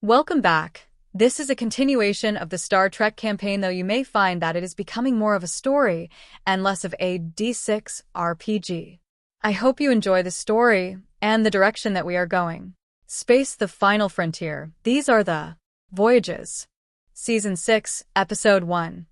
Welcome back. This is a continuation of the Star Trek campaign, though you may find that it is becoming more of a story and less of a D6 RPG. I hope you enjoy the story and the direction that we are going. Space: The Final Frontier. These are the Voyages. Season 6, Episode 1.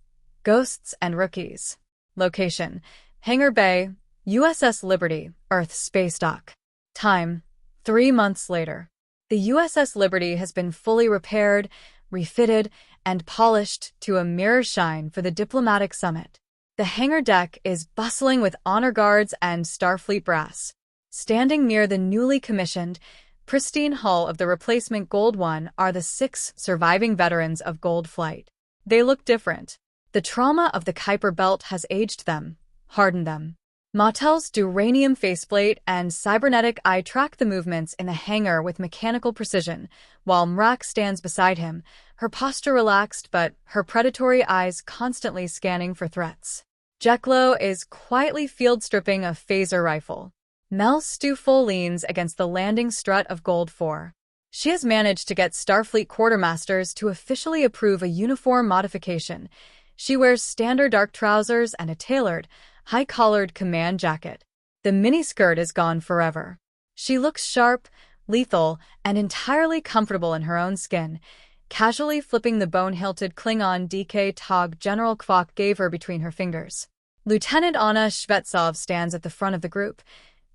Ghosts and Rookies. Location: Hangar Bay, USS Liberty, Earth Space Dock. Time: 3 months later. The USS Liberty has been fully repaired, refitted, and polished to a mirror shine for the diplomatic summit. The hangar deck is bustling with honor guards and Starfleet brass. Standing near the newly commissioned, pristine hull of the replacement Gold One are the 6 surviving veterans of Gold Flight. They look different. The trauma of the Kuiper Belt has aged them, hardened them. Matel's duranium faceplate and cybernetic eye track the movements in the hangar with mechanical precision, while Mrak stands beside him, her posture relaxed but her predatory eyes constantly scanning for threats. Jeklo is quietly field-stripping a phaser rifle. Mel Stufol leans against the landing strut of Gold 4. She has managed to get Starfleet quartermasters to officially approve a uniform modification. She wears standard dark trousers and a tailored, high-collared command jacket. The miniskirt is gone forever. She looks sharp, lethal, and entirely comfortable in her own skin, casually flipping the bone-hilted Klingon DK Tog General Kvok gave her between her fingers. Lieutenant Anna Shvetsov stands at the front of the group,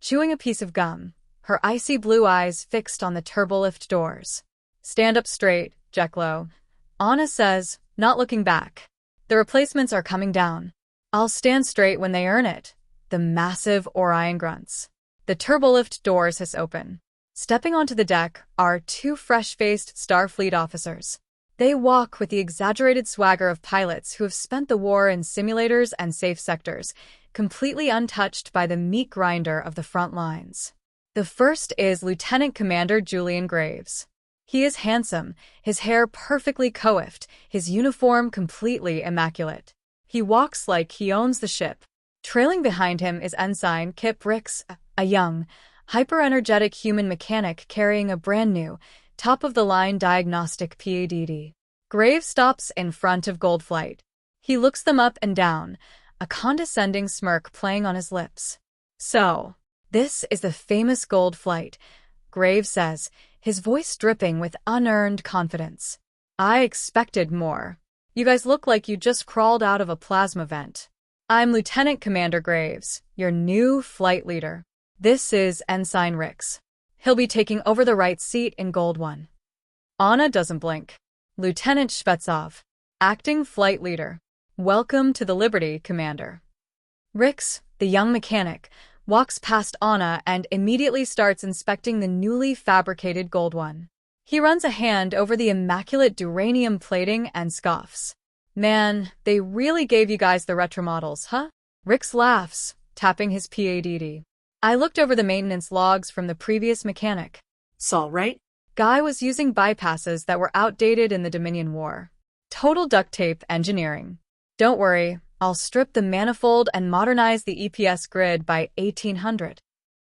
chewing a piece of gum, her icy blue eyes fixed on the turbolift doors. "Stand up straight, Jeklo," Anna says, not looking back. "The replacements are coming down." "I'll stand straight when they earn it," the massive Orion grunts. The turbolift doors hiss open. Stepping onto the deck are 2 fresh-faced Starfleet officers. They walk with the exaggerated swagger of pilots who have spent the war in simulators and safe sectors, completely untouched by the meat grinder of the front lines. The first is Lieutenant Commander Julian Graves. He is handsome, his hair perfectly coiffed, his uniform completely immaculate. He walks like he owns the ship. Trailing behind him is Ensign Kip Rix, a young, hyper-energetic human mechanic carrying a brand-new, top-of-the-line diagnostic PADD. Graves stops in front of Gold Flight. He looks them up and down, a condescending smirk playing on his lips. "So, this is the famous Gold Flight," Graves says, his voice dripping with unearned confidence. "I expected more. You guys look like you just crawled out of a plasma vent." "I'm Lieutenant Commander Graves, your new flight leader. This is Ensign Rix. He'll be taking over the right seat in Gold One." Anna doesn't blink. "Lieutenant Shvetsov, acting flight leader. Welcome to the Liberty, Commander." Rix, the young mechanic, walks past Anna and immediately starts inspecting the newly fabricated Gold One. He runs a hand over the immaculate duranium plating and scoffs. "Man, they really gave you guys the retro models, huh?" Rix laughs, tapping his PADD. "I looked over the maintenance logs from the previous mechanic. It's all right. Guy was using bypasses that were outdated in the Dominion War. Total duct tape engineering. Don't worry, I'll strip the manifold and modernize the EPS grid by 1800.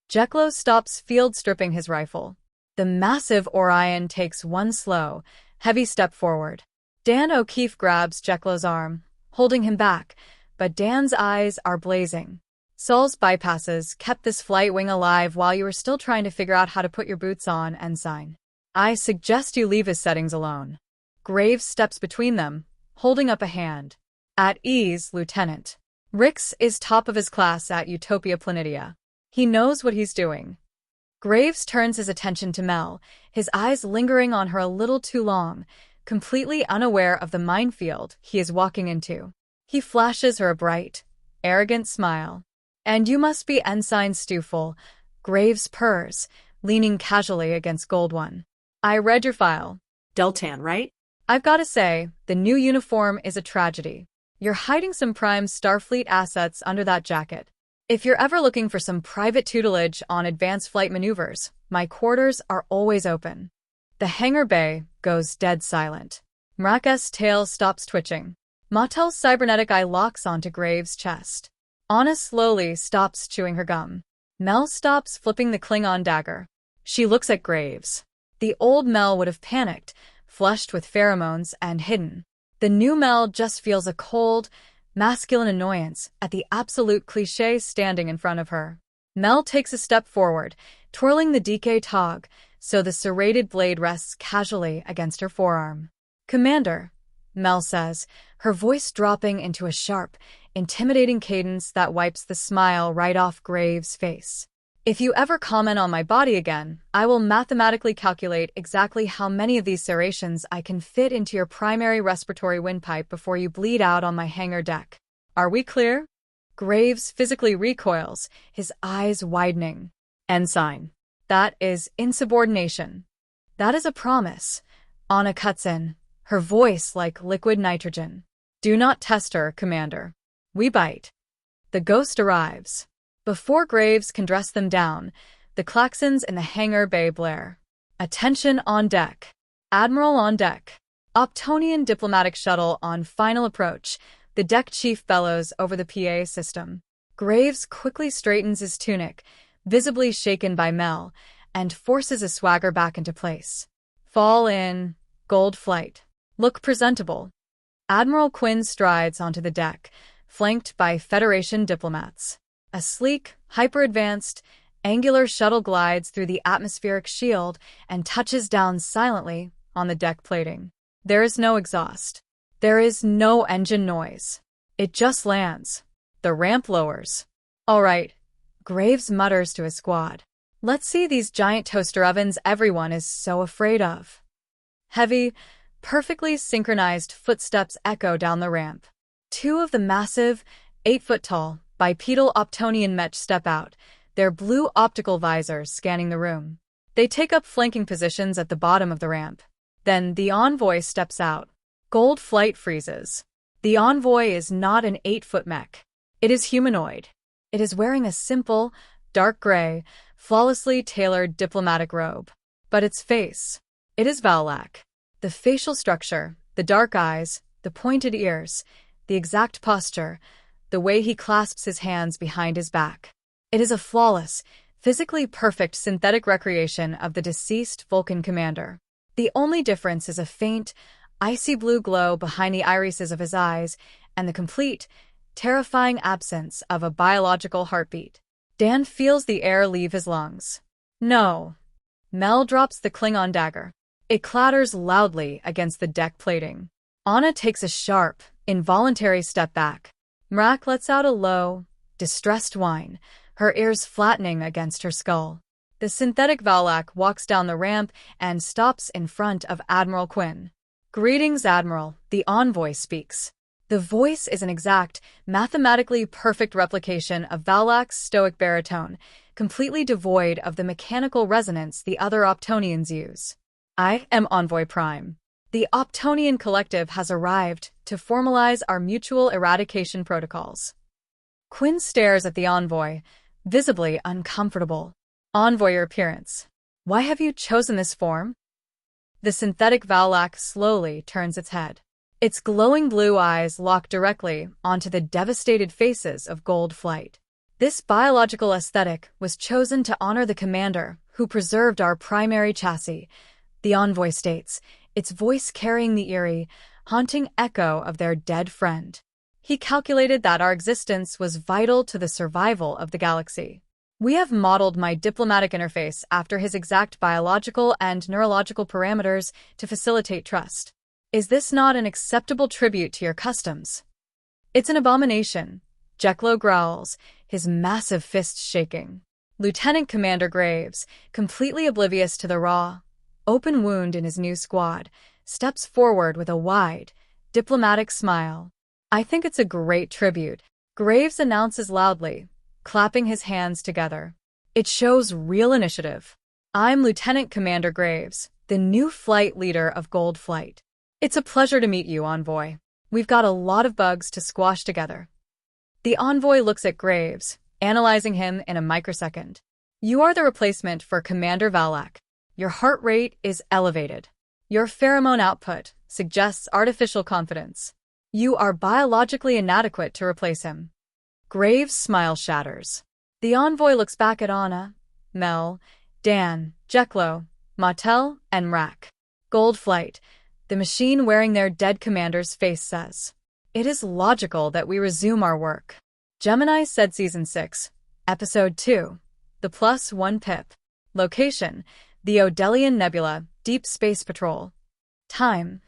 Jeklo stops field stripping his rifle. The massive Orion takes one slow, heavy step forward. Dan O'Keefe grabs Jeklo's arm, holding him back, but Dan's eyes are blazing. "Sol's bypasses kept this flight wing alive while you were still trying to figure out how to put your boots on, Ensign. I suggest you leave his settings alone." Graves steps between them, holding up a hand. "At ease, Lieutenant. Rix is top of his class at Utopia Planitia. He knows what he's doing." Graves turns his attention to Mel, his eyes lingering on her a little too long, completely unaware of the minefield he is walking into. He flashes her a bright, arrogant smile. "And you must be Ensign Stufol," Graves purrs, leaning casually against Gold One. "I read your file. Deltan, right?" I've got to say, the new uniform is a tragedy. You're hiding some prime Starfleet assets under that jacket. If you're ever looking for some private tutelage on advanced flight maneuvers, my quarters are always open." The hangar bay goes dead silent. Mrak's tail stops twitching. Matel's cybernetic eye locks onto Graves' chest. Anna slowly stops chewing her gum. Mel stops flipping the Klingon dagger. She looks at Graves. The old Mel would have panicked, flushed with pheromones, and hidden. The new Mel just feels a cold, masculine annoyance at the absolute cliché standing in front of her. Mel takes a step forward, twirling the DK tog, so the serrated blade rests casually against her forearm. "Commander," Mel says, her voice dropping into a sharp, intimidating cadence that wipes the smile right off Graves' face. "If you ever comment on my body again, I will mathematically calculate exactly how many of these serrations I can fit into your primary respiratory windpipe before you bleed out on my hangar deck. Are we clear?" Graves physically recoils, his eyes widening. "Ensign, that is insubordination. That is a promise." Anna cuts in, her voice like liquid nitrogen. "Do not test her, Commander. We bite." The Ghost arrives. Before Graves can dress them down, the klaxons in the hangar bay blare. "Attention on deck. Admiral on deck. Optonian diplomatic shuttle on final approach," the deck chief bellows over the PA system. Graves quickly straightens his tunic, visibly shaken by Mel, and forces a swagger back into place. "Fall in, Gold Flight. Look presentable." Admiral Quinn strides onto the deck, flanked by Federation diplomats. A sleek, hyper-advanced, angular shuttle glides through the atmospheric shield and touches down silently on the deck plating. There is no exhaust. There is no engine noise. It just lands. The ramp lowers. "All right," Graves mutters to his squad. "Let's see these giant toaster ovens everyone is so afraid of." Heavy, perfectly synchronized footsteps echo down the ramp. Two of the massive, 8-foot-tall, bipedal Optonian mech step out, their blue optical visors scanning the room. They take up flanking positions at the bottom of the ramp. Then the Envoy steps out. Gold Flight freezes. The Envoy is not an 8-foot mech. It is humanoid. It is wearing a simple, dark gray, flawlessly tailored diplomatic robe. But its face. It is Valak. The facial structure, the dark eyes, the pointed ears, the exact posture, the way he clasps his hands behind his back. It is a flawless, physically perfect synthetic recreation of the deceased Vulcan commander. The only difference is a faint, icy blue glow behind the irises of his eyes and the complete, terrifying absence of a biological heartbeat. Dan feels the air leave his lungs. "No." Mel drops the Klingon dagger. It clatters loudly against the deck plating. Anna takes a sharp, involuntary step back. Mrak lets out a low, distressed whine, her ears flattening against her skull. The synthetic Valak walks down the ramp and stops in front of Admiral Quinn. "Greetings, Admiral," the Envoy speaks. The voice is an exact, mathematically perfect replication of Valak's stoic baritone, completely devoid of the mechanical resonance the other Optonians use. "I am Envoy Prime. The Optonian Collective has arrived to formalize our mutual eradication protocols." Quinn stares at the Envoy, visibly uncomfortable. "Envoy, your appearance. Why have you chosen this form?" The synthetic Valak slowly turns its head. Its glowing blue eyes lock directly onto the devastated faces of Gold Flight. "This biological aesthetic was chosen to honor the commander who preserved our primary chassis," the Envoy states, its voice carrying the eerie, haunting echo of their dead friend. "He calculated that our existence was vital to the survival of the galaxy. We have modeled my diplomatic interface after his exact biological and neurological parameters to facilitate trust. Is this not an acceptable tribute to your customs?" "It's an abomination," Jeklo growls, his massive fists shaking. Lieutenant Commander Graves, completely oblivious to the raw, open wound in his new squad, steps forward with a wide, diplomatic smile. "I think it's a great tribute," Graves announces loudly, clapping his hands together. "It shows real initiative. I'm Lieutenant Commander Graves, the new flight leader of Gold Flight. It's a pleasure to meet you, Envoy. We've got a lot of bugs to squash together." The Envoy looks at Graves, analyzing him in a microsecond. "You are the replacement for Commander Valak. Your heart rate is elevated. Your pheromone output suggests artificial confidence. You are biologically inadequate to replace him." Graves' smile shatters. The Envoy looks back at Anna, Mel, Dan, Jeklo, Mautel, and Mrak. Gold Flight, the machine wearing their dead commander's face, says, "It is logical that we resume our work." Gemini said Season 6, Episode 2, The +1 Pip. Location, the Odelian Nebula, Deep Space Patrol. Time,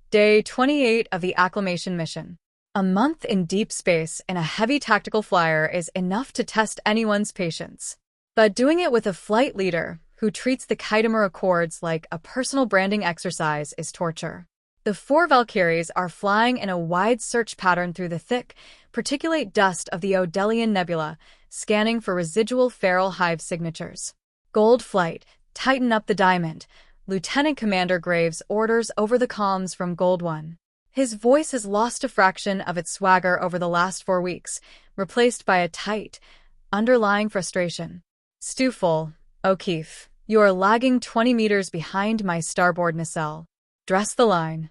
Day 28 of the Acclimation Mission. A month in deep space in a heavy tactical flyer is enough to test anyone's patience. But doing it with a flight leader who treats the Khitomer Accords like a personal branding exercise is torture. The 4 Valkyries are flying in a wide search pattern through the thick, particulate dust of the Odelian Nebula, scanning for residual feral hive signatures. Gold Flight, tighten up the diamond, Lieutenant Commander Graves orders over the comms from Gold One. His voice has lost a fraction of its swagger over the last 4 weeks, replaced by a tight, underlying frustration. Stuful, O'Keefe, you are lagging 20 meters behind my starboard nacelle. Dress the line.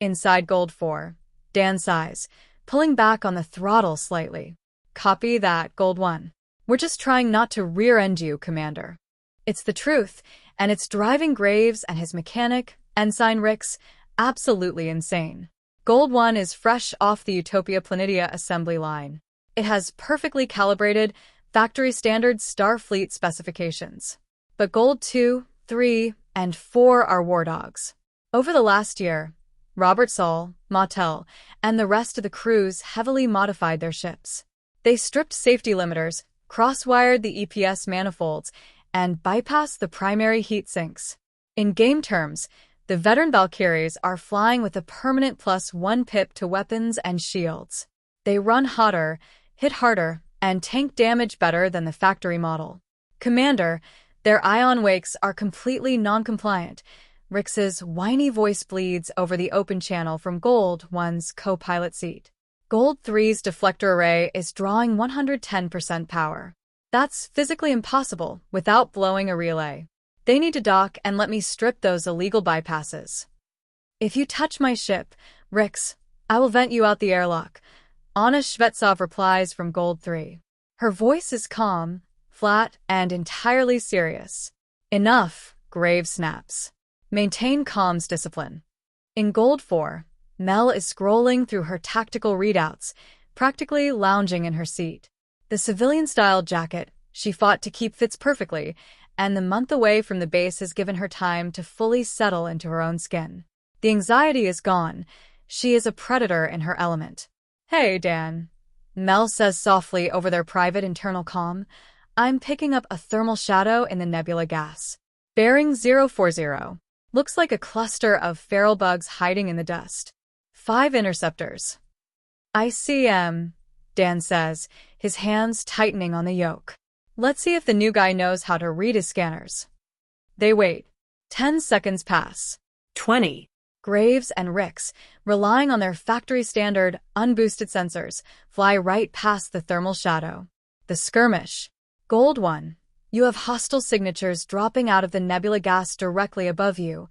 Inside Gold 4, Dan sighs, pulling back on the throttle slightly. Copy that, Gold 1. We're just trying not to rear-end you, Commander. It's the truth, and it's driving Graves and his mechanic, Ensign Rix, absolutely insane. Gold 1 is fresh off the Utopia Planitia assembly line. It has perfectly calibrated, factory-standard Starfleet specifications. But Gold 2, 3, and 4 are war dogs. Over the last year, Robert Saul, Mautel, and the rest of the crews heavily modified their ships. They stripped safety limiters, cross-wired the EPS manifolds, and bypassed the primary heat sinks. In game terms, the veteran Valkyries are flying with a permanent +1 pip to weapons and shields. They run hotter, hit harder, and tank damage better than the factory model. Commander, their ion wakes are completely non-compliant. Rix's whiny voice bleeds over the open channel from Gold 1's co-pilot seat. Gold 3's deflector array is drawing 110% power. That's physically impossible without blowing a relay. They need to dock and let me strip those illegal bypasses. If you touch my ship, Rix, I will vent you out the airlock. Anna Shvetsov replies from Gold 3. Her voice is calm, flat, and entirely serious. Enough, Graves snaps. Maintain comms discipline. In Gold 4, Mel is scrolling through her tactical readouts, practically lounging in her seat. The civilian-style jacket she fought to keep fits perfectly, and the month away from the base has given her time to fully settle into her own skin. The anxiety is gone. She is a predator in her element. Hey, Dan. Mel says softly over their private internal comm. I'm picking up a thermal shadow in the nebula gas. Bearing 040. Looks like a cluster of feral bugs hiding in the dust. 5 interceptors. I see 'em, Dan says, his hands tightening on the yoke. Let's see if the new guy knows how to read his scanners. They wait. 10 seconds pass. 20. Graves and Rix, relying on their factory-standard, unboosted sensors, fly right past the thermal shadow. The skirmish. Gold 1. You have hostile signatures dropping out of the nebula gas directly above you,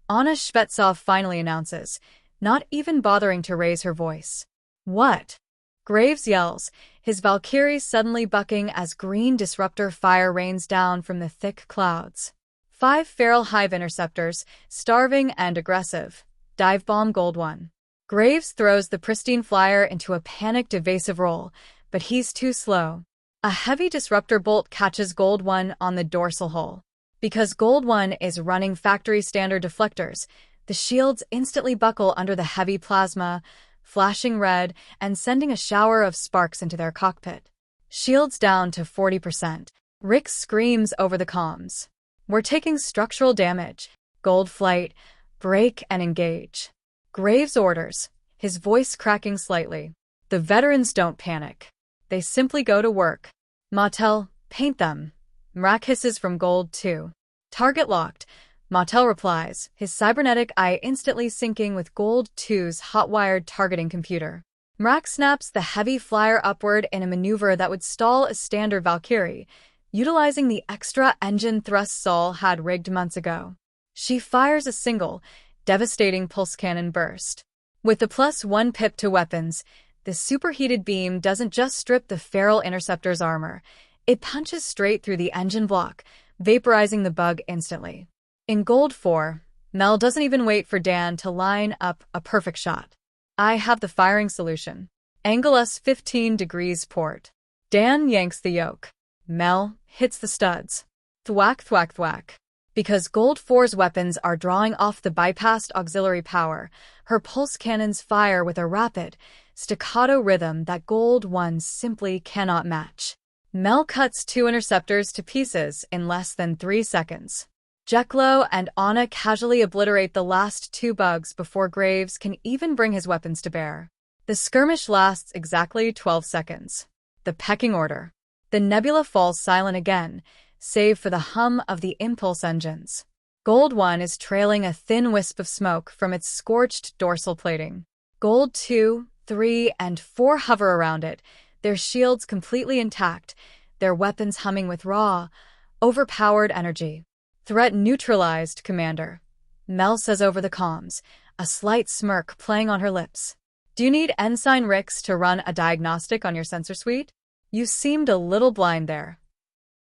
Anna Shvetsov finally announces, not even bothering to raise her voice. What? Graves yells, his Valkyrie suddenly bucking as green disruptor fire rains down from the thick clouds. 5 feral hive interceptors, starving and aggressive, dive bomb Gold 1. Graves throws the pristine flyer into a panicked evasive roll, but he's too slow. A heavy disruptor bolt catches Gold 1 on the dorsal hull. Because Gold 1 is running factory-standard deflectors, the shields instantly buckle under the heavy plasma, flashing red and sending a shower of sparks into their cockpit. Shields down to 40%. Rick screams over the comms. We're taking structural damage. Gold Flight, break and engage. Graves orders, his voice cracking slightly. The veterans don't panic. They simply go to work. Mautel, paint them. Mrak hisses from Gold 2. Target locked. Mautel replies, his cybernetic eye instantly syncing with Gold 2's hot-wired targeting computer. Mrak snaps the heavy flyer upward in a maneuver that would stall a standard Valkyrie, utilizing the extra engine thrust Saul had rigged months ago. She fires a single, devastating pulse cannon burst. With the +1 pip to weapons, the superheated beam doesn't just strip the feral interceptor's armor, it punches straight through the engine block, vaporizing the bug instantly. In Gold 4, Mel doesn't even wait for Dan to line up a perfect shot. I have the firing solution. Angle us 15 degrees port. Dan yanks the yoke. Mel hits the studs. Thwack, thwack, thwack. Because Gold 4's weapons are drawing off the bypassed auxiliary power, her pulse cannons fire with a rapid, staccato rhythm that Gold 1 simply cannot match. Mel cuts 2 interceptors to pieces in less than 3 seconds. Jeklo and Anna casually obliterate the last 2 bugs before Graves can even bring his weapons to bear. The skirmish lasts exactly 12 seconds. The pecking order. The nebula falls silent again, save for the hum of the impulse engines. Gold 1 is trailing a thin wisp of smoke from its scorched dorsal plating. Gold 2, 3, and 4 hover around it, their shields completely intact, their weapons humming with raw, overpowered energy. Threat neutralized, Commander. Mel says over the comms, a slight smirk playing on her lips. Do you need Ensign Rix to run a diagnostic on your sensor suite? You seemed a little blind there.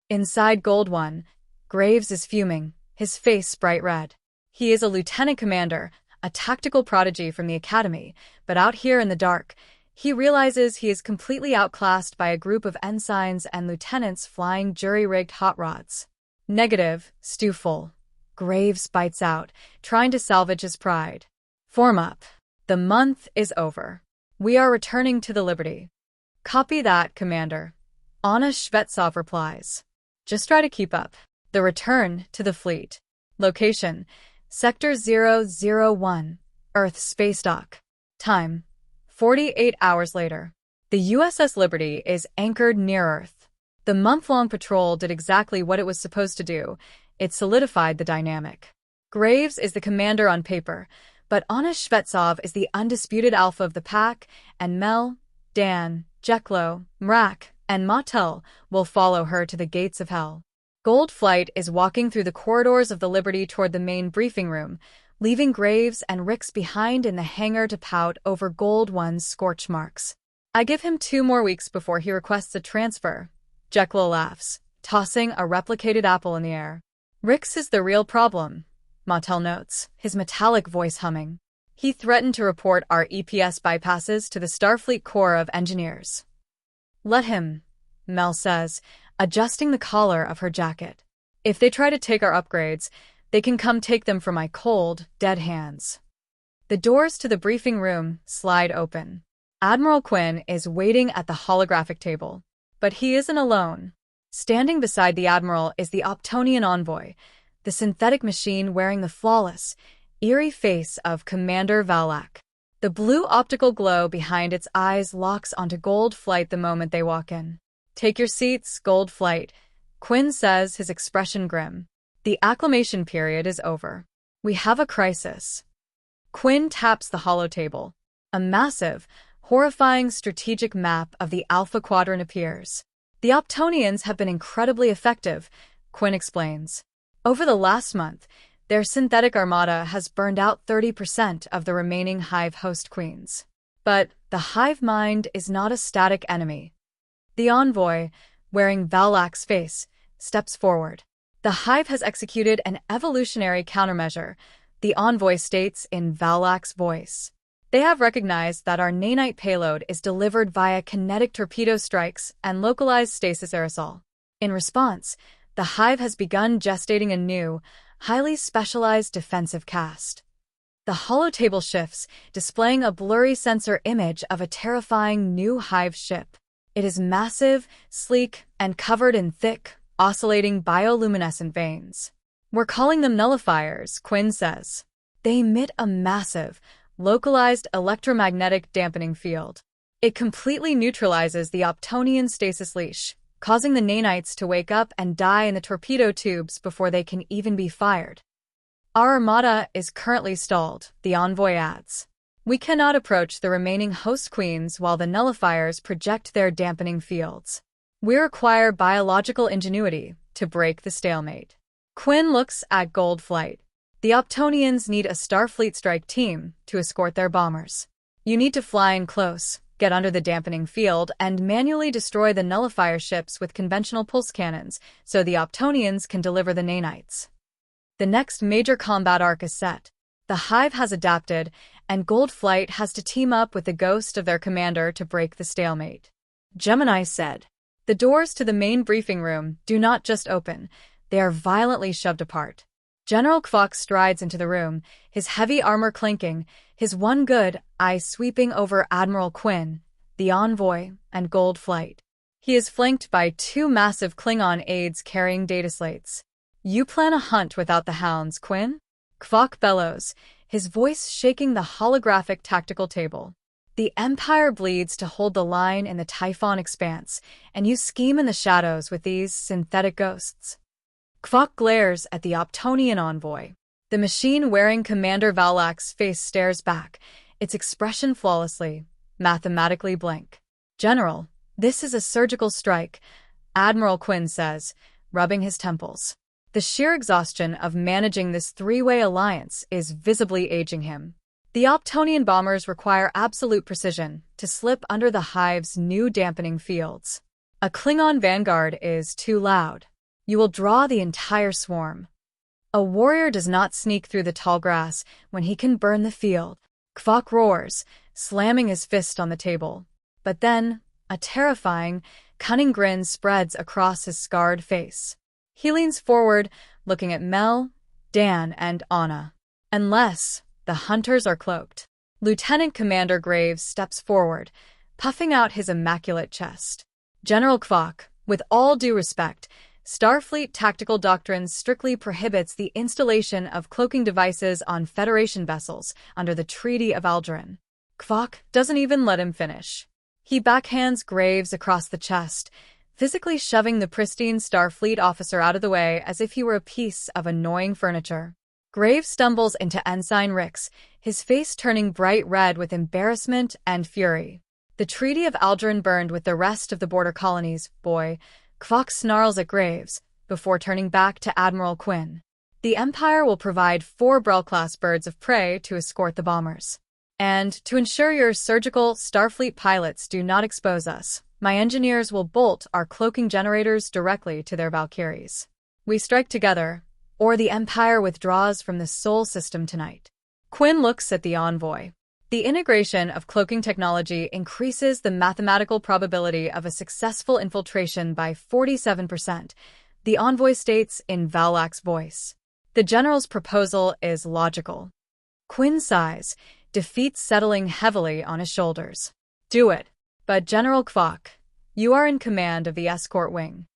Inside Gold 1, Graves is fuming, his face bright red. He is a lieutenant commander, a tactical prodigy from the academy, but out here in the dark, he realizes he is completely outclassed by a group of ensigns and lieutenants flying jury-rigged hot rods. Negative, Stewful. Graves bites out, trying to salvage his pride. Form up. The month is over. We are returning to the Liberty. Copy that, Commander. Anna Shvetsov replies. Just try to keep up. The return to the fleet. Location: Sector 001, Earth Space Dock. Time: 48 hours later. The USS Liberty is anchored near Earth. The month-long patrol did exactly what it was supposed to do. It solidified the dynamic. Graves is the commander on paper, but Anna Shvetsov is the undisputed alpha of the pack, and Mel, Dan, Jeklo, Mrak, and Martel will follow her to the gates of hell. Gold Flight is walking through the corridors of the Liberty toward the main briefing room, leaving Graves and Rix behind in the hangar to pout over Gold 1's scorch marks. I give him 2 more weeks before he requests a transfer. Jeklo laughs, tossing a replicated apple in the air. Rix is the real problem, Martel notes, his metallic voice humming. He threatened to report our EPS bypasses to the Starfleet Corps of Engineers. Let him, Mel says, adjusting the collar of her jacket. If they try to take our upgrades, they can come take them from my cold, dead hands. The doors to the briefing room slide open. Admiral Quinn is waiting at the holographic table. But he isn't alone. Standing beside the Admiral is the Optonian envoy, the synthetic machine wearing the flawless, eerie face of Commander Valak. The blue optical glow behind its eyes locks onto Gold Flight the moment they walk in. Take your seats, Gold Flight, Quinn says, his expression grim. The acclimation period is over. We have a crisis. Quinn taps the holotable. A massive, horrifying strategic map of the Alpha Quadrant appears. The Optonians have been incredibly effective, Quinn explains. Over the last month, their synthetic armada has burned out 30% of the remaining Hive host queens. But the Hive mind is not a static enemy. The envoy, wearing Valak's face, steps forward. The Hive has executed an evolutionary countermeasure, the envoy states in Valak's voice. They have recognized that our nanite payload is delivered via kinetic torpedo strikes and localized stasis aerosol. In response, the Hive has begun gestating a new, highly specialized defensive cast. The holotable shifts, displaying a blurry sensor image of a terrifying new Hive ship. It is massive, sleek, and covered in thick, oscillating bioluminescent veins. We're calling them nullifiers, Quinn says. They emit a massive, localized electromagnetic dampening field. It completely neutralizes the Optonian stasis leash, causing the nanites to wake up and die in the torpedo tubes before they can even be fired. Our armada is currently stalled, the envoy adds. We cannot approach the remaining host queens while the nullifiers project their dampening fields. We require biological ingenuity to break the stalemate. Quinn looks at Gold Flight. The Optonians need a Starfleet strike team to escort their bombers. You need to fly in close, get under the dampening field, and manually destroy the nullifier ships with conventional pulse cannons so the Optonians can deliver the nanites. The next major combat arc is set. The Hive has adapted, and Gold Flight has to team up with the ghost of their commander to break the stalemate. Gemini said. The doors to the main briefing room do not just open, they are violently shoved apart. General Kvok strides into the room, his heavy armor clinking, his one good eye sweeping over Admiral Quinn, the envoy, and Gold Flight. He is flanked by two massive Klingon aides carrying data slates. You plan a hunt without the hounds, Quinn? Kvok bellows, his voice shaking the holographic tactical table. The Empire bleeds to hold the line in the Typhon expanse, and you scheme in the shadows with these synthetic ghosts. Kvok glares at the Optonian envoy. The machine-wearing Commander Valak's face stares back, its expression flawlessly, mathematically blank. General, this is a surgical strike, Admiral Quinn says, rubbing his temples. The sheer exhaustion of managing this three-way alliance is visibly aging him. The Optonian bombers require absolute precision to slip under the Hive's new dampening fields. A Klingon vanguard is too loud. You will draw the entire swarm. A warrior does not sneak through the tall grass when he can burn the field. Kvok roars, slamming his fist on the table. But then, a terrifying, cunning grin spreads across his scarred face. He leans forward, looking at Mel, Dan, and Anna. Unless the hunters are cloaked. Lieutenant Commander Graves steps forward, puffing out his immaculate chest. General Kvok, with all due respect, Starfleet tactical doctrine strictly prohibits the installation of cloaking devices on Federation vessels under the Treaty of Alderaan. Kvok doesn't even let him finish. He backhands Graves across the chest, physically shoving the pristine Starfleet officer out of the way as if he were a piece of annoying furniture. Graves stumbles into Ensign Rix, his face turning bright red with embarrassment and fury. The Treaty of Alderaan burned with the rest of the border colonies, boy. Kvok snarls at Graves, before turning back to Admiral Quinn. The Empire will provide 4 Brel-class birds of prey to escort the bombers. And, to ensure your surgical Starfleet pilots do not expose us, my engineers will bolt our cloaking generators directly to their Valkyries. We strike together, or the Empire withdraws from the Sol system tonight. Quinn looks at the envoy. The integration of cloaking technology increases the mathematical probability of a successful infiltration by 47%, the envoy states in Valak's voice. The general's proposal is logical. Quinn sighs, defeat settling heavily on his shoulders. Do it. But General Kvok, you are in command of the escort wing.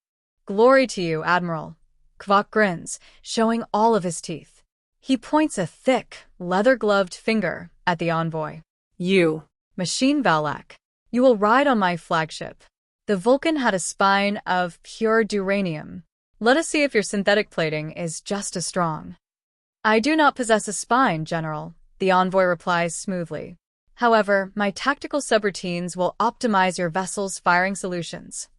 Glory to you, Admiral. Kvok grins, showing all of his teeth. He points a thick, leather-gloved finger at the envoy. You. Machine Valak. You will ride on my flagship. The Vulcan had a spine of pure duranium. Let us see if your synthetic plating is just as strong. I do not possess a spine, General, the envoy replies smoothly. However, my tactical subroutines will optimize your vessel's firing solutions.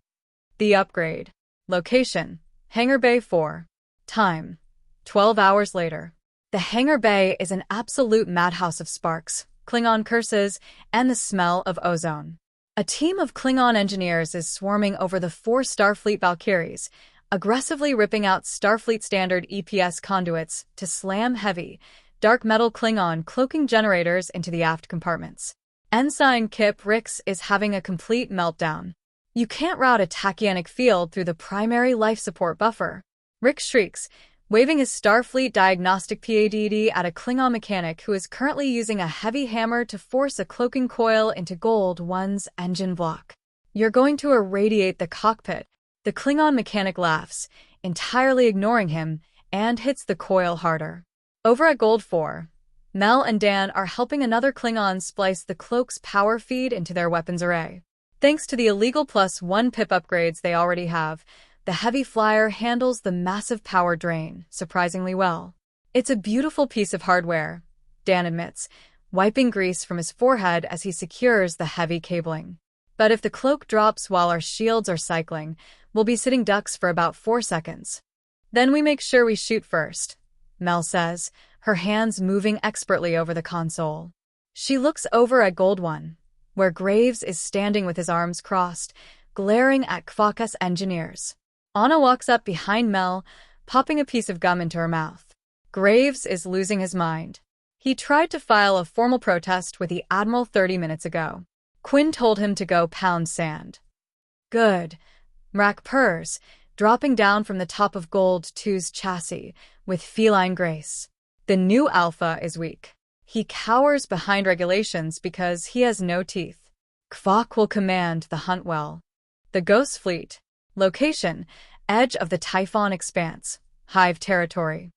The upgrade. Location: Hangar Bay 4. Time: 12 hours later. The hangar bay is an absolute madhouse of sparks, Klingon curses, and the smell of ozone. A team of Klingon engineers is swarming over the 4 Starfleet Valkyries, aggressively ripping out Starfleet standard EPS conduits to slam heavy, dark metal Klingon cloaking generators into the aft compartments. Ensign Kip Rix is having a complete meltdown. You can't route a tachyonic field through the primary life support buffer. Rix shrieks, waving his Starfleet diagnostic PADD at a Klingon mechanic who is currently using a heavy hammer to force a cloaking coil into Gold One's engine block. You're going to irradiate the cockpit. The Klingon mechanic laughs, entirely ignoring him, and hits the coil harder. Over at Gold 4, Mel and Dan are helping another Klingon splice the cloak's power feed into their weapons array. Thanks to the illegal +1 pip upgrades they already have, the heavy flyer handles the massive power drain surprisingly well. It's a beautiful piece of hardware, Dan admits, wiping grease from his forehead as he secures the heavy cabling. But if the cloak drops while our shields are cycling, we'll be sitting ducks for about 4 seconds. Then we make sure we shoot first, Mel says, her hands moving expertly over the console. She looks over at Gold One, where Graves is standing with his arms crossed, glaring at Kvok's engineers. Anna walks up behind Mel, popping a piece of gum into her mouth. Graves is losing his mind. He tried to file a formal protest with the Admiral 30 minutes ago. Quinn told him to go pound sand. Good. Mrak purrs, dropping down from the top of Gold 2's chassis with feline grace. The new Alpha is weak. He cowers behind regulations because he has no teeth. Kvok will command the hunt well. The Ghost Fleet. Location: edge of the Typhon Expanse. Hive territory.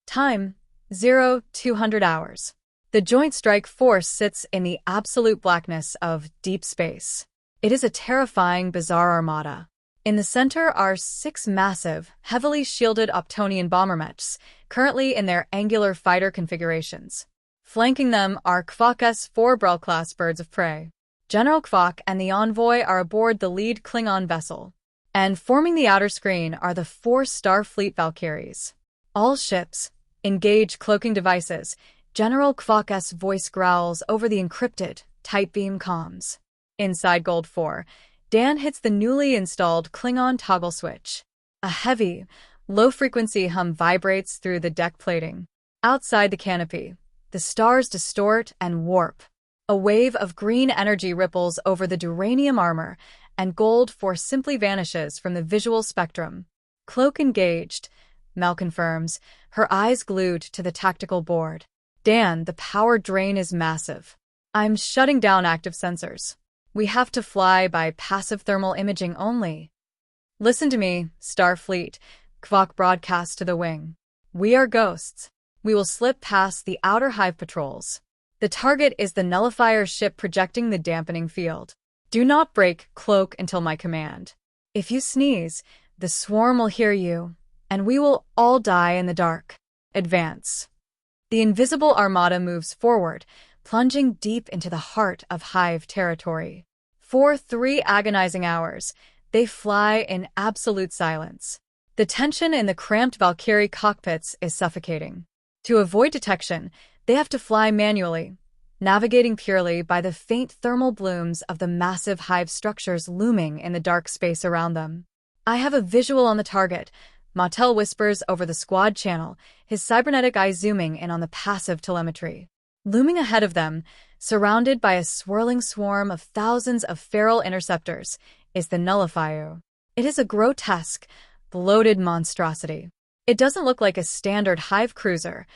Time: 0200 hours. The Joint Strike Force sits in the absolute blackness of deep space. It is a terrifying, bizarre armada. In the center are 6 massive, heavily shielded Optonian bombermechs, currently in their angular fighter configurations. Flanking them are Kvok's 4 Brel-class birds of prey. General Kvok and the envoy are aboard the lead Klingon vessel. And forming the outer screen are the 4 Starfleet Valkyries. All ships, engage cloaking devices. General Kvok's voice growls over the encrypted, tight beam comms. Inside Gold 4, Dan hits the newly installed Klingon toggle switch. A heavy, low-frequency hum vibrates through the deck plating. Outside the canopy, the stars distort and warp. A wave of green energy ripples over the duranium armor, and Gold 4 simply vanishes from the visual spectrum. Cloak engaged, Mel confirms, her eyes glued to the tactical board. Dan, the power drain is massive. I'm shutting down active sensors. We have to fly by passive thermal imaging only. Listen to me, Starfleet, Kvok broadcasts to the wing. We are ghosts. We will slip past the outer hive patrols. The target is the nullifier ship projecting the dampening field. Do not break cloak until my command. If you sneeze, the swarm will hear you, and we will all die in the dark. Advance. The invisible armada moves forward, plunging deep into the heart of hive territory. For 3 agonizing hours, they fly in absolute silence. The tension in the cramped Valkyrie cockpits is suffocating. To avoid detection, they have to fly manually, navigating purely by the faint thermal blooms of the massive hive structures looming in the dark space around them. I have a visual on the target, Martel whispers over the squad channel, his cybernetic eye zooming in on the passive telemetry. Looming ahead of them, surrounded by a swirling swarm of thousands of feral interceptors, is the Nullifier. It is a grotesque, bloated monstrosity. It doesn't look like a standard hive cruiser.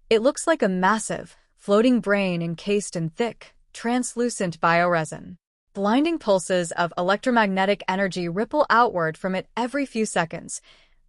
It looks like a massive, floating brain encased in thick, translucent bioresin. Blinding pulses of electromagnetic energy ripple outward from it every few seconds,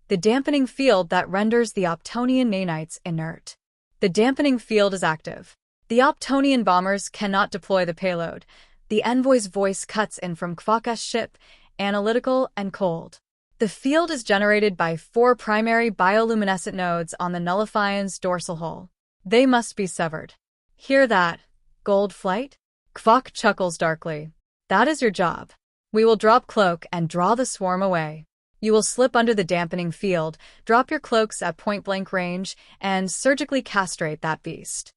the dampening field that renders the Optonian nanites inert. The dampening field is active. The Optonian bombers cannot deploy the payload. The envoy's voice cuts in from Kvok's ship, analytical and cold. The field is generated by 4 primary bioluminescent nodes on the Nullifion's dorsal hull. They must be severed. Hear that, Gold Flight? Kvok chuckles darkly. That is your job. We will drop cloak and draw the swarm away. You will slip under the dampening field, drop your cloaks at point-blank range, and surgically castrate that beast.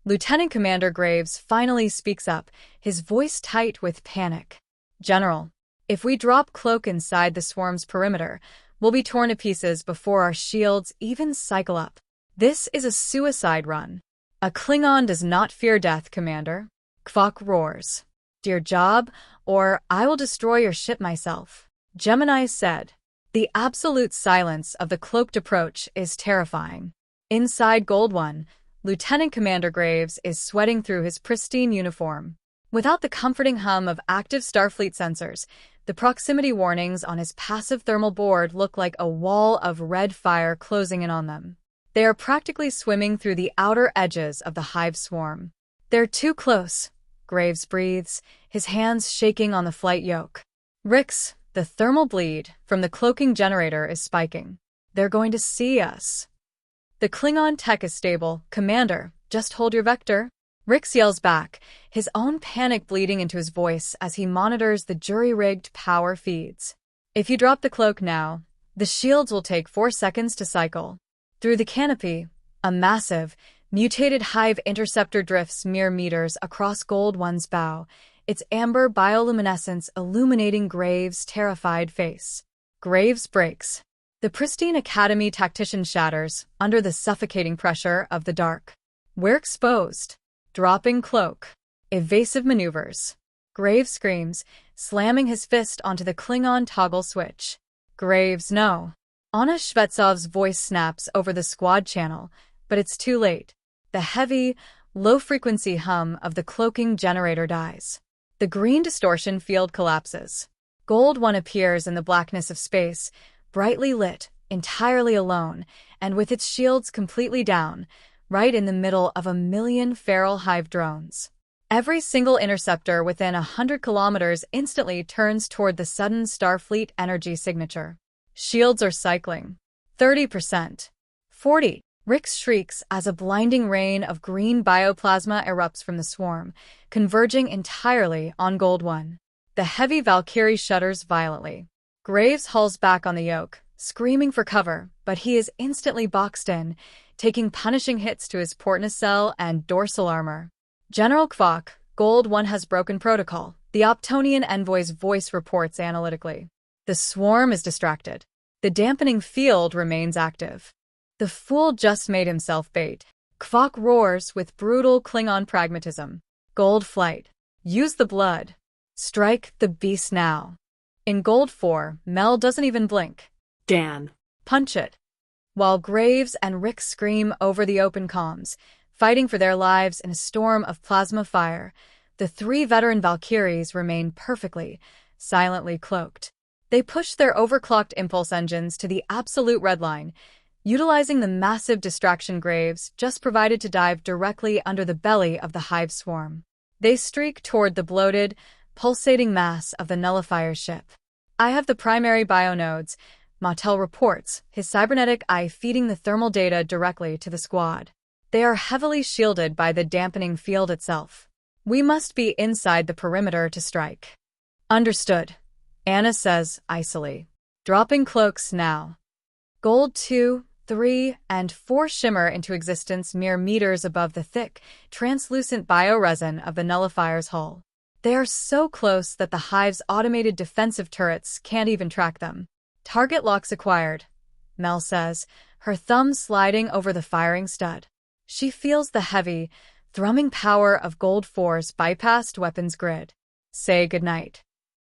Lieutenant Commander Graves finally speaks up, his voice tight with panic. General, if we drop cloak inside the swarm's perimeter, we'll be torn to pieces before our shields even cycle up. This is a suicide run. A Klingon does not fear death, Commander. Kvok roars. Do your job, or I will destroy your ship myself. Gemini said. The absolute silence of the cloaked approach is terrifying. Inside Gold 1, Lieutenant Commander Graves is sweating through his pristine uniform. Without the comforting hum of active Starfleet sensors, the proximity warnings on his passive thermal board look like a wall of red fire closing in on them. They are practically swimming through the outer edges of the hive swarm. They're too close, Graves breathes, his hands shaking on the flight yoke. Rix, the thermal bleed from the cloaking generator is spiking. They're going to see us. The Klingon tech is stable. Commander, just hold your vector. Rix yells back, his own panic bleeding into his voice as he monitors the jury-rigged power feeds. If you drop the cloak now, the shields will take 4 seconds to cycle. Through the canopy, a massive, mutated hive interceptor drifts mere meters across Gold 1's bow, its amber bioluminescence illuminating Graves' terrified face. Graves breaks. The pristine Academy tactician shatters under the suffocating pressure of the dark. We're exposed. Dropping cloak. Evasive maneuvers. Graves screams, slamming his fist onto the Klingon toggle switch. Graves, no. Anna Shvetsov's voice snaps over the squad channel, but it's too late. The heavy, low-frequency hum of the cloaking generator dies. The green distortion field collapses. Gold One appears in the blackness of space, brightly lit, entirely alone, and with its shields completely down, right in the middle of 1,000,000 feral hive drones. Every single interceptor within 100 kilometers instantly turns toward the sudden Starfleet energy signature. Shields are cycling. 30%. 40. Rix shrieks as a blinding rain of green bioplasma erupts from the swarm, converging entirely on Gold One. The heavy Valkyrie shudders violently. Graves hauls back on the yoke, screaming for cover, but he is instantly boxed in, taking punishing hits to his port nacelle and dorsal armor. General Kvok, Gold One has broken protocol, the Optonian envoy's voice reports analytically. The swarm is distracted. The dampening field remains active. The fool just made himself bait. Kvok roars with brutal Klingon pragmatism. Gold Flight. Use the blood. Strike the beast now. In Gold 4, Mel doesn't even blink. Dan. Punch it. While Graves and Rick scream over the open comms, fighting for their lives in a storm of plasma fire, the 3 veteran Valkyries remain perfectly, silently cloaked. They push their overclocked impulse engines to the absolute red line, utilizing the massive distraction Graves just provided to dive directly under the belly of the hive swarm. They streak toward the bloated, pulsating mass of the nullifier ship. I have the primary bionodes, Martel reports, his cybernetic eye feeding the thermal data directly to the squad. They are heavily shielded by the dampening field itself. We must be inside the perimeter to strike. Understood, Anna says icily. Dropping cloaks now. Gold 2, 3, and 4 shimmer into existence mere meters above the thick, translucent bioresin of the nullifier's hull. They are so close that the hive's automated defensive turrets can't even track them. Target locks acquired, Mel says, her thumb sliding over the firing stud. She feels the heavy, thrumming power of Gold 4's bypassed weapons grid. Say goodnight.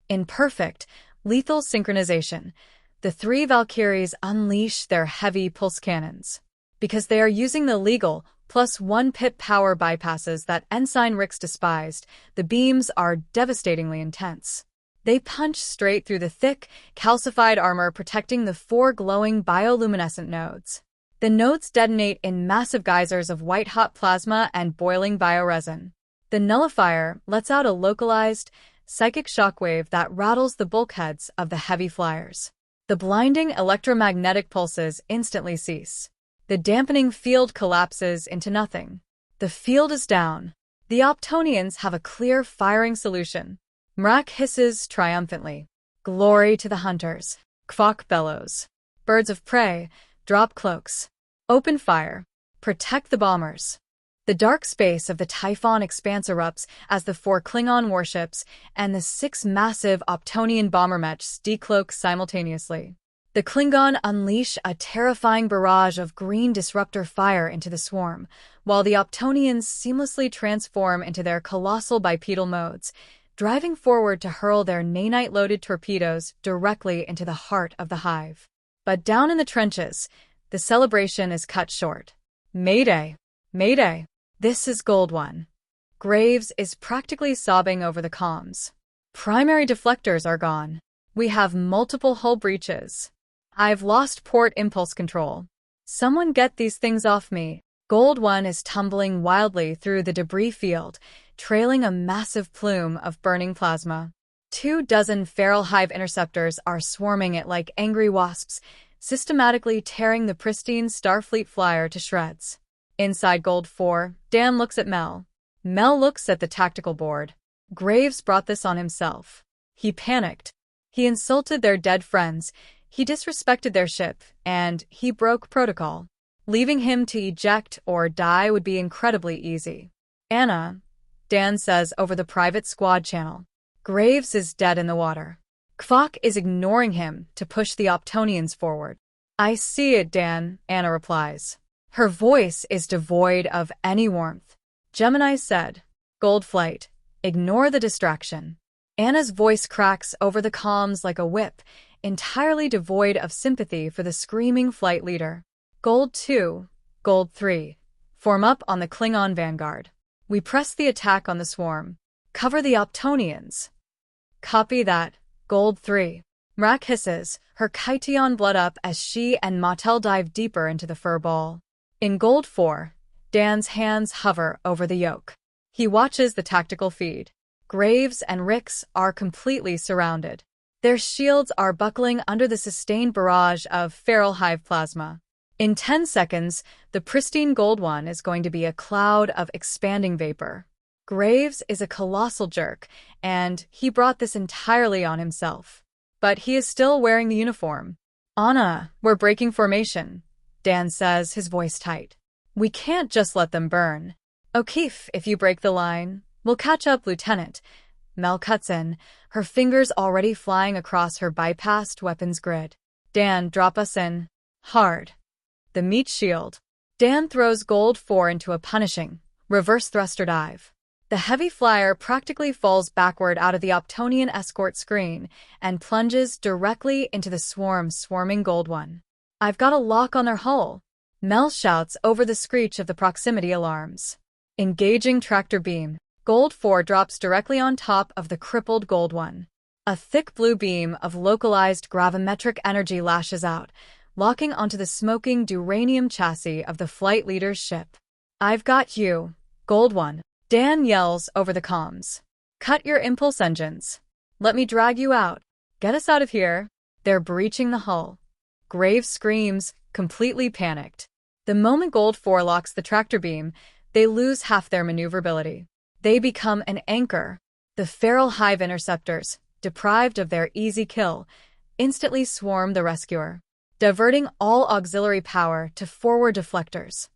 In perfect, lethal synchronization, the 3 Valkyries unleash their heavy pulse cannons. Because they are using the legal +1 pip power bypasses that Ensign Rix despised, the beams are devastatingly intense. They punch straight through the thick, calcified armor protecting the 4 glowing bioluminescent nodes. The nodes detonate in massive geysers of white-hot plasma and boiling bioresin. The nullifier lets out a localized, psychic shockwave that rattles the bulkheads of the heavy flyers. The blinding electromagnetic pulses instantly cease. The dampening field collapses into nothing. The field is down. The Optonians have a clear firing solution. Mrak hisses triumphantly. Glory to the hunters. Kvok bellows. Birds of prey, drop cloaks. Open fire. Protect the bombers. The dark space of the Typhon expanse erupts as the 4 Klingon warships and the 6 massive Optonian bombermechs decloak simultaneously. The Klingon unleash a terrifying barrage of green disruptor fire into the swarm, while the Optonians seamlessly transform into their colossal bipedal modes, driving forward to hurl their nanite-loaded torpedoes directly into the heart of the hive. But down in the trenches, the celebration is cut short. Mayday! Mayday! This is Gold One. Graves is practically sobbing over the comms. Primary deflectors are gone. We have multiple hull breaches. I've lost port impulse control. Someone get these things off me. Gold One is tumbling wildly through the debris field, trailing a massive plume of burning plasma. 24 feral hive interceptors are swarming it like angry wasps, systematically tearing the pristine Starfleet flyer to shreds. Inside Gold 4, Dan looks at Mel. Mel looks at the tactical board. Graves brought this on himself. He panicked. He insulted their dead friends, he disrespected their ship, and he broke protocol. Leaving him to eject or die would be incredibly easy. Anna, Dan says over the private squad channel. Graves is dead in the water. Kvok is ignoring him to push the Optonians forward. I see it, Dan, Anna replies. Her voice is devoid of any warmth. Gemini said, Gold Flight, ignore the distraction. Anna's voice cracks over the comms like a whip, entirely devoid of sympathy for the screaming flight leader. Gold 2, Gold 3, form up on the Klingon vanguard. We press the attack on the swarm. Cover the Optonians. Copy that, Gold 3. Mrak hisses, her Kytion blood up as she and Motel dive deeper into the fur ball. In Gold 4, Dan's hands hover over the yoke. He watches the tactical feed. Graves and Rix are completely surrounded. Their shields are buckling under the sustained barrage of feral hive plasma. In 10 seconds, the pristine Gold One is going to be a cloud of expanding vapor. Graves is a colossal jerk, and he brought this entirely on himself. But he is still wearing the uniform. Anna, we're breaking formation, Dan says, his voice tight. We can't just let them burn. O'Keefe, if you break the line, we'll catch up, Lieutenant. Mel cuts in, her fingers already flying across her bypassed weapons grid. Dan, drop us in. Hard. The meat shield. Dan throws Gold 4 into a punishing, reverse thruster dive. The heavy flyer practically falls backward out of the Optonian escort screen and plunges directly into the swarming Gold One. I've got a lock on their hull. Mel shouts over the screech of the proximity alarms. Engaging tractor beam. Gold 4 drops directly on top of the crippled Gold One. A thick blue beam of localized gravimetric energy lashes out, locking onto the smoking duranium chassis of the flight leader's ship. I've got you, Gold One. Dan yells over the comms. Cut your impulse engines. Let me drag you out. Get us out of here. They're breaching the hull. Graves screams, completely panicked. The moment Gold 4 locks the tractor beam, they lose half their maneuverability. They become an anchor. The feral hive interceptors, deprived of their easy kill, instantly swarm the rescuer, diverting all auxiliary power to forward deflectors.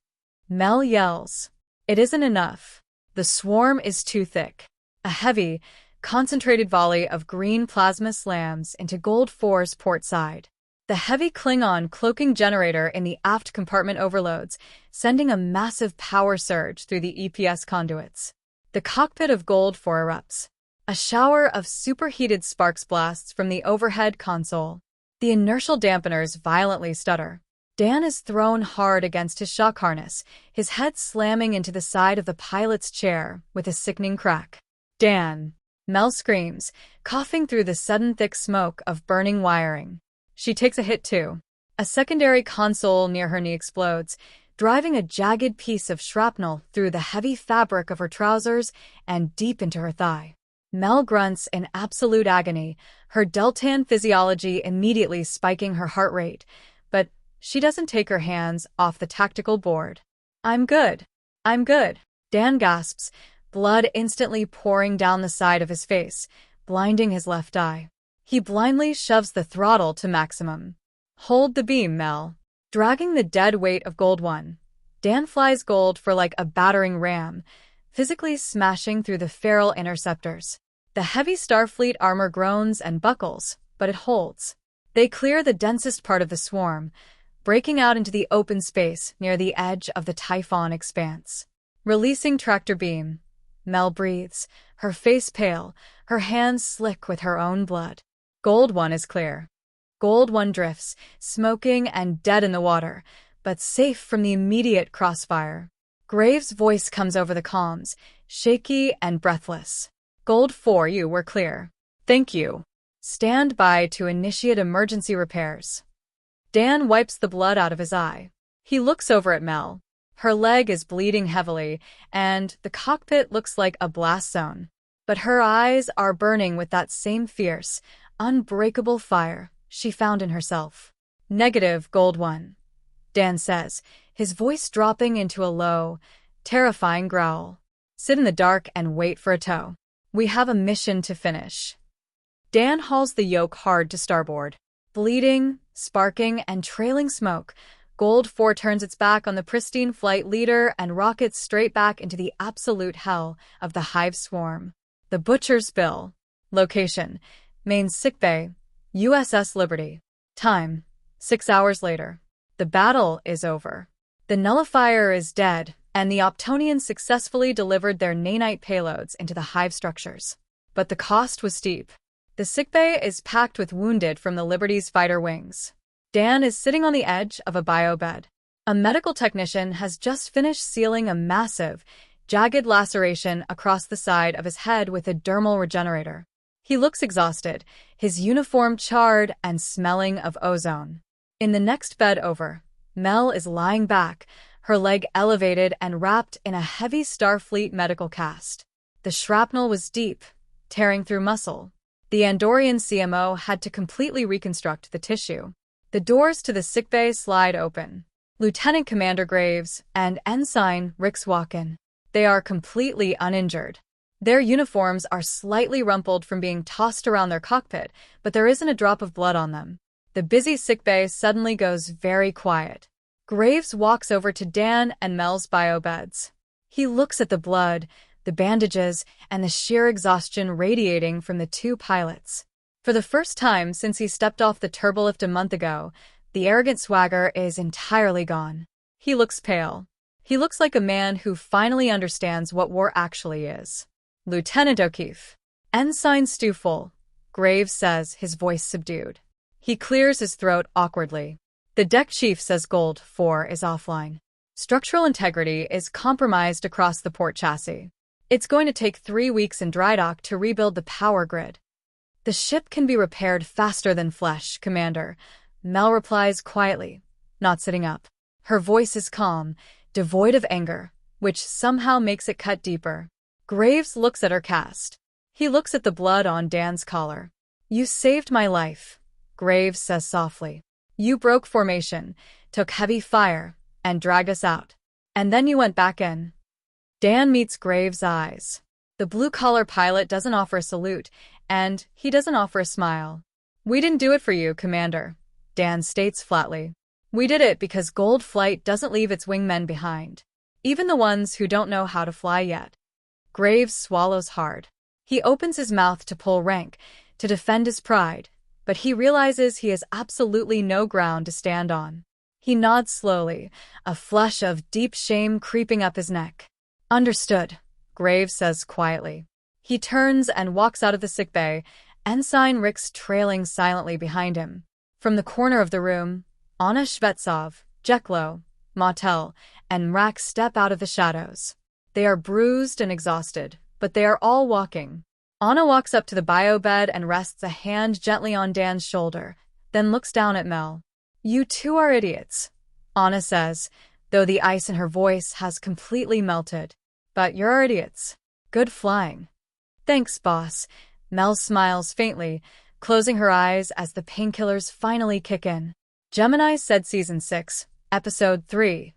Mel yells. It isn't enough. The swarm is too thick. A heavy, concentrated volley of green plasma slams into Gold 4's port side. The heavy Klingon cloaking generator in the aft compartment overloads, sending a massive power surge through the EPS conduits. The cockpit of Gold 4 erupts. A shower of superheated sparks blasts from the overhead console. The inertial dampeners violently stutter. Dan is thrown hard against his shock harness, his head slamming into the side of the pilot's chair with a sickening crack. Dan! Mel screams, coughing through the sudden thick smoke of burning wiring. She takes a hit too. A secondary console near her knee explodes, driving a jagged piece of shrapnel through the heavy fabric of her trousers and deep into her thigh. Mel grunts in absolute agony, her Deltan physiology immediately spiking her heart rate, but she doesn't take her hands off the tactical board. I'm good. I'm good. Dan gasps, blood instantly pouring down the side of his face, blinding his left eye. He blindly shoves the throttle to maximum. Hold the beam, Mel. Dragging the dead weight of Gold One, Dan flies Gold for like a battering ram, physically smashing through the feral interceptors. The heavy Starfleet armor groans and buckles, but it holds. They clear the densest part of the swarm, breaking out into the open space near the edge of the Typhon expanse. Releasing tractor beam, Mel breathes, her face pale, her hands slick with her own blood. Gold One is clear. Gold One drifts, smoking and dead in the water, but safe from the immediate crossfire. Graves' voice comes over the comms, shaky and breathless. Gold 4, you were clear. Thank you. Stand by to initiate emergency repairs. Dan wipes the blood out of his eye. He looks over at Mel. Her leg is bleeding heavily, and the cockpit looks like a blast zone. But her eyes are burning with that same fierce, unbreakable fire she found in herself. Negative, Gold One, Dan says, his voice dropping into a low, terrifying growl. Sit in the dark and wait for a tow. We have a mission to finish. Dan hauls the yoke hard to starboard. Bleeding, sparking, and trailing smoke, Gold 4 turns its back on the pristine flight leader and rockets straight back into the absolute hell of the hive swarm. The Butcher's Bill. Location: Main Sickbay, USS Liberty. Time: 6 hours later. The battle is over. The nullifier is dead, and the Optonians successfully delivered their nanite payloads into the hive structures. But the cost was steep. The sickbay is packed with wounded from the Liberty's fighter wings. Dan is sitting on the edge of a biobed. A medical technician has just finished sealing a massive, jagged laceration across the side of his head with a dermal regenerator. He looks exhausted, his uniform charred and smelling of ozone. In the next bed over, Mel is lying back, her leg elevated and wrapped in a heavy Starfleet medical cast. The shrapnel was deep, tearing through muscle. The Andorian CMO had to completely reconstruct the tissue. The doors to the sickbay slide open. Lieutenant Commander Graves and Ensign Rix walk in. They are completely uninjured. Their uniforms are slightly rumpled from being tossed around their cockpit, but there isn't a drop of blood on them. The busy sickbay suddenly goes very quiet. Graves walks over to Dan and Mel's biobeds. He looks at the blood, the bandages, and the sheer exhaustion radiating from the two pilots. For the first time since he stepped off the turbolift a month ago, the arrogant swagger is entirely gone. He looks pale. He looks like a man who finally understands what war actually is. Lieutenant O'Keefe. Ensign Stufel, Graves says, his voice subdued. He clears his throat awkwardly. The deck chief says Gold 4 is offline. Structural integrity is compromised across the port chassis. It's going to take 3 weeks in dry dock to rebuild the power grid. The ship can be repaired faster than flesh, Commander. Mel replies quietly, not sitting up. Her voice is calm, devoid of anger, which somehow makes it cut deeper. Graves looks at her cast. He looks at the blood on Dan's collar. You saved my life, Graves says softly. You broke formation, took heavy fire, and dragged us out. And then you went back in. Dan meets Graves' eyes. The blue-collar pilot doesn't offer a salute, and he doesn't offer a smile. We didn't do it for you, Commander, Dan states flatly. We did it because Gold Flight doesn't leave its wingmen behind, even the ones who don't know how to fly yet. Graves swallows hard. He opens his mouth to pull rank, to defend his pride, but he realizes he has absolutely no ground to stand on. He nods slowly, a flush of deep shame creeping up his neck. Understood, Graves says quietly. He turns and walks out of the sickbay, Ensign Rix trailing silently behind him. From the corner of the room, Anna Shvetsov, Jeklo, Mottel, and Mrak step out of the shadows. They are bruised and exhausted, but they are all walking. Anna walks up to the biobed and rests a hand gently on Dan's shoulder, then looks down at Mel. You two are idiots, Anna says, though the ice in her voice has completely melted. But you're idiots. Good flying. Thanks, boss. Mel smiles faintly, closing her eyes as the painkillers finally kick in. Gemini said Season 6, Episode 3,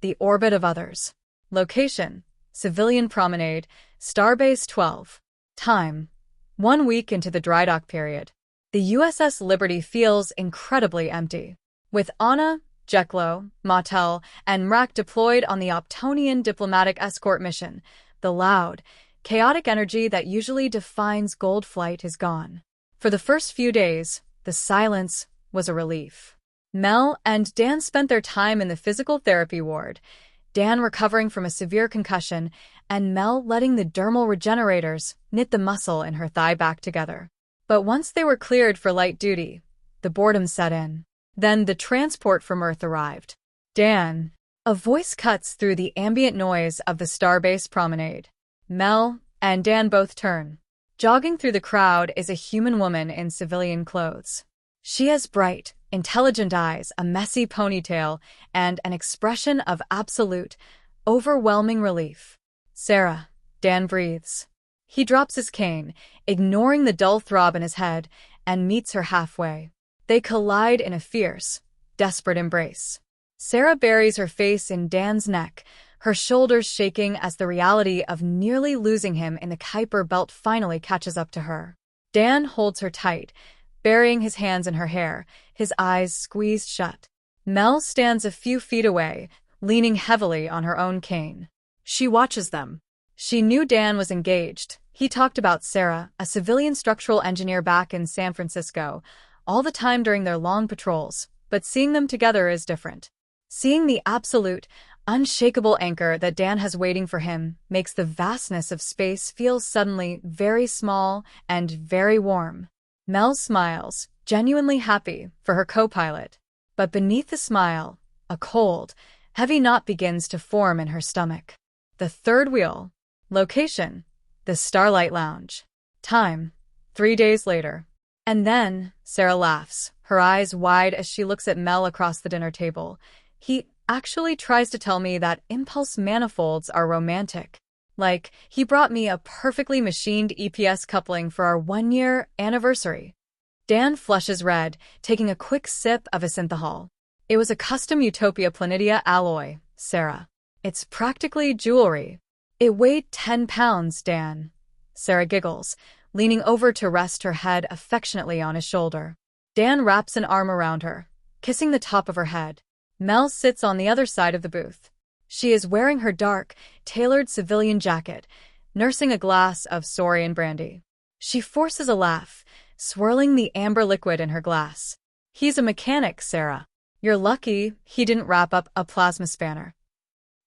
The Orbit of Others. Location, Civilian Promenade, Starbase 12. Time, 1 week into the dry dock period. The USS Liberty feels incredibly empty. With Anna, Jeklo, Mottel, and Mrak deployed on the Optonian diplomatic escort mission, the loud, chaotic energy that usually defines Gold Flight is gone. For the first few days, the silence was a relief. Mel and Dan spent their time in the physical therapy ward, Dan recovering from a severe concussion, and Mel letting the dermal regenerators knit the muscle in her thigh back together. But once they were cleared for light duty, the boredom set in. Then the transport from Earth arrived. Dan. A voice cuts through the ambient noise of the Starbase promenade. Mel and Dan both turn. Jogging through the crowd is a human woman in civilian clothes. She has bright, intelligent eyes, a messy ponytail, and an expression of absolute, overwhelming relief. Sarah, Dan breathes. He drops his cane, ignoring the dull throb in his head, and meets her halfway. They collide in a fierce, desperate embrace. Sarah buries her face in Dan's neck, her shoulders shaking as the reality of nearly losing him in the Kuiper Belt finally catches up to her. Dan holds her tight, burying his hands in her hair, his eyes squeezed shut. Mel stands a few feet away, leaning heavily on her own cane. She watches them. She knew Dan was engaged. He talked about Sarah, a civilian structural engineer back in San Francisco, all the time during their long patrols, but seeing them together is different. Seeing the absolute, unshakable anchor that Dan has waiting for him makes the vastness of space feel suddenly very small and very warm. Mel smiles, genuinely happy for her co-pilot. But beneath the smile, a cold, heavy knot begins to form in her stomach. The third wheel. Location: the Starlight Lounge. Time: 3 days later. And then, Sarah laughs, her eyes wide as she looks at Mel across the dinner table. He actually tries to tell me that impulse manifolds are romantic. Like, he brought me a perfectly machined EPS coupling for our 1-year anniversary. Dan flushes red, taking a quick sip of a synthahol. It was a custom Utopia Planitia alloy, Sarah. It's practically jewelry. It weighed 10 pounds, Dan. Sarah giggles, leaning over to rest her head affectionately on his shoulder. Dan wraps an arm around her, kissing the top of her head. Mel sits on the other side of the booth. She is wearing her dark, tailored civilian jacket, nursing a glass of Saurian brandy. She forces a laugh, swirling the amber liquid in her glass. He's a mechanic, Sarah. You're lucky he didn't wrap up a plasma spanner.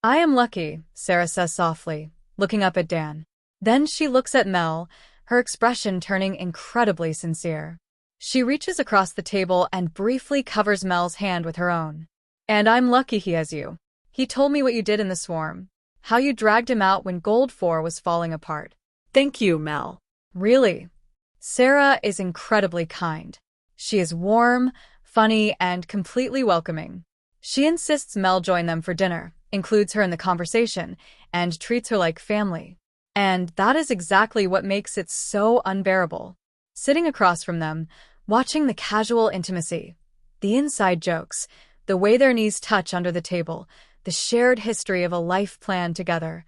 I am lucky, Sarah says softly, looking up at Dan. Then she looks at Mel, her expression turning incredibly sincere. She reaches across the table and briefly covers Mel's hand with her own. And I'm lucky he has you. He told me what you did in the swarm. How you dragged him out when Gold 4 was falling apart. Thank you, Mel. Really? Sarah is incredibly kind. She is warm, funny, and completely welcoming. She insists Mel join them for dinner, includes her in the conversation, and treats her like family. And that is exactly what makes it so unbearable. Sitting across from them, watching the casual intimacy, the inside jokes, the way their knees touch under the table, the shared history of a life planned together,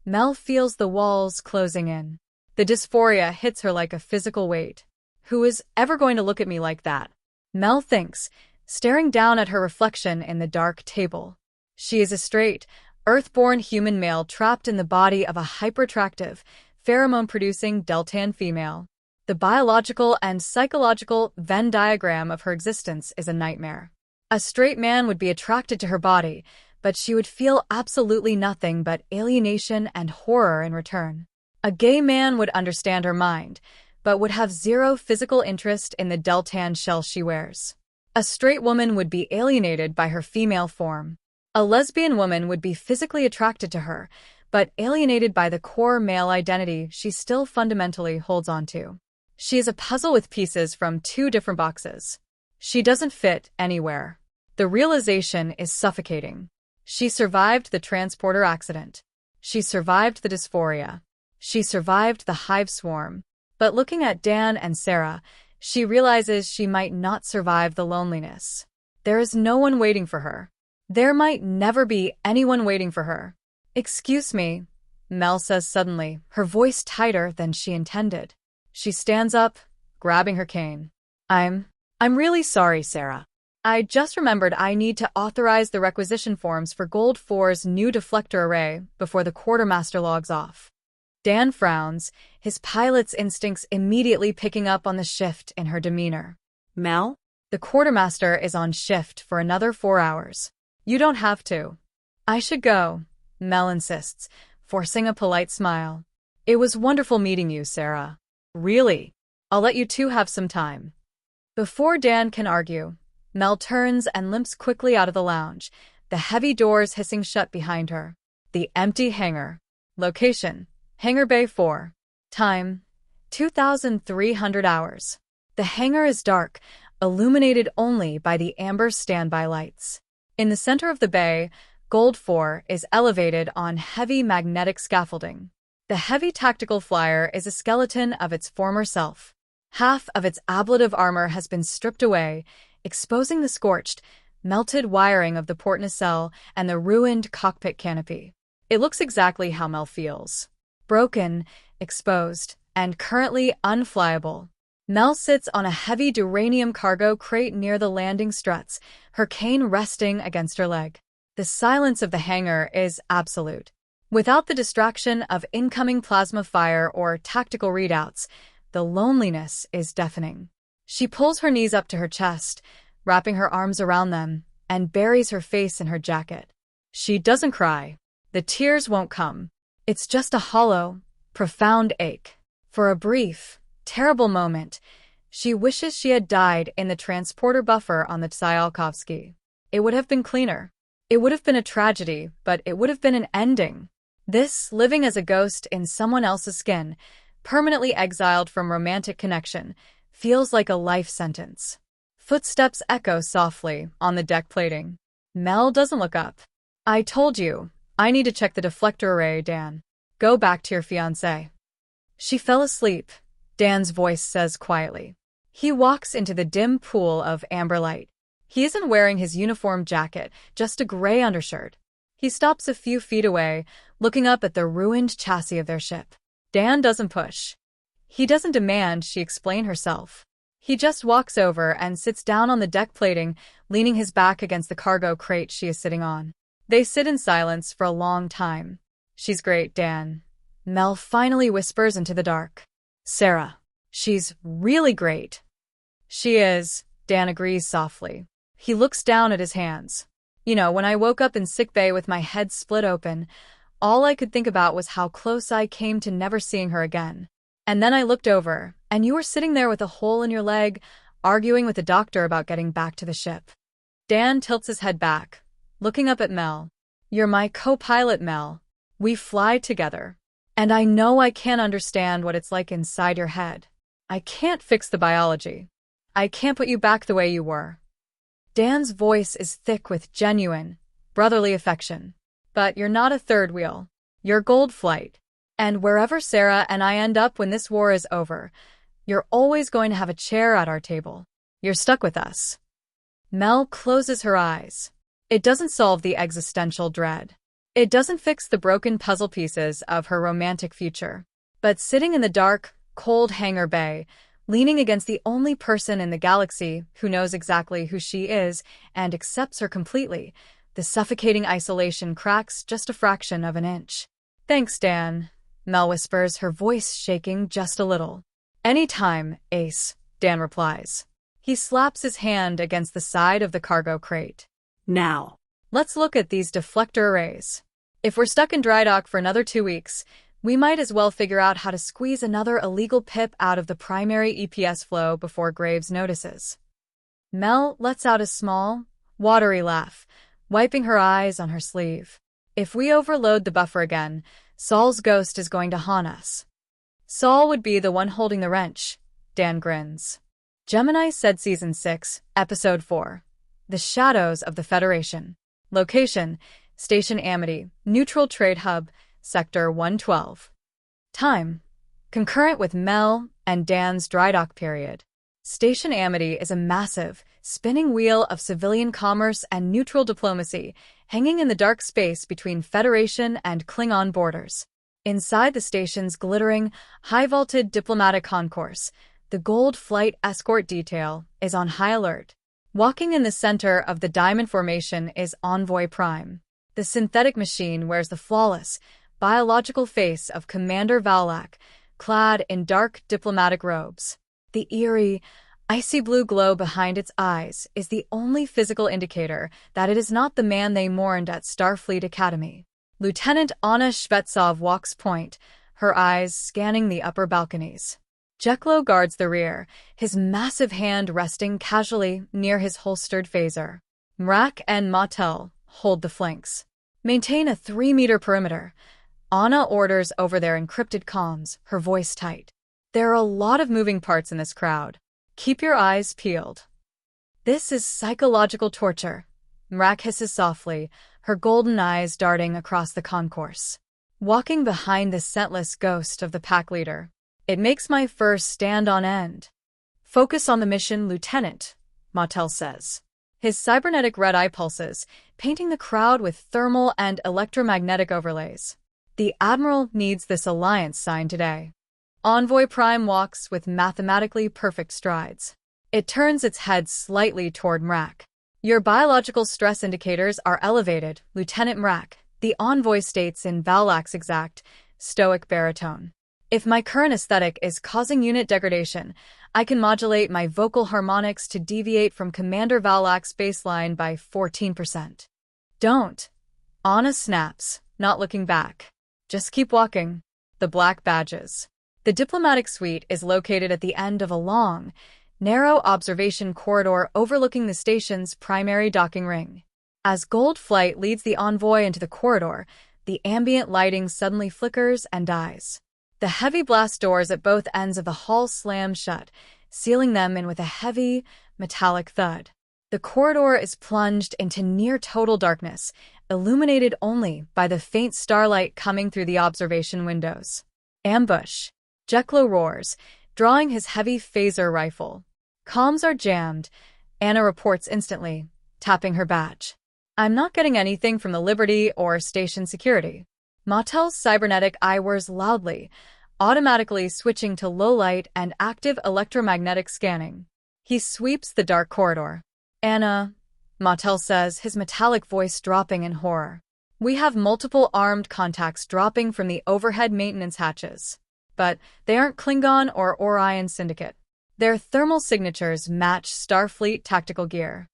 Mel feels the walls closing in. The dysphoria hits her like a physical weight. Who is ever going to look at me like that? Mel thinks, staring down at her reflection in the dark table. She is a straight, earth-born human male trapped in the body of a hyper-attractive, pheromone-producing Deltan female. The biological and psychological Venn diagram of her existence is a nightmare. A straight man would be attracted to her body, but she would feel absolutely nothing but alienation and horror in return. A gay man would understand her mind, but would have zero physical interest in the Deltan shell she wears. A straight woman would be alienated by her female form. A lesbian woman would be physically attracted to her, but alienated by the core male identity she still fundamentally holds on to. She is a puzzle with pieces from 2 different boxes. She doesn't fit anywhere. The realization is suffocating. She survived the transporter accident. She survived the dysphoria. She survived the hive swarm. But looking at Dan and Sarah, she realizes she might not survive the loneliness. There is no one waiting for her. There might never be anyone waiting for her. Excuse me, Mel says suddenly, her voice tighter than she intended. She stands up, grabbing her cane. I'm really sorry, Sarah. I just remembered I need to authorize the requisition forms for Gold 4's new deflector array before the quartermaster logs off. Dan frowns, his pilot's instincts immediately picking up on the shift in her demeanor. Mel? The quartermaster is on shift for another 4 hours. You don't have to. I should go, Mel insists, forcing a polite smile. It was wonderful meeting you, Sarah. Really? I'll let you two have some time. Before Dan can argue, Mel turns and limps quickly out of the lounge, the heavy doors hissing shut behind her. The empty hangar. Location: Hangar Bay 4. Time: 2,300 hours. The hangar is dark, illuminated only by the amber standby lights. In the center of the bay, Gold 4 is elevated on heavy magnetic scaffolding. The heavy tactical flyer is a skeleton of its former self. Half of its ablative armor has been stripped away, exposing the scorched, melted wiring of the port nacelle and the ruined cockpit canopy. It looks exactly how Mel feels. Broken, exposed, and currently unflyable. Mel sits on a heavy duranium cargo crate near the landing struts, her cane resting against her leg. The silence of the hangar is absolute. Without the distraction of incoming plasma fire or tactical readouts, the loneliness is deafening. She pulls her knees up to her chest, wrapping her arms around them, and buries her face in her jacket. She doesn't cry. The tears won't come. It's just a hollow, profound ache. For a brief, terrible moment, she wishes she had died in the transporter buffer on the Tsiolkovsky. It would have been cleaner. It would have been a tragedy, but it would have been an ending. This, living as a ghost in someone else's skin, permanently exiled from romantic connection, feels like a life sentence. Footsteps echo softly on the deck plating. Mel doesn't look up. I told you, I need to check the deflector array, Dan. Go back to your fiancé. She fell asleep, Dan's voice says quietly. He walks into the dim pool of amber light. He isn't wearing his uniform jacket, just a gray undershirt. He stops a few feet away, looking up at the ruined chassis of their ship. Dan doesn't push. He doesn't demand she explain herself. He just walks over and sits down on the deck plating, leaning his back against the cargo crate she is sitting on. They sit in silence for a long time. She's great, Dan. Mel finally whispers into the dark. Sarah. She's really great. She is, Dan agrees softly. He looks down at his hands. You know, when I woke up in sickbay with my head split open, all I could think about was how close I came to never seeing her again. And then I looked over, and you were sitting there with a hole in your leg, arguing with the doctor about getting back to the ship. Dan tilts his head back, looking up at Mel. You're my co-pilot, Mel. We fly together. And I know I can't understand what it's like inside your head. I can't fix the biology. I can't put you back the way you were. Dan's voice is thick with genuine, brotherly affection. But you're not a third wheel. You're Gold Flight. And wherever Sarah and I end up when this war is over, you're always going to have a chair at our table. You're stuck with us. Mel closes her eyes. It doesn't solve the existential dread. It doesn't fix the broken puzzle pieces of her romantic future. But sitting in the dark, cold hangar bay, leaning against the only person in the galaxy who knows exactly who she is and accepts her completely, the suffocating isolation cracks just a fraction of an inch. Thanks, Dan, Mel whispers, her voice shaking just a little. Anytime, Ace, Dan replies. He slaps his hand against the side of the cargo crate. Now. Let's look at these deflector arrays. If we're stuck in dry dock for another 2 weeks, we might as well figure out how to squeeze another illegal pip out of the primary EPS flow before Graves notices. Mel lets out a small, watery laugh, wiping her eyes on her sleeve. If we overload the buffer again, Saul's ghost is going to haunt us. Saul would be the one holding the wrench, Dan grins. Gemini said Season 6, Episode 4. The Shadows of the Federation. Location, Station Amity, Neutral Trade Hub, Sector 112. Time, concurrent with Mel and Dan's dry dock period. Station Amity is a massive, spinning wheel of civilian commerce and neutral diplomacy, hanging in the dark space between Federation and Klingon borders. Inside the station's glittering, high-vaulted diplomatic concourse, the Gold Flight escort detail is on high alert. Walking in the center of the diamond formation is Envoy Prime. The synthetic machine wears the flawless, biological face of Commander Valak, clad in dark diplomatic robes. The eerie, icy blue glow behind its eyes is the only physical indicator that it is not the man they mourned at Starfleet Academy. Lieutenant Anna Shvetsov walks point, her eyes scanning the upper balconies. Jeklo guards the rear, his massive hand resting casually near his holstered phaser. Mrak and Martel hold the flanks. Maintain a 3-meter perimeter. Anna orders over their encrypted comms, her voice tight. There are a lot of moving parts in this crowd. Keep your eyes peeled. This is psychological torture. Mrak hisses softly, her golden eyes darting across the concourse. Walking behind the scentless ghost of the pack leader. It makes my fur stand on end. Focus on the mission, Lieutenant, Martel says. His cybernetic red eye pulses, painting the crowd with thermal and electromagnetic overlays. The Admiral needs this alliance signed today. Envoy Prime walks with mathematically perfect strides. It turns its head slightly toward Mrak. Your biological stress indicators are elevated, Lieutenant Mrak, the envoy states in Valak's exact, stoic baritone. If my current aesthetic is causing unit degradation, I can modulate my vocal harmonics to deviate from Commander Valak's baseline by 14%. Don't. Anna snaps, not looking back. Just keep walking. The black badges. The diplomatic suite is located at the end of a long, narrow observation corridor overlooking the station's primary docking ring. As Gold Flight leads the envoy into the corridor, the ambient lighting suddenly flickers and dies. The heavy blast doors at both ends of the hall slam shut, sealing them in with a heavy, metallic thud. The corridor is plunged into near-total darkness, illuminated only by the faint starlight coming through the observation windows. Ambush. Jeklo roars, drawing his heavy phaser rifle. Comms are jammed, Anna reports instantly, tapping her badge. I'm not getting anything from the Liberty or station security. Matel's cybernetic eye whirs loudly, automatically switching to low light and active electromagnetic scanning. He sweeps the dark corridor. Anna, Matel says, his metallic voice dropping in horror. We have multiple armed contacts dropping from the overhead maintenance hatches. But they aren't Klingon or Orion Syndicate. Their thermal signatures match Starfleet tactical gear.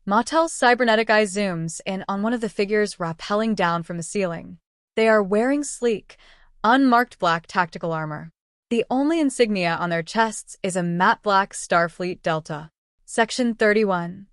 Matel's cybernetic eye zooms in on one of the figures rappelling down from the ceiling. They are wearing sleek, unmarked black tactical armor. The only insignia on their chests is a matte black Starfleet Delta. Section 31.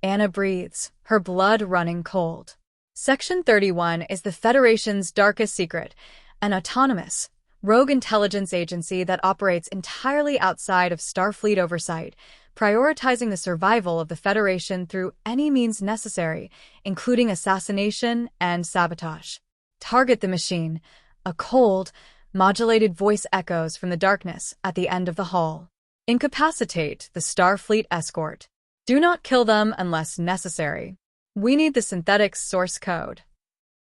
Anna breathes, her blood running cold. Section 31 is the Federation's darkest secret, an autonomous, rogue intelligence agency that operates entirely outside of Starfleet oversight, prioritizing the survival of the Federation through any means necessary, including assassination and sabotage. Target the machine. A cold, modulated voice echoes from the darkness at the end of the hall. Incapacitate the Starfleet escort. Do not kill them unless necessary. We need the synthetic source code.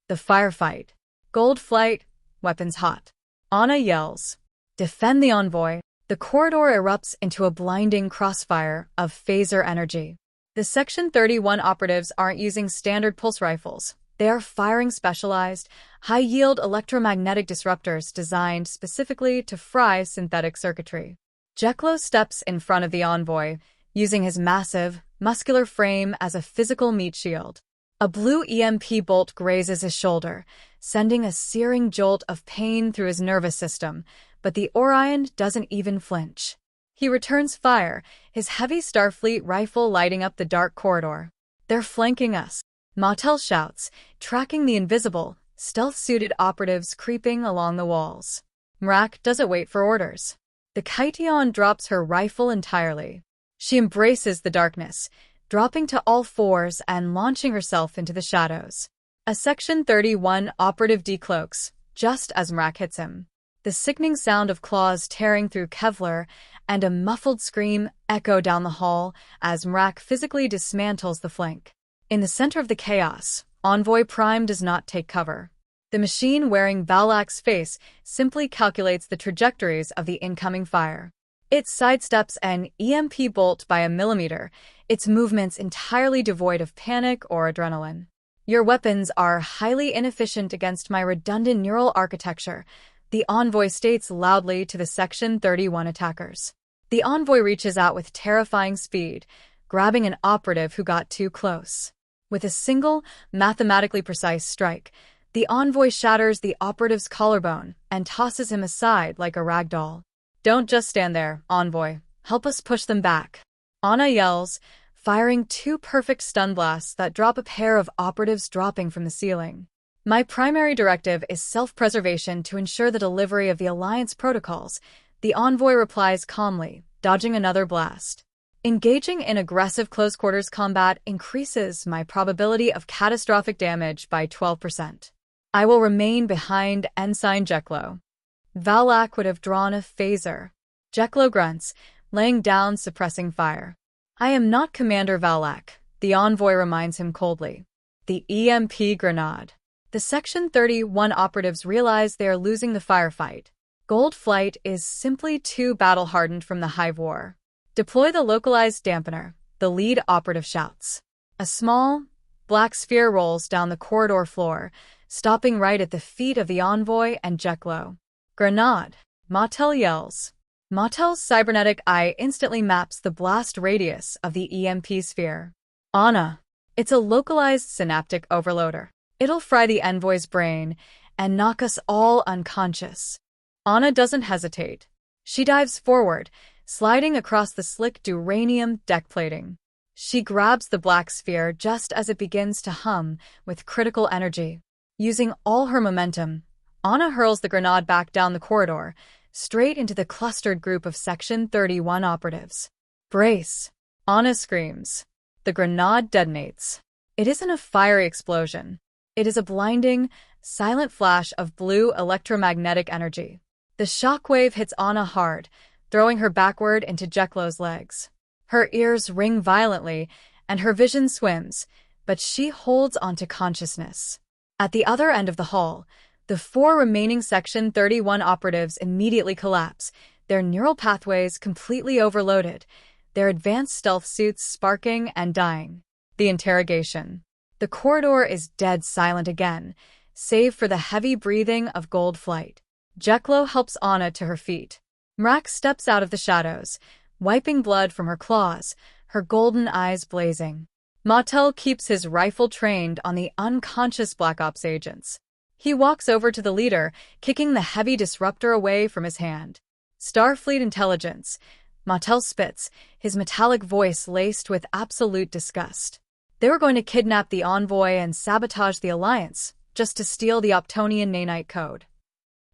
The firefight. Gold Flight, weapons hot. Anna yells. Defend the envoy. The corridor erupts into a blinding crossfire of phaser energy. The Section 31 operatives aren't using standard pulse rifles. They are firing specialized, high-yield electromagnetic disruptors designed specifically to fry synthetic circuitry. Jeklo steps in front of the envoy, using his massive, muscular frame as a physical meat shield. A blue EMP bolt grazes his shoulder, sending a searing jolt of pain through his nervous system, but the Orion doesn't even flinch. He returns fire, his heavy Starfleet rifle lighting up the dark corridor. They're flanking us, Matel shouts, tracking the invisible, stealth-suited operatives creeping along the walls. Mrak doesn't wait for orders. The Kytion drops her rifle entirely. She embraces the darkness, dropping to all fours and launching herself into the shadows. A Section 31 operative decloaks, just as Mrak hits him. The sickening sound of claws tearing through Kevlar and a muffled scream echo down the hall as Mrak physically dismantles the flank. In the center of the chaos, Envoy Prime does not take cover. The machine wearing Valak's face simply calculates the trajectories of the incoming fire. It sidesteps an EMP bolt by a millimeter, its movements entirely devoid of panic or adrenaline. Your weapons are highly inefficient against my redundant neural architecture, the envoy states loudly to the Section 31 attackers. The envoy reaches out with terrifying speed, grabbing an operative who got too close. With a single, mathematically precise strike, the envoy shatters the operative's collarbone and tosses him aside like a rag doll. Don't just stand there, envoy. Help us push them back. Anna yells, firing two perfect stun blasts that drop a pair of operatives dropping from the ceiling. My primary directive is self-preservation to ensure the delivery of the Alliance protocols, the envoy replies calmly, dodging another blast. Engaging in aggressive close-quarters combat increases my probability of catastrophic damage by 12%. I will remain behind Ensign Jeklo. Valak would have drawn a phaser. Jeklo grunts, laying down suppressing fire. I am not Commander Valak, the envoy reminds him coldly. The EMP grenade. The Section 31 operatives realize they are losing the firefight. Gold Flight is simply too battle-hardened from the Hive War. Deploy the localized dampener, the lead operative shouts. A small, black sphere rolls down the corridor floor, stopping right at the feet of the envoy and Jeklo. Grenade, Mautel yells. Mautel's cybernetic eye instantly maps the blast radius of the EMP sphere. Anna. It's a localized synaptic overloader. It'll fry the Envoy's brain and knock us all unconscious. Anna doesn't hesitate. She dives forward, sliding across the slick duranium deck plating. She grabs the black sphere just as it begins to hum with critical energy. Using all her momentum, Anna hurls the grenade back down the corridor, straight into the clustered group of Section 31 operatives. Brace! Anna screams. The grenade detonates. It isn't a fiery explosion. It is a blinding, silent flash of blue electromagnetic energy. The shockwave hits Anna hard, throwing her backward into Jeklo's legs. Her ears ring violently, and her vision swims, but she holds onto consciousness. At the other end of the hall, the 4 remaining Section 31 operatives immediately collapse, their neural pathways completely overloaded, their advanced stealth suits sparking and dying. The interrogation. The corridor is dead silent again, save for the heavy breathing of Gold Flight. Jeklo helps Anna to her feet. Mrak steps out of the shadows, wiping blood from her claws, her golden eyes blazing. Mautel keeps his rifle trained on the unconscious Black Ops agents. He walks over to the leader, kicking the heavy disruptor away from his hand. Starfleet intelligence. Mautel spits, his metallic voice laced with absolute disgust. They were going to kidnap the Envoy and sabotage the Alliance, just to steal the Optonian nanite code.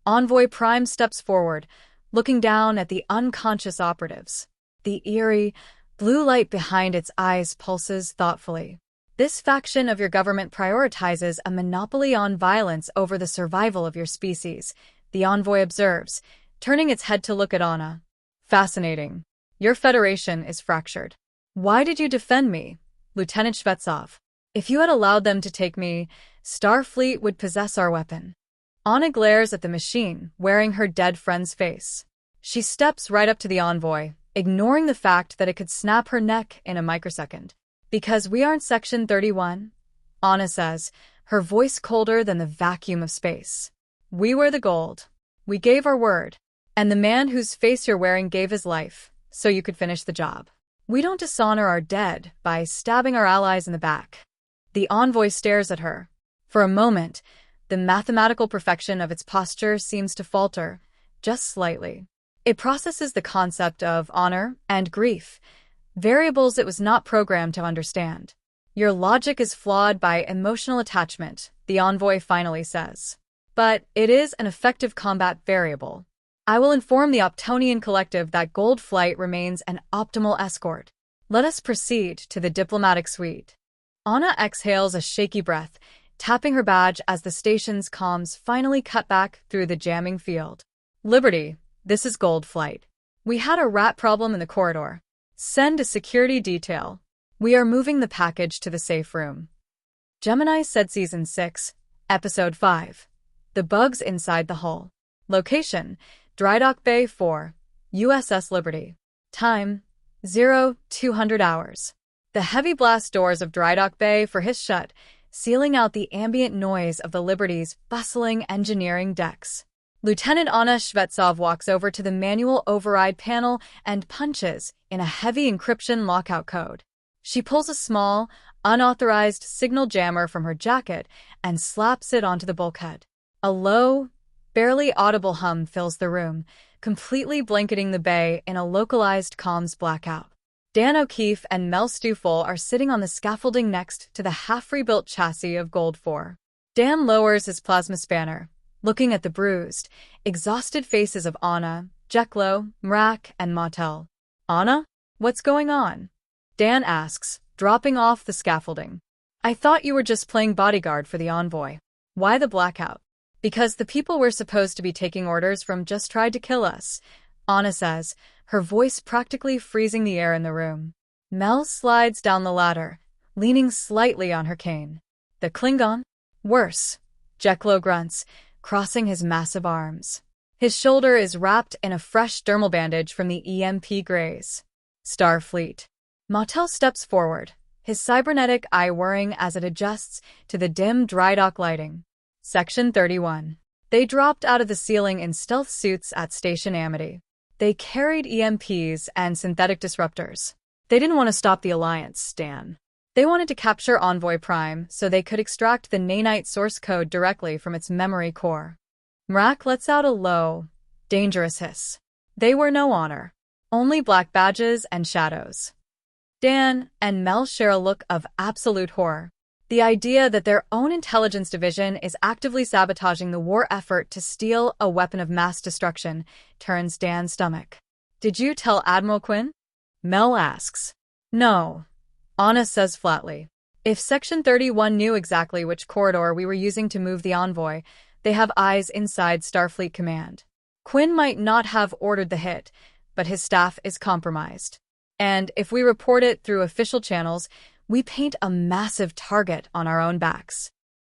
Envoy Prime steps forward, looking down at the unconscious operatives. The eerie, blue light behind its eyes pulses thoughtfully. This faction of your government prioritizes a monopoly on violence over the survival of your species, the Envoy observes, turning its head to look at Anna. Fascinating. Your Federation is fractured. Why did you defend me, Lieutenant Shvetsov? If you had allowed them to take me, Starfleet would possess our weapon. Anna glares at the machine, wearing her dead friend's face. She steps right up to the Envoy, ignoring the fact that it could snap her neck in a microsecond. Because we aren't Section 31, Anna says, her voice colder than the vacuum of space. We were the gold. We gave our word. And the man whose face you're wearing gave his life, so you could finish the job. We don't dishonor our dead by stabbing our allies in the back. The Envoy stares at her. For a moment, the mathematical perfection of its posture seems to falter, just slightly. It processes the concept of honor and grief, variables it was not programmed to understand. Your logic is flawed by emotional attachment, the Envoy finally says. But it is an effective combat variable. I will inform the Optonian Collective that Gold Flight remains an optimal escort. Let us proceed to the diplomatic suite. Anna exhales a shaky breath, tapping her badge as the station's comms finally cut back through the jamming field. Liberty, this is Gold Flight. We had a rat problem in the corridor. Send a security detail. We are moving the package to the safe room. Gemini said Season 6, Episode 5. The bugs inside the hull. Location, Drydock Bay 4, USS Liberty. Time, 0200 hours. The heavy blast doors of Drydock Bay for hiss shut, sealing out the ambient noise of the Liberty's bustling engineering decks. Lieutenant Anna Shvetsov walks over to the manual override panel and punches in a heavy encryption lockout code. She pulls a small, unauthorized signal jammer from her jacket and slaps it onto the bulkhead. A low, barely audible hum fills the room, completely blanketing the bay in a localized comms blackout. Dan O'Keefe and Mel Stoufel are sitting on the scaffolding next to the half-rebuilt chassis of Gold 4. Dan lowers his plasma spanner, looking at the bruised, exhausted faces of Anna, Jeklo, Mrak, and Mautel. Anna? What's going on? Dan asks, dropping off the scaffolding. I thought you were just playing bodyguard for the Envoy. Why the blackout? Because the people we're supposed to be taking orders from just tried to kill us, Anna says, her voice practically freezing the air in the room. Mel slides down the ladder, leaning slightly on her cane. The Klingon? Worse, Jeklo grunts, crossing his massive arms. His shoulder is wrapped in a fresh dermal bandage from the EMP graze. Starfleet. Mautel steps forward, his cybernetic eye whirring as it adjusts to the dim drydock lighting. Section 31. They dropped out of the ceiling in stealth suits at Station Amity. They carried EMPs and synthetic disruptors. They didn't want to stop the Alliance, Dan. They wanted to capture Envoy Prime so they could extract the nanite source code directly from its memory core. Mrak lets out a low, dangerous hiss. They were no honor. Only black badges and shadows. Dan and Mel share a look of absolute horror. The idea that their own intelligence division is actively sabotaging the war effort to steal a weapon of mass destruction turns Dan's stomach. Did you tell Admiral Quinn? Mel asks. No. Anna says flatly. If Section 31 knew exactly which corridor we were using to move the envoy, they have eyes inside Starfleet Command. Quinn might not have ordered the hit, but his staff is compromised. And if we report it through official channels, we paint a massive target on our own backs.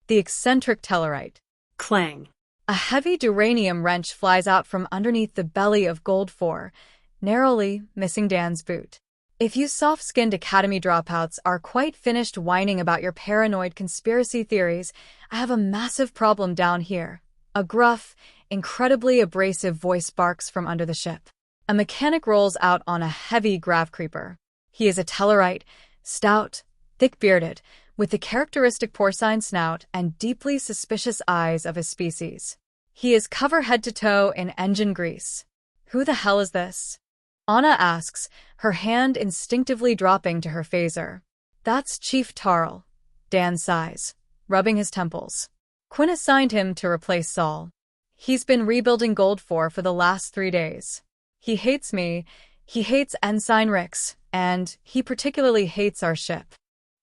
The eccentric Tellarite. Clang. A heavy duranium wrench flies out from underneath the belly of Gold 4, narrowly missing Dan's boot. If you soft-skinned Academy dropouts are quite finished whining about your paranoid conspiracy theories, I have a massive problem down here. A gruff, incredibly abrasive voice barks from under the ship. A mechanic rolls out on a heavy grav creeper. He is a Tellarite, stout, thick-bearded, with the characteristic porcine snout and deeply suspicious eyes of his species. He is covered head to toe in engine grease. Who the hell is this? Anna asks, her hand instinctively dropping to her phaser. That's Chief Tarl. Dan sighs, rubbing his temples. Quinn assigned him to replace Saul. He's been rebuilding Gold 4 for the last 3 days. He hates me, he hates Ensign Rix, and he particularly hates our ship.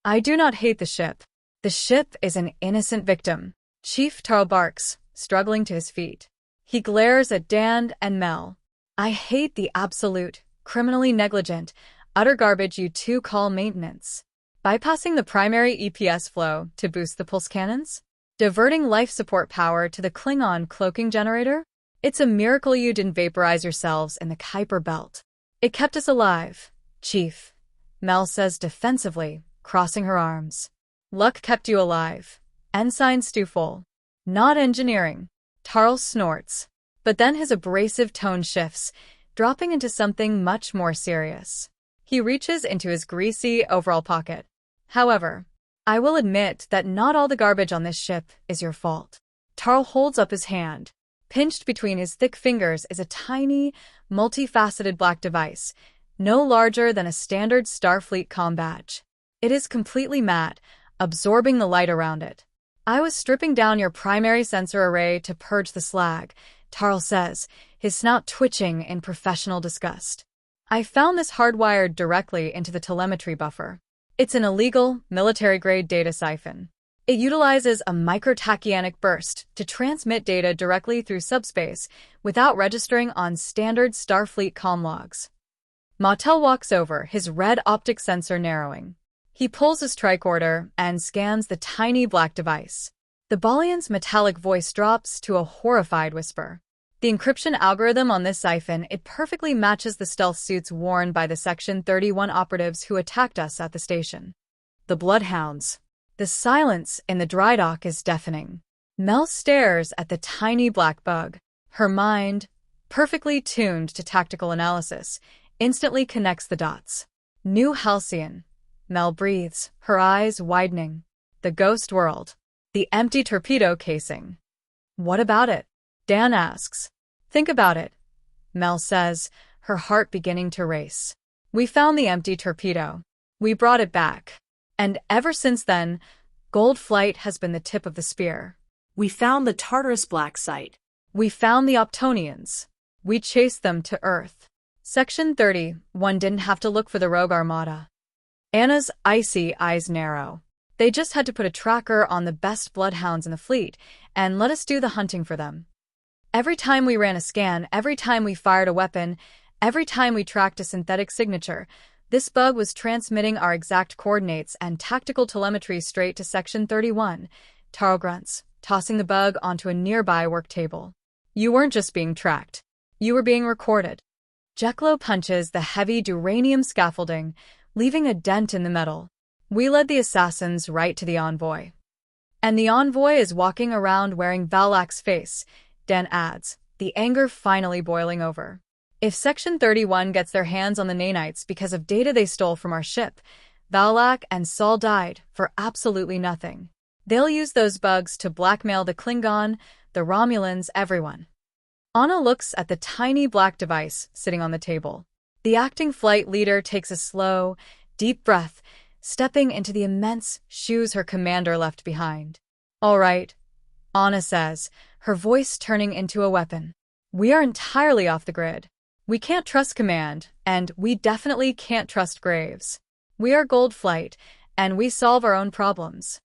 I do not hate the ship. The ship is an innocent victim. Chief Tarl barks, struggling to his feet. He glares at Dan and Mel. I hate the absolute, criminally negligent, utter garbage you two call maintenance. Bypassing the primary EPS flow to boost the pulse cannons? Diverting life support power to the Klingon cloaking generator? It's a miracle you didn't vaporize yourselves in the Kuiper Belt. It kept us alive, Chief, Mel says defensively, crossing her arms. Luck kept you alive. Ensign Stufol. Not engineering. Tarl snorts. But then his abrasive tone shifts, dropping into something much more serious. He reaches into his greasy overall pocket. However, I will admit that not all the garbage on this ship is your fault. Tarl holds up his hand. Pinched between his thick fingers is a tiny, multifaceted black device, no larger than a standard Starfleet comm badge. It is completely matte, absorbing the light around it. I was stripping down your primary sensor array to purge the slag, Tarl says, his snout twitching in professional disgust. I found this hardwired directly into the telemetry buffer. It's an illegal, military-grade data siphon. It utilizes a microtachyonic burst to transmit data directly through subspace without registering on standard Starfleet comm logs. Mottel walks over, his red optic sensor narrowing. He pulls his tricorder and scans the tiny black device. The Balian's metallic voice drops to a horrified whisper. The encryption algorithm on this siphon, it perfectly matches the stealth suits worn by the Section 31 operatives who attacked us at the station. The Bloodhounds. The silence in the dry dock is deafening. Mel stares at the tiny black bug. Her mind, perfectly tuned to tactical analysis, instantly connects the dots. New Halcyon. Mel breathes, her eyes widening. The ghost world. The empty torpedo casing. What about it? Dan asks. Think about it, Mel says, her heart beginning to race. We found the empty torpedo. We brought it back. And ever since then, Gold Flight has been the tip of the spear. We found the Tartarus Black Site. We found the Optonians. We chased them to Earth. Section 31 didn't have to look for the rogue armada. Anna's icy eyes narrow. They just had to put a tracker on the best bloodhounds in the fleet and let us do the hunting for them. Every time we ran a scan, every time we fired a weapon, every time we tracked a synthetic signature, this bug was transmitting our exact coordinates and tactical telemetry straight to Section 31. Tarl grunts, tossing the bug onto a nearby work table. You weren't just being tracked. You were being recorded. Jeklo punches the heavy duranium scaffolding, leaving a dent in the metal. We led the assassins right to the envoy. And the envoy is walking around wearing Valak's face, Dan adds, the anger finally boiling over. If Section 31 gets their hands on the Nanites because of data they stole from our ship, Valak and Saul died for absolutely nothing. They'll use those bugs to blackmail the Klingon, the Romulans, everyone. Anna looks at the tiny black device sitting on the table. The acting flight leader takes a slow, deep breath, stepping into the immense shoes her commander left behind. All right, Anna says, her voice turning into a weapon. We are entirely off the grid. We can't trust Command, and we definitely can't trust Graves. We are Gold Flight, and we solve our own problems.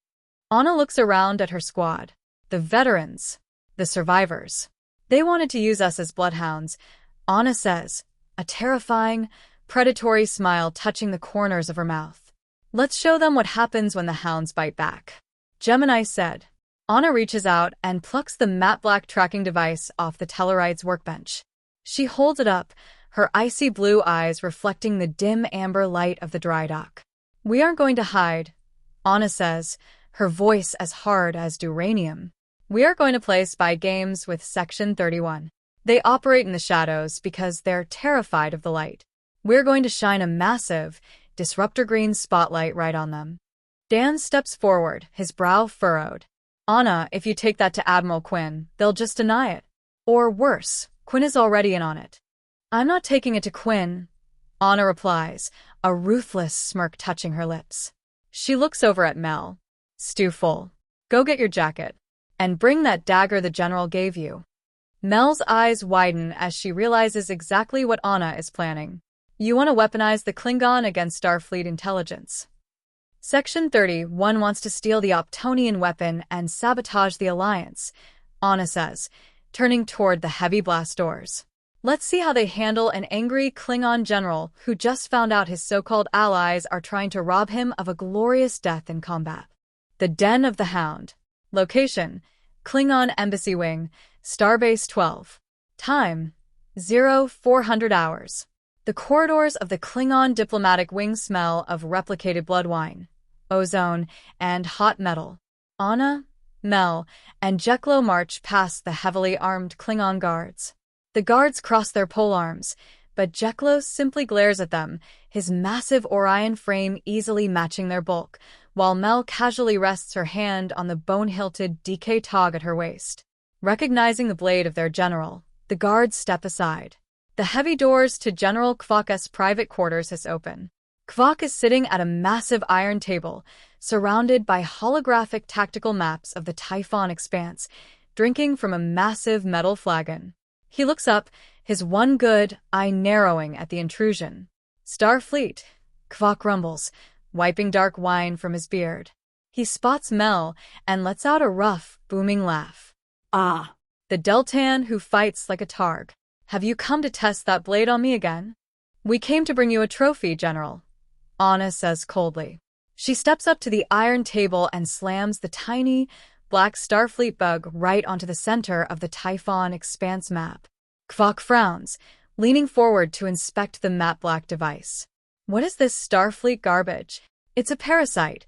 Anna looks around at her squad. The veterans. The survivors. They wanted to use us as bloodhounds, Anna says, a terrifying, predatory smile touching the corners of her mouth. Let's show them what happens when the hounds bite back. Gemini said. Anna reaches out and plucks the matte black tracking device off the Tellaride's workbench. She holds it up, her icy blue eyes reflecting the dim amber light of the dry dock. We aren't going to hide, Anna says, her voice as hard as duranium. We are going to play spy games with Section 31. They operate in the shadows because they're terrified of the light. We're going to shine a massive, disruptor green spotlight right on them. Dan steps forward, his brow furrowed. Anna, if you take that to Admiral Quinn, they'll just deny it. Or worse, Quinn is already in on it. I'm not taking it to Quinn, Anna replies, a ruthless smirk touching her lips. She looks over at Mel. Stew full. Go get your jacket. And bring that dagger the General gave you. Mel's eyes widen as she realizes exactly what Anna is planning. You want to weaponize the Klingon against Starfleet intelligence. Section 31 wants to steal the Optonian weapon and sabotage the Alliance, Anna says, turning toward the heavy blast doors. Let's see how they handle an angry Klingon general who just found out his so-called allies are trying to rob him of a glorious death in combat. The Den of the Hound. Location: Klingon Embassy Wing, Starbase 12. Time: 0400 hours. The corridors of the Klingon diplomatic wing smell of replicated blood wine, ozone, and hot metal. Anna, Mel, and Jeklo march past the heavily armed Klingon guards. The guards cross their polearms, but Jeklo simply glares at them, his massive Orion frame easily matching their bulk, while Mel casually rests her hand on the bone-hilted DK Tog at her waist. Recognizing the blade of their general, the guards step aside. The heavy doors to General Kvok's private quarters hiss open. Kvok is sitting at a massive iron table, surrounded by holographic tactical maps of the Typhon expanse, drinking from a massive metal flagon. He looks up, his one good eye narrowing at the intrusion. Starfleet, Kvok rumbles, wiping dark wine from his beard. He spots Mel and lets out a rough, booming laugh. Ah. The Deltan who fights like a Targ. Have you come to test that blade on me again? We came to bring you a trophy, General, Anna says coldly. She steps up to the iron table and slams the tiny, black Starfleet bug right onto the center of the Typhon expanse map. Kvok frowns, leaning forward to inspect the matte black device. What is this Starfleet garbage? It's a parasite,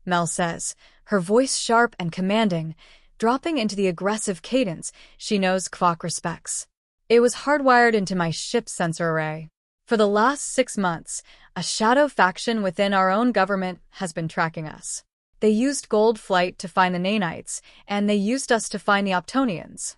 Mel says, her voice sharp and commanding, dropping into the aggressive cadence she knows Kvok respects. It was hardwired into my ship's sensor array. For the last 6 months, a shadow faction within our own government has been tracking us. They used Gold Flight to find the Nanites, and they used us to find the Optonians.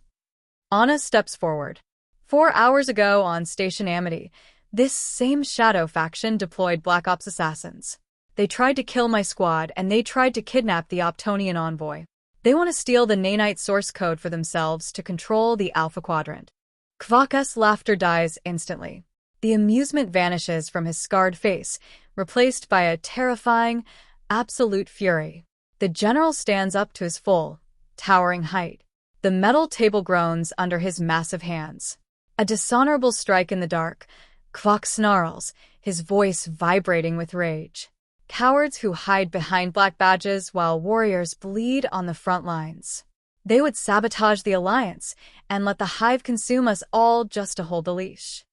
Anna steps forward. 4 hours ago on Station Amity, this same shadow faction deployed Black Ops assassins. They tried to kill my squad, and they tried to kidnap the Optonian envoy. They want to steal the Nanite source code for themselves to control the Alpha Quadrant. Kvok's laughter dies instantly. The amusement vanishes from his scarred face, replaced by a terrifying, absolute fury. The general stands up to his full, towering height. The metal table groans under his massive hands. A dishonorable strike in the dark, Kvok snarls, his voice vibrating with rage. Cowards who hide behind black badges while warriors bleed on the front lines. They would sabotage the Alliance and let the Hive consume us all just to hold the leash.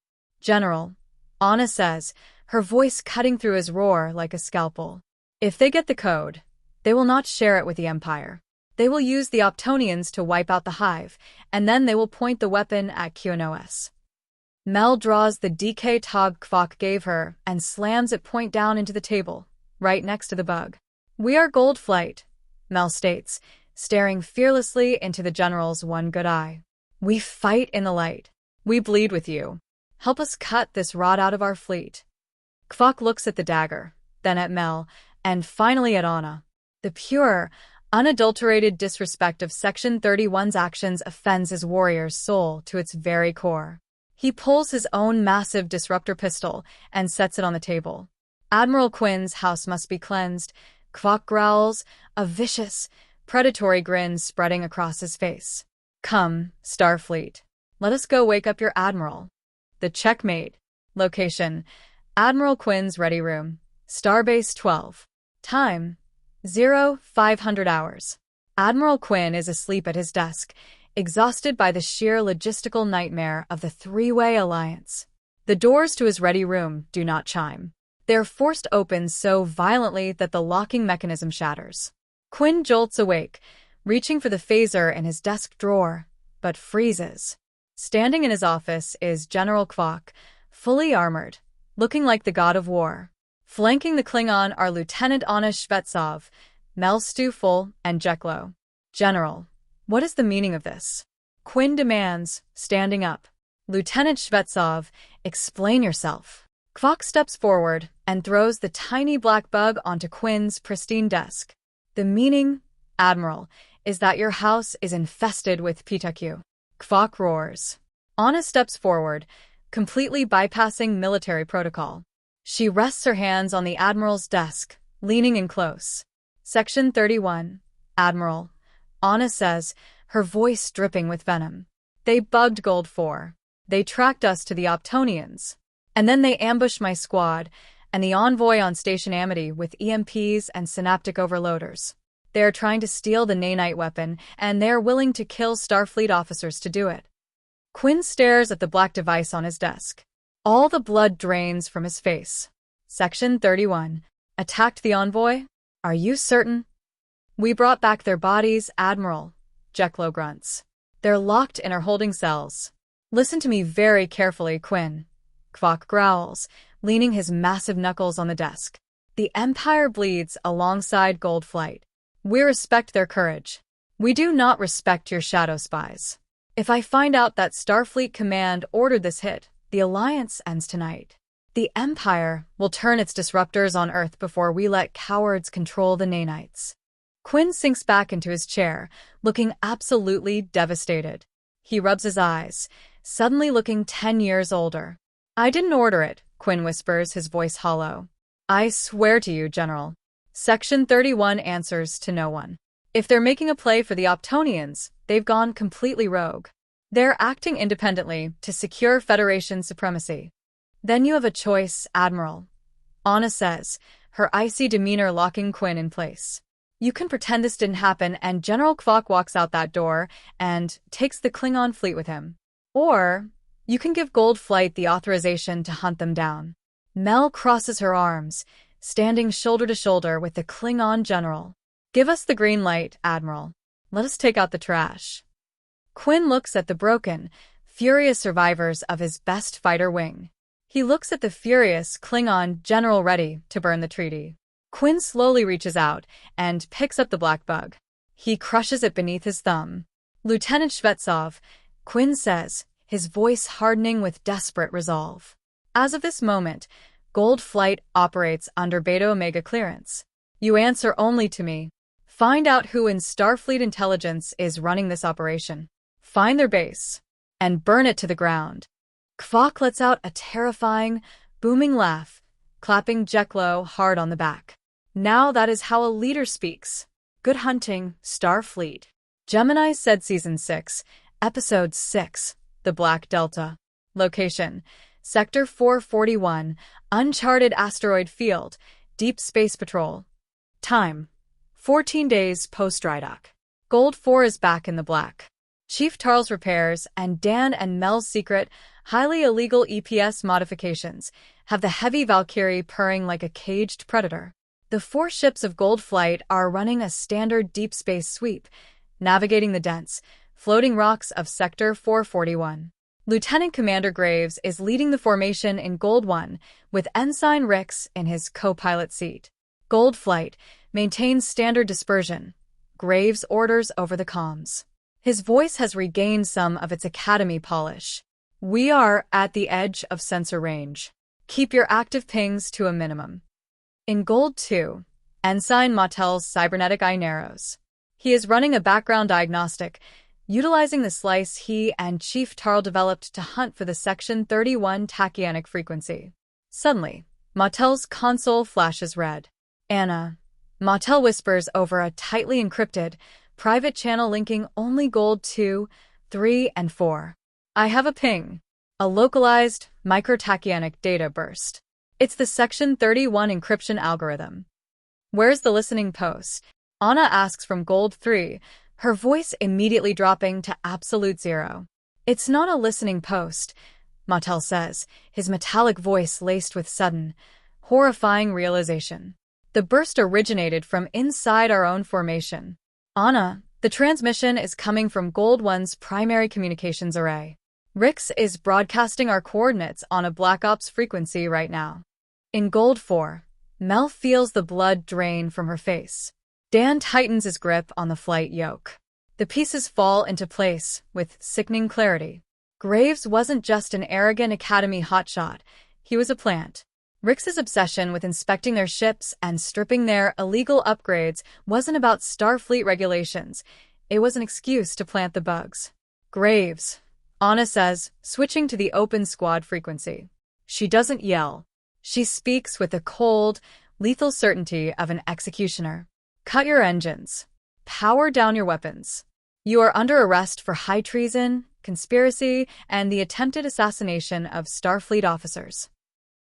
General, Anna says, her voice cutting through his roar like a scalpel. If they get the code, they will not share it with the Empire. They will use the Optonians to wipe out the hive, and then they will point the weapon at QNOS. Mel draws the DK Tog Kvok gave her and slams it point down into the table, right next to the bug. "We are Gold Flight," Mel states, staring fearlessly into the general's one good eye. "We fight in the light. We bleed with you. Help us cut this rot out of our fleet." Kvok looks at the dagger, then at Mel, and finally at Anna. The pure, unadulterated disrespect of Section 31's actions offends his warrior's soul to its very core. He pulls his own massive disruptor pistol and sets it on the table. "Admiral Quinn's house must be cleansed," Kvok growls, a vicious, predatory grin spreading across his face. "Come, Starfleet. Let us go wake up your admiral." The checkmate. Location: Admiral Quinn's ready room. Starbase 12. Time: 0500 hours. Admiral Quinn is asleep at his desk, exhausted by the sheer logistical nightmare of the three-way alliance. The doors to his ready room do not chime. They're forced open so violently that the locking mechanism shatters. Quinn jolts awake, reaching for the phaser in his desk drawer, but freezes. Standing in his office is General Kvok, fully armored, looking like the god of war. Flanking the Klingon are Lieutenant Anna Shvetsov, Mel Stufel, and Jeklo. "General, what is the meaning of this?" Quinn demands, standing up. "Lieutenant Shvetsov, explain yourself." Kvok steps forward and throws the tiny black bug onto Quinn's pristine desk. "The meaning, Admiral, is that your house is infested with Pitaku." Kvok roars. Anna steps forward, completely bypassing military protocol. She rests her hands on the Admiral's desk, leaning in close. "Section 31, Admiral," Anna says, her voice dripping with venom. "They bugged Gold 4. They tracked us to the Optonians. And then they ambushed my squad and the envoy on Station Amity with EMPs and synaptic overloaders. They are trying to steal the nanite weapon, and they are willing to kill Starfleet officers to do it." Quinn stares at the black device on his desk. All the blood drains from his face. "Section 31. Attacked the envoy? Are you certain?" "We brought back their bodies, Admiral," Jeklo grunts. "They're locked in our holding cells." "Listen to me very carefully, Quinn," Kvok growls, leaning his massive knuckles on the desk. "The Empire bleeds alongside Gold Flight. We respect their courage. We do not respect your shadow spies. If I find out that Starfleet Command ordered this hit, the Alliance ends tonight. The Empire will turn its disruptors on Earth before we let cowards control the nanites." Quinn sinks back into his chair, looking absolutely devastated. He rubs his eyes, suddenly looking 10 years older. "I didn't order it," Quinn whispers, his voice hollow. "I swear to you, General." Section 31 answers to no one. If they're making a play for the Optonians, they've gone completely rogue. They're acting independently to secure Federation supremacy. "Then you have a choice, Admiral," Anna says, her icy demeanor locking Quinn in place. "You can pretend this didn't happen and General Kvok walks out that door and takes the Klingon fleet with him. Or you can give Gold Flight the authorization to hunt them down." Mel crosses her arms, standing shoulder to shoulder with the Klingon general. "Give us the green light, Admiral. Let us take out the trash." Quinn looks at the broken, furious survivors of his best fighter wing. He looks at the furious Klingon general ready to burn the treaty. Quinn slowly reaches out and picks up the black bug. He crushes it beneath his thumb. "Lieutenant Shvetsov," Quinn says, his voice hardening with desperate resolve. "As of this moment, Gold Flight operates under Beta Omega clearance. You answer only to me. Find out who in Starfleet intelligence is running this operation. Find their base, and burn it to the ground." Kvok lets out a terrifying, booming laugh, clapping Jeklo hard on the back. "Now that is how a leader speaks. Good hunting, Starfleet." Gemini said Season 6, Episode 6, The Black Delta. Location: Sector 441, Uncharted Asteroid Field, Deep Space Patrol. Time: 14 days post-dry dock. Gold 4 is back in the black. Chief Charles repairs and Dan and Mel's secret, highly illegal EPS modifications have the heavy Valkyrie purring like a caged predator. The 4 ships of Gold Flight are running a standard deep space sweep, navigating the dense, floating rocks of Sector 441. Lieutenant Commander Graves is leading the formation in Gold 1, with Ensign Rix in his co-pilot seat. Gold Flight maintains standard dispersion. Graves orders over the comms. His voice has regained some of its academy polish. We are at the edge of sensor range. Keep your active pings to a minimum. In Gold 2, Ensign Matel's cybernetic eye narrows. He is running a background diagnostic, utilizing the slice he and Chief Tarl developed to hunt for the Section 31 tachyonic frequency. Suddenly, Matel's console flashes red. Anna. Matel whispers over a tightly encrypted, private channel linking only Gold 2, 3, and 4. I have a ping. A localized, microtachyonic data burst. It's the Section 31 encryption algorithm. Where's the listening post? Anna asks from Gold 3, her voice immediately dropping to absolute zero. It's not a listening post, Matel says, his metallic voice laced with sudden, horrifying realization. The burst originated from inside our own formation. Anna, the transmission is coming from Gold 1's primary communications array. Rix is broadcasting our coordinates on a Black Ops frequency right now. In Gold 4, Mel feels the blood drain from her face. Dan tightens his grip on the flight yoke. The pieces fall into place with sickening clarity. Graves wasn't just an arrogant academy hotshot, he was a plant. Rix's obsession with inspecting their ships and stripping their illegal upgrades wasn't about Starfleet regulations. It was an excuse to plant the bugs. Graves, Anna says, switching to the open squad frequency. She doesn't yell. She speaks with the cold, lethal certainty of an executioner. Cut your engines. Power down your weapons. You are under arrest for high treason, conspiracy, and the attempted assassination of Starfleet officers.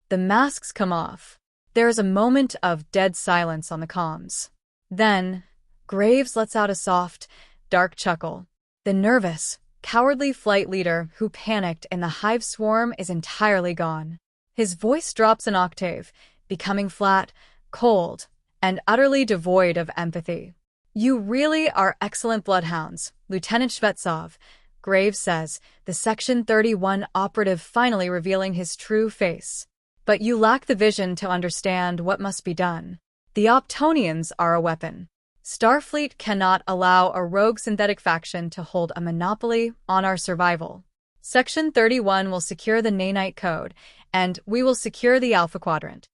The masks come off. There is a moment of dead silence on the comms. Then, Graves lets out a soft, dark chuckle. The nervous, cowardly flight leader who panicked in the hive swarm is entirely gone. His voice drops an octave, becoming flat, cold, and utterly devoid of empathy. You really are excellent bloodhounds, Lieutenant Shvetsov, Graves says, the Section 31 operative finally revealing his true face. But you lack the vision to understand what must be done. The Optonians are a weapon. Starfleet cannot allow a rogue synthetic faction to hold a monopoly on our survival. Section 31 will secure the Nanite Code, and we will secure the Alpha Quadrant.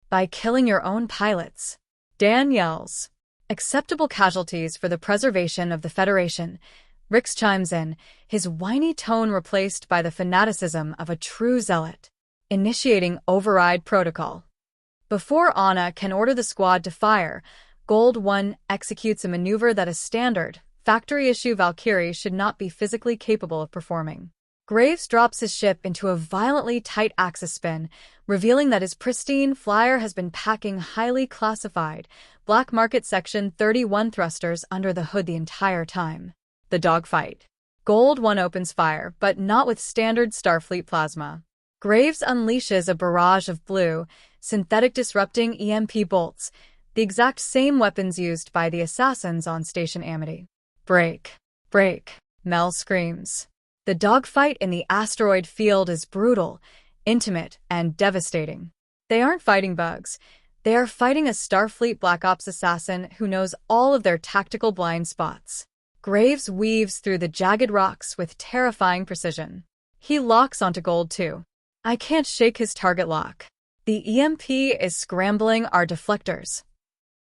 By killing your own pilots. Dan yells. Acceptable casualties for the preservation of the Federation. Rix chimes in, his whiny tone replaced by the fanaticism of a true zealot. Initiating override protocol. Before Anna can order the squad to fire, Gold 1 executes a maneuver that a standard, factory-issue Valkyrie should not be physically capable of performing. Graves drops his ship into a violently tight axis spin, revealing that his pristine flyer has been packing highly classified, black market Section 31 thrusters under the hood the entire time. The dogfight. Gold 1 opens fire, but not with standard Starfleet plasma. Graves unleashes a barrage of blue, synthetic disrupting EMP bolts, the exact same weapons used by the assassins on Station Amity. Break. Break. Mel screams. The dogfight in the asteroid field is brutal, intimate, and devastating. They aren't fighting bugs. They are fighting a Starfleet Black Ops assassin who knows all of their tactical blind spots. Graves weaves through the jagged rocks with terrifying precision. He locks onto Gold 2. I can't shake his target lock. The EMP is scrambling our deflectors.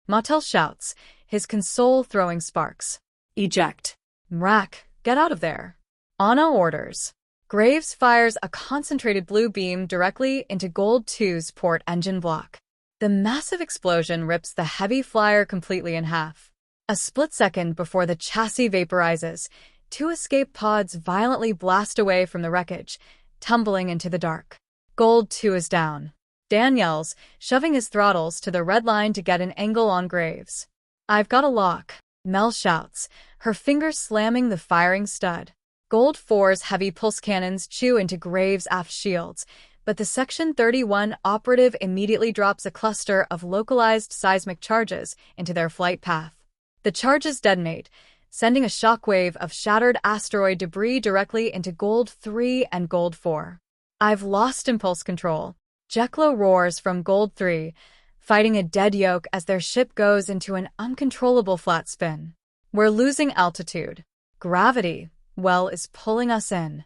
Matel shouts, his console throwing sparks. Eject. Mrak, get out of there. Anna orders. Graves fires a concentrated blue beam directly into Gold 2's port engine block. The massive explosion rips the heavy flyer completely in half. A split second before the chassis vaporizes, 2 escape pods violently blast away from the wreckage, tumbling into the dark. Gold 2 is down. Dan yells, shoving his throttles to the red line to get an angle on Graves. I've got a lock, Mel shouts, her fingers slamming the firing stud. Gold 4's heavy pulse cannons chew into Graves' aft shields, but the Section 31 operative immediately drops a cluster of localized seismic charges into their flight path. The charges detonate, sending a shockwave of shattered asteroid debris directly into Gold 3 and Gold 4. "I've lost impulse control," Jeklo roars from Gold 3, fighting a dead yoke as their ship goes into an uncontrollable flat spin. "We're losing altitude. Gravity, well, is pulling us in."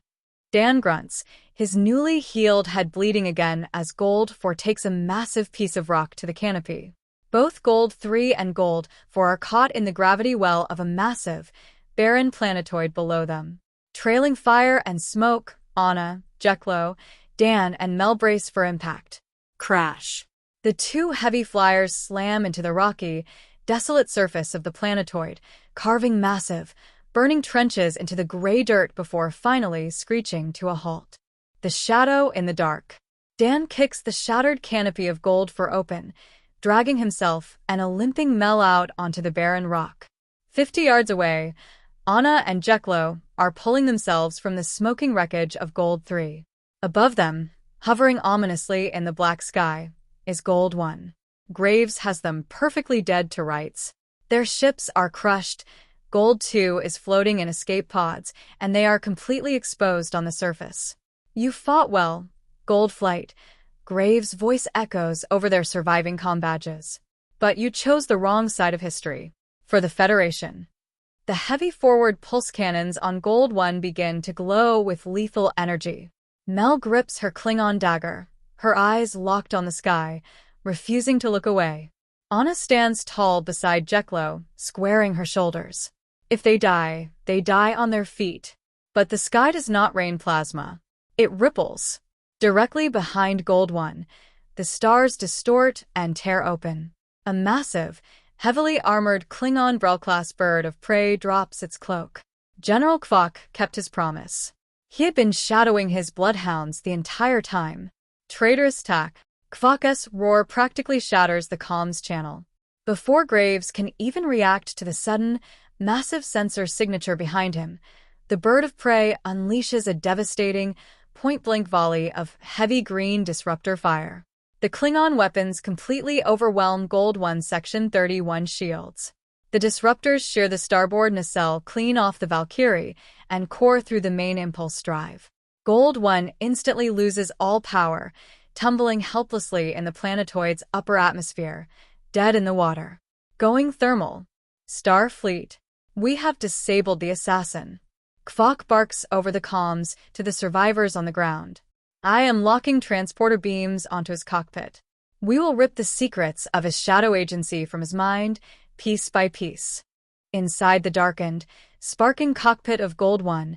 Dan grunts, his newly healed head bleeding again as Gold 4 takes a massive piece of rock to the canopy. Both Gold 3 and Gold 4 are caught in the gravity well of a massive, barren planetoid below them. Trailing fire and smoke, Anna, Jeklo, Dan, and Mel brace for impact. Crash. The two heavy flyers slam into the rocky, desolate surface of the planetoid, carving massive, burning trenches into the gray dirt before finally screeching to a halt. The shadow in the dark. Dan kicks the shattered canopy of Gold 4 open, dragging himself and a limping Mel out onto the barren rock. 50 yards away, Anna and Jeklo are pulling themselves from the smoking wreckage of Gold 3. Above them, hovering ominously in the black sky, is Gold 1. Graves has them perfectly dead to rights. Their ships are crushed, Gold 2 is floating in escape pods, and they are completely exposed on the surface. "You fought well, Gold Flight," Graves' voice echoes over their surviving comm badges. "But you chose the wrong side of history. For the Federation." The heavy forward pulse cannons on Gold 1 begin to glow with lethal energy. Mel grips her Klingon dagger, her eyes locked on the sky, refusing to look away. Anna stands tall beside Jeklo, squaring her shoulders. If they die on their feet. But the sky does not rain plasma. It ripples. Directly behind Gold 1, the stars distort and tear open. A massive, heavily armored Klingon Brel-class bird of prey drops its cloak. General Kvok kept his promise. He had been shadowing his bloodhounds the entire time. Traitorous attack. Kvok's roar practically shatters the comms channel. Before Graves can even react to the sudden, massive sensor signature behind him, the bird of prey unleashes a devastating, point-blank volley of heavy green disruptor fire. The Klingon weapons completely overwhelm Gold 1's Section 31 shields. The disruptors shear the starboard nacelle clean off the Valkyrie and core through the main impulse drive. Gold 1 instantly loses all power, tumbling helplessly in the planetoid's upper atmosphere, dead in the water. Going thermal. "Starfleet, we have disabled the assassin." Kvok barks over the comms to the survivors on the ground. "I am locking transporter beams onto his cockpit. We will rip the secrets of his shadow agency from his mind, piece by piece." Inside the darkened, sparking cockpit of Gold 1,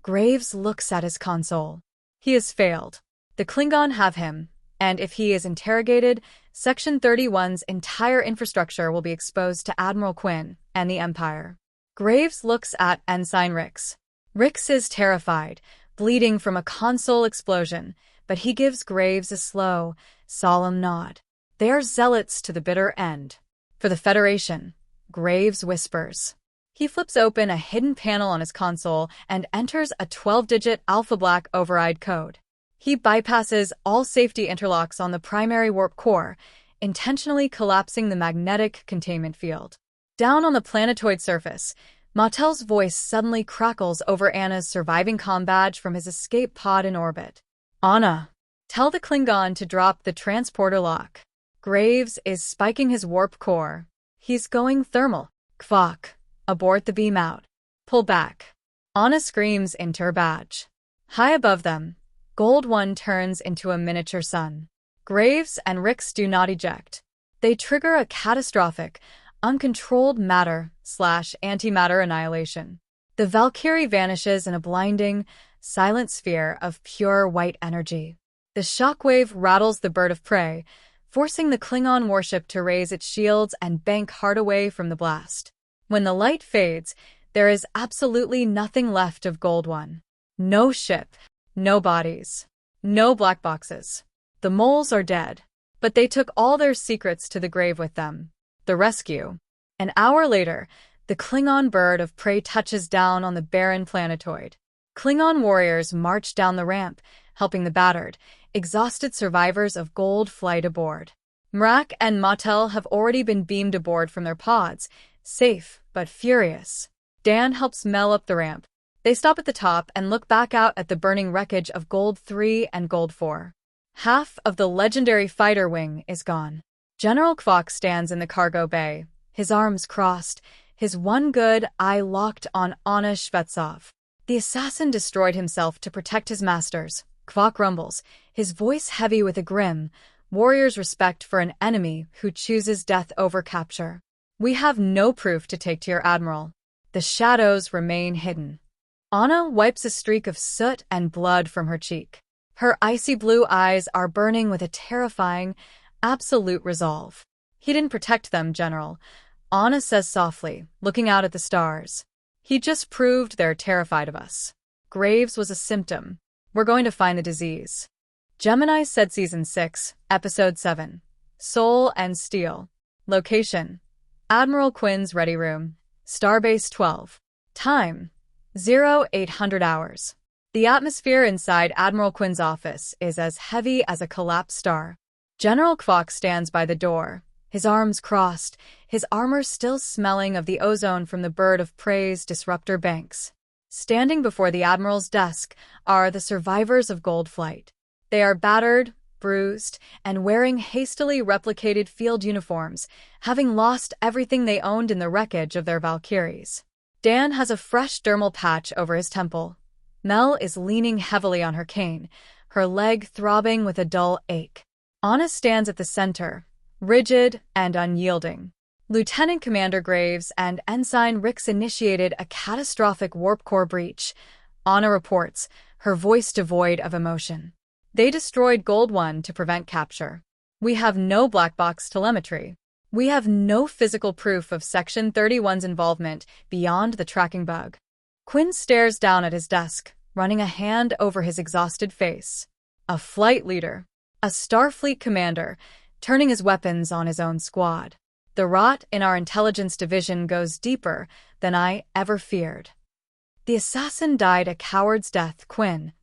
Graves looks at his console. He has failed. The Klingon have him, and if he is interrogated, Section 31's entire infrastructure will be exposed to Admiral Quinn and the Empire. Graves looks at Ensign Rix. Rix is terrified, bleeding from a console explosion, but he gives Graves a slow, solemn nod. They are zealots to the bitter end. "For the Federation," Graves whispers. He flips open a hidden panel on his console and enters a 12-digit Alpha Black override code. He bypasses all safety interlocks on the primary warp core, intentionally collapsing the magnetic containment field. Down on the planetoid surface, Matel's voice suddenly crackles over Anna's surviving comm badge from his escape pod in orbit. "Anna, tell the Klingon to drop the transporter lock." Graves is spiking his warp core. He's going thermal. "Kvok, abort the beam out. Pull back." Anna screams into her badge. High above them, Gold 1 turns into a miniature sun. Graves and Rix do not eject. They trigger a catastrophic, uncontrolled matter/antimatter annihilation. The Valkyrie vanishes in a blinding, silent sphere of pure white energy. The shockwave rattles the bird of prey, forcing the Klingon warship to raise its shields and bank hard away from the blast. When the light fades, there is absolutely nothing left of Gold 1. No ship, no bodies, no black boxes. The moles are dead, but they took all their secrets to the grave with them. The rescue. An hour later, the Klingon bird of prey touches down on the barren planetoid. Klingon warriors march down the ramp, helping the battered, exhausted survivors of Gold Flight aboard. Mrak and Mattel have already been beamed aboard from their pods, safe but furious. Dan helps Mel up the ramp. They stop at the top and look back out at the burning wreckage of Gold 3 and Gold 4. Half of the legendary fighter wing is gone. General Kvok stands in the cargo bay, his arms crossed, his one good eye locked on Anna Shvetsov. The assassin destroyed himself to protect his masters, Kvok rumbles, his voice heavy with a grim, warrior's respect for an enemy who chooses death over capture. We have no proof to take to your admiral. The shadows remain hidden. Anna wipes a streak of soot and blood from her cheek. Her icy blue eyes are burning with a terrifying, absolute resolve. He didn't protect them, General, Anna says softly, looking out at the stars. He just proved they're terrified of us. Graves was a symptom. We're going to find the disease. Gemini said Season 6, Episode 7. Soul and Steel. Location: Admiral Quinn's Ready Room, Starbase 12. Time: 0800 hours. The atmosphere inside Admiral Quinn's office is as heavy as a collapsed star. General Kvok stands by the door, his arms crossed, his armor still smelling of the ozone from the Bird of Prey's disruptor banks. Standing before the Admiral's desk are the survivors of Gold Flight. They are battered, bruised, and wearing hastily replicated field uniforms, having lost everything they owned in the wreckage of their Valkyries. Dan has a fresh dermal patch over his temple. Mel is leaning heavily on her cane, her leg throbbing with a dull ache. Anna stands at the center, rigid and unyielding. Lieutenant Commander Graves and Ensign Ricks initiated a catastrophic warp core breach, Anna reports, her voice devoid of emotion. They destroyed Gold 1 to prevent capture. We have no black box telemetry. We have no physical proof of Section 31's involvement beyond the tracking bug. Quinn stares down at his desk, running a hand over his exhausted face. A flight leader, a Starfleet commander, turning his weapons on his own squad. The rot in our intelligence division goes deeper than I ever feared. The assassin died a coward's death, Quinn.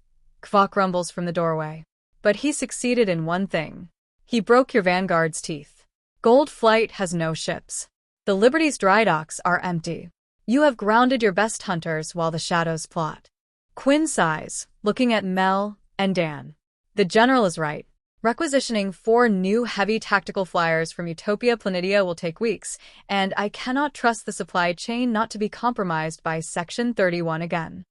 Kvok rumbles from the doorway. But he succeeded in one thing. He broke your Vanguard's teeth. Gold Flight has no ships. The Liberty's dry docks are empty. You have grounded your best hunters while the shadows plot. Quinn sighs, looking at Mel and Dan. The general is right. Requisitioning 4 new heavy tactical flyers from Utopia Planitia will take weeks, and I cannot trust the supply chain not to be compromised by Section 31 again.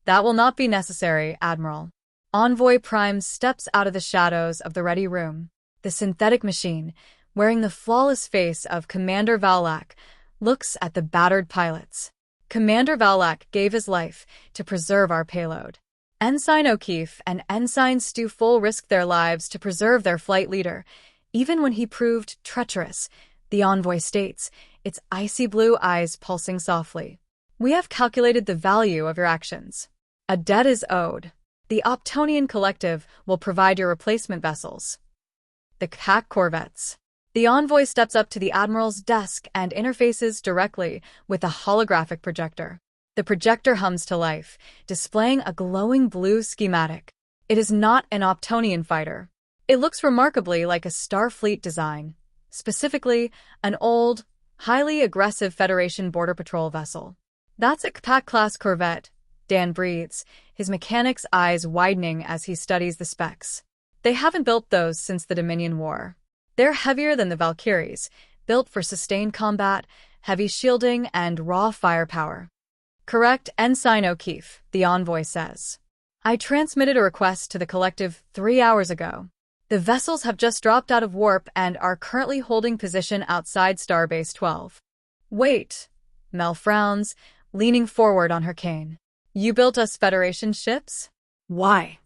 That will not be necessary, Admiral. Envoy Prime steps out of the shadows of the Ready Room. The synthetic machine, wearing the flawless face of Commander Valak, looks at the battered pilots. Commander Valak gave his life to preserve our payload. Ensign O'Keefe and Ensign Stu Full risked their lives to preserve their flight leader, even when he proved treacherous, the envoy states, its icy blue eyes pulsing softly. We have calculated the value of your actions. A debt is owed. The Optonian Collective will provide your replacement vessels. The Kpak corvettes. The envoy steps up to the Admiral's desk and interfaces directly with a holographic projector. The projector hums to life, displaying a glowing blue schematic. It is not an Optonian fighter. It looks remarkably like a Starfleet design, specifically an old, highly aggressive Federation Border Patrol vessel. That's a Kpak-class corvette, Dan breathes, his mechanic's eyes widening as he studies the specs. They haven't built those since the Dominion War. They're heavier than the Valkyries, built for sustained combat, heavy shielding, and raw firepower. Correct, Ensign O'Keefe, the envoy says. I transmitted a request to the Collective 3 hours ago. The vessels have just dropped out of warp and are currently holding position outside Starbase 12. Wait, Mel frowns, leaning forward on her cane. You built us Federation ships? Why?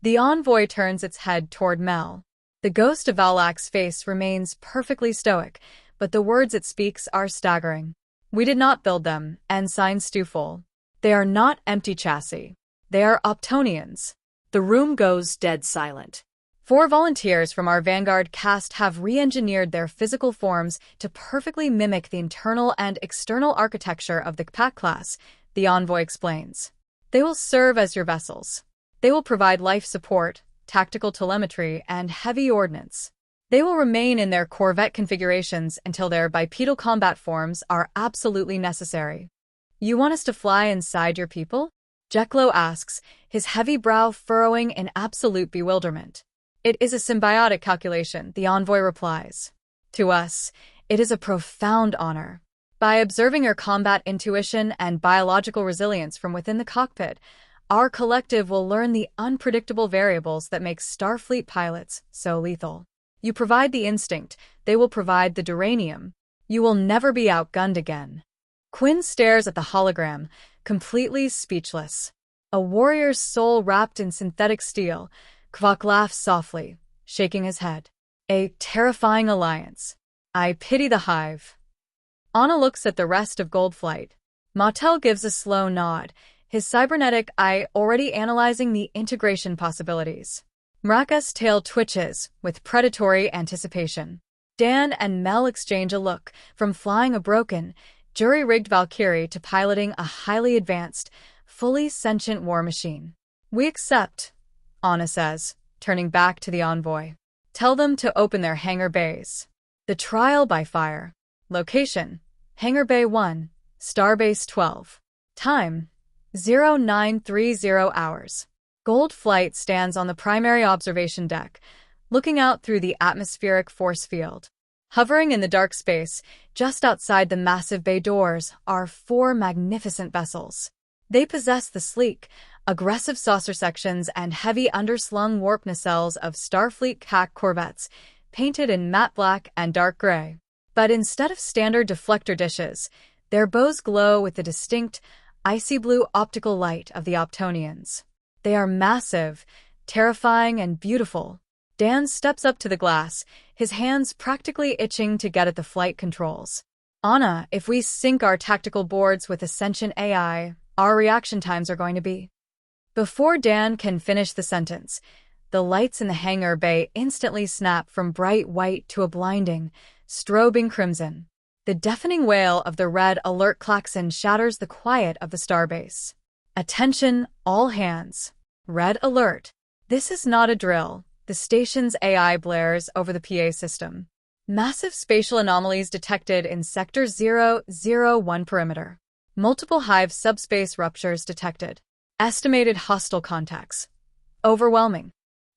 The envoy turns its head toward Mel. The ghost of Valak's face remains perfectly stoic, but the words it speaks are staggering. We did not build them, Ensign Stufel. They are not empty chassis. They are Optonians. The room goes dead silent. 4 volunteers from our Vanguard cast have re-engineered their physical forms to perfectly mimic the internal and external architecture of the Kpak class, the envoy explains. They will serve as your vessels. They will provide life support, tactical telemetry, and heavy ordnance. They will remain in their corvette configurations until their bipedal combat forms are absolutely necessary. You want us to fly inside your people? Jeklo asks, his heavy brow furrowing in absolute bewilderment. It is a symbiotic calculation, the envoy replies. To us, it is a profound honor. By observing your combat intuition and biological resilience from within the cockpit, our collective will learn the unpredictable variables that make Starfleet pilots so lethal. You provide the instinct, they will provide the duranium. You will never be outgunned again. Quinn stares at the hologram, completely speechless. A warrior's soul wrapped in synthetic steel, Kvok laughs softly, shaking his head. A terrifying alliance. I pity the hive. Anna looks at the rest of Goldflight. Martel gives a slow nod, his cybernetic eye already analyzing the integration possibilities. Mraka's tail twitches with predatory anticipation. Dan and Mel exchange a look, from flying a broken, jury-rigged Valkyrie to piloting a highly advanced, fully sentient war machine. We accept, Anna says, turning back to the envoy. Tell them to open their hangar bays. The trial by fire. Location: Hangar Bay 1, Starbase 12. Time: 0930 hours. Goldflight stands on the primary observation deck, looking out through the atmospheric force field. Hovering in the dark space, just outside the massive bay doors, are 4 magnificent vessels. They possess the sleek, aggressive saucer sections and heavy underslung warp nacelles of Starfleet CAC corvettes, painted in matte black and dark gray. But instead of standard deflector dishes, their bows glow with the distinct, icy blue optical light of the Optonians. They are massive, terrifying, and beautiful. Dan steps up to the glass, his hands practically itching to get at the flight controls. Anna, if we sync our tactical boards with Ascension AI, our reaction times are going to be... Before Dan can finish the sentence, the lights in the hangar bay instantly snap from bright white to a blinding, strobing crimson. The deafening wail of the red alert klaxon shatters the quiet of the starbase. Attention, all hands. Red alert. This is not a drill. The station's AI blares over the PA system. Massive spatial anomalies detected in Sector 001 perimeter. Multiple hive subspace ruptures detected. Estimated hostile contacts. Overwhelming.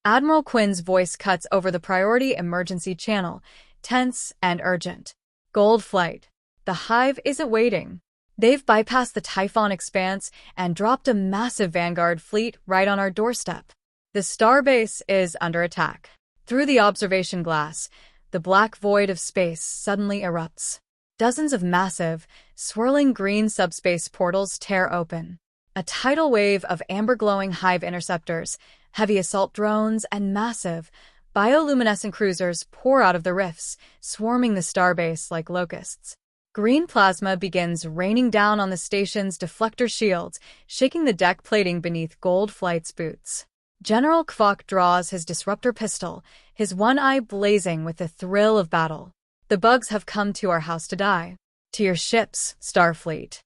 Admiral Quinn's voice cuts over the priority emergency channel, tense and urgent. Goldflight. The hive isn't waiting. They've bypassed the Typhon expanse and dropped a massive Vanguard fleet right on our doorstep. The starbase is under attack. Through the observation glass, the black void of space suddenly erupts. Dozens of massive, swirling green subspace portals tear open. A tidal wave of amber-glowing hive interceptors, heavy assault drones, and massive, bioluminescent cruisers pour out of the rifts, swarming the starbase like locusts. Green plasma begins raining down on the station's deflector shields, shaking the deck plating beneath Goldflight's boots. General Kvok draws his disruptor pistol, his one eye blazing with the thrill of battle. The bugs have come to our house to die. To your ships, Starfleet.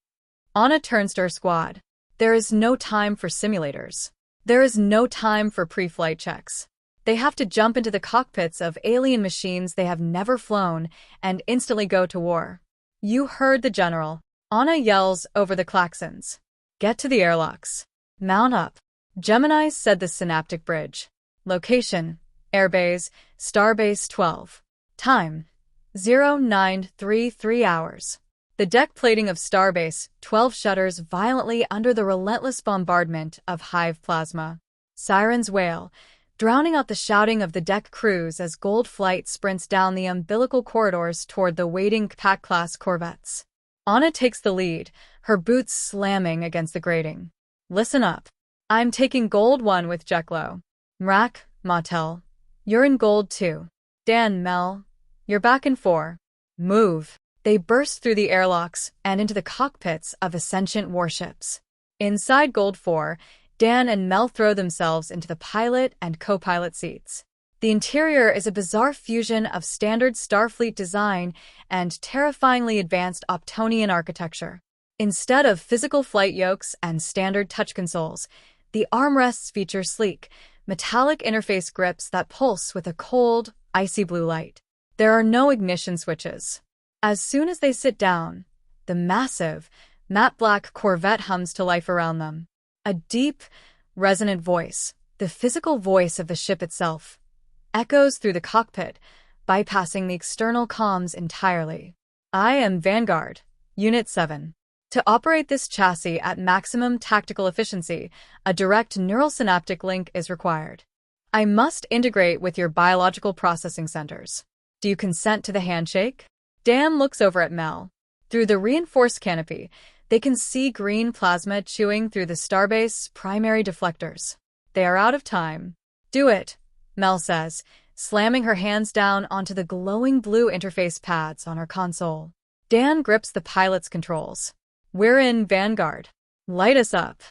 Anna turns to her squad. There is no time for simulators. There is no time for pre-flight checks. They have to jump into the cockpits of alien machines they have never flown and instantly go to war. You heard the general. Anna yells over the klaxons. Get to the airlocks. Mount up. Gemini said the synaptic bridge. Location: Airbase, Starbase 12. Time: 0933 hours. The deck plating of Starbase 12 shudders violently under the relentless bombardment of hive plasma. Sirens wail, drowning out the shouting of the deck crews as Goldflight sprints down the umbilical corridors toward the waiting Pack-class corvettes. Anna takes the lead, her boots slamming against the grating. Listen up. I'm taking Gold 1 with Jeklo. Mrak, Martel. You're in Gold 2. Dan, Mel. You're back in 4. Move. They burst through the airlocks and into the cockpits of Ascension warships. Inside Gold 4, Dan and Mel throw themselves into the pilot and co-pilot seats. The interior is a bizarre fusion of standard Starfleet design and terrifyingly advanced Optonian architecture. Instead of physical flight yokes and standard touch consoles, The armrests feature sleek, metallic interface grips that pulse with a cold, icy blue light. There are no ignition switches. As soon as they sit down, the massive, matte black Corvette hums to life around them. A deep, resonant voice, the physical voice of the ship itself, echoes through the cockpit, bypassing the external comms entirely. I am Vanguard, Unit 7. To operate this chassis at maximum tactical efficiency, a direct neural synaptic link is required. I must integrate with your biological processing centers. Do you consent to the handshake? Dan looks over at Mel. Through the reinforced canopy, they can see green plasma chewing through the Starbase's primary deflectors. They are out of time. Do it, Mel says, slamming her hands down onto the glowing blue interface pads on her console. Dan grips the pilot's controls. We're in Vanguard. Light us up.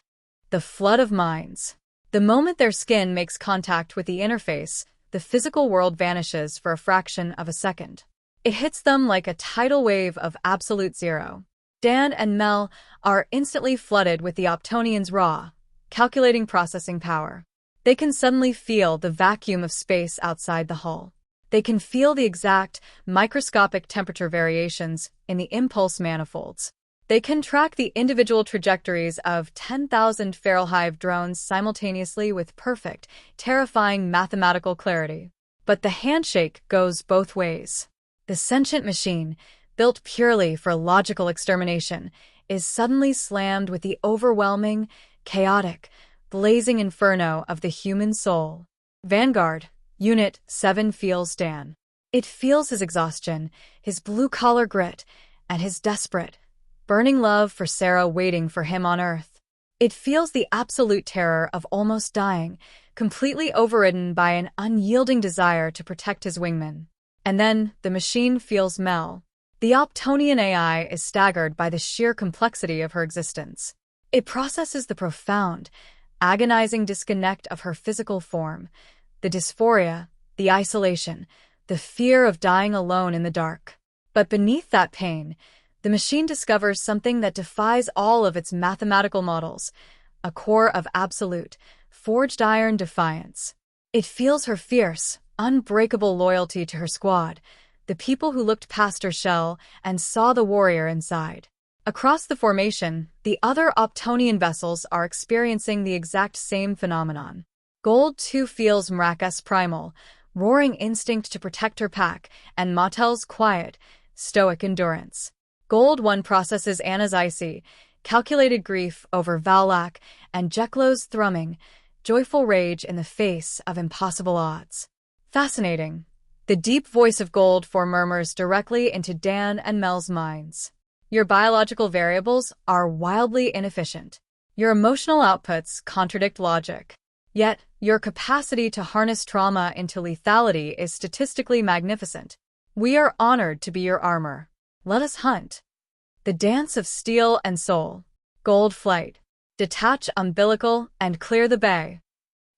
The flood of minds. The moment their skin makes contact with the interface, the physical world vanishes for a fraction of a second. It hits them like a tidal wave of absolute zero. Dan and Mel are instantly flooded with the Optonian's raw, calculating processing power. They can suddenly feel the vacuum of space outside the hull. They can feel the exact, microscopic temperature variations in the impulse manifolds. They can track the individual trajectories of 10,000 Fahrenheit drones simultaneously with perfect, terrifying mathematical clarity. But the handshake goes both ways. The sentient machine, built purely for logical extermination, is suddenly slammed with the overwhelming, chaotic, blazing inferno of the human soul. Vanguard, Unit 7 feels Dan. It feels his exhaustion, his blue-collar grit, and his desperate, burning love for Sarah waiting for him on Earth. It feels the absolute terror of almost dying, completely overridden by an unyielding desire to protect his wingman. And then the machine feels Mel. The Optonian AI is staggered by the sheer complexity of her existence. It processes the profound, agonizing disconnect of her physical form, the dysphoria, the isolation, the fear of dying alone in the dark. But beneath that pain, the machine discovers something that defies all of its mathematical models, a core of absolute, forged iron defiance. It feels her fierce, unbreakable loyalty to her squad, the people who looked past her shell and saw the warrior inside. Across the formation, the other Optonian vessels are experiencing the exact same phenomenon. Gold 2 feels Mrakas primal, roaring instinct to protect her pack, and Matel's quiet, stoic endurance. Gold 1 processes Anna's icy, calculated grief over Valak and Jeklo's thrumming, joyful rage in the face of impossible odds. Fascinating. The deep voice of Gold 4 murmurs directly into Dan and Mel's minds. Your biological variables are wildly inefficient. Your emotional outputs contradict logic. Yet, your capacity to harness trauma into lethality is statistically magnificent. We are honored to be your armor. Let us hunt. The dance of steel and soul. Gold flight. Detach umbilical and clear the bay.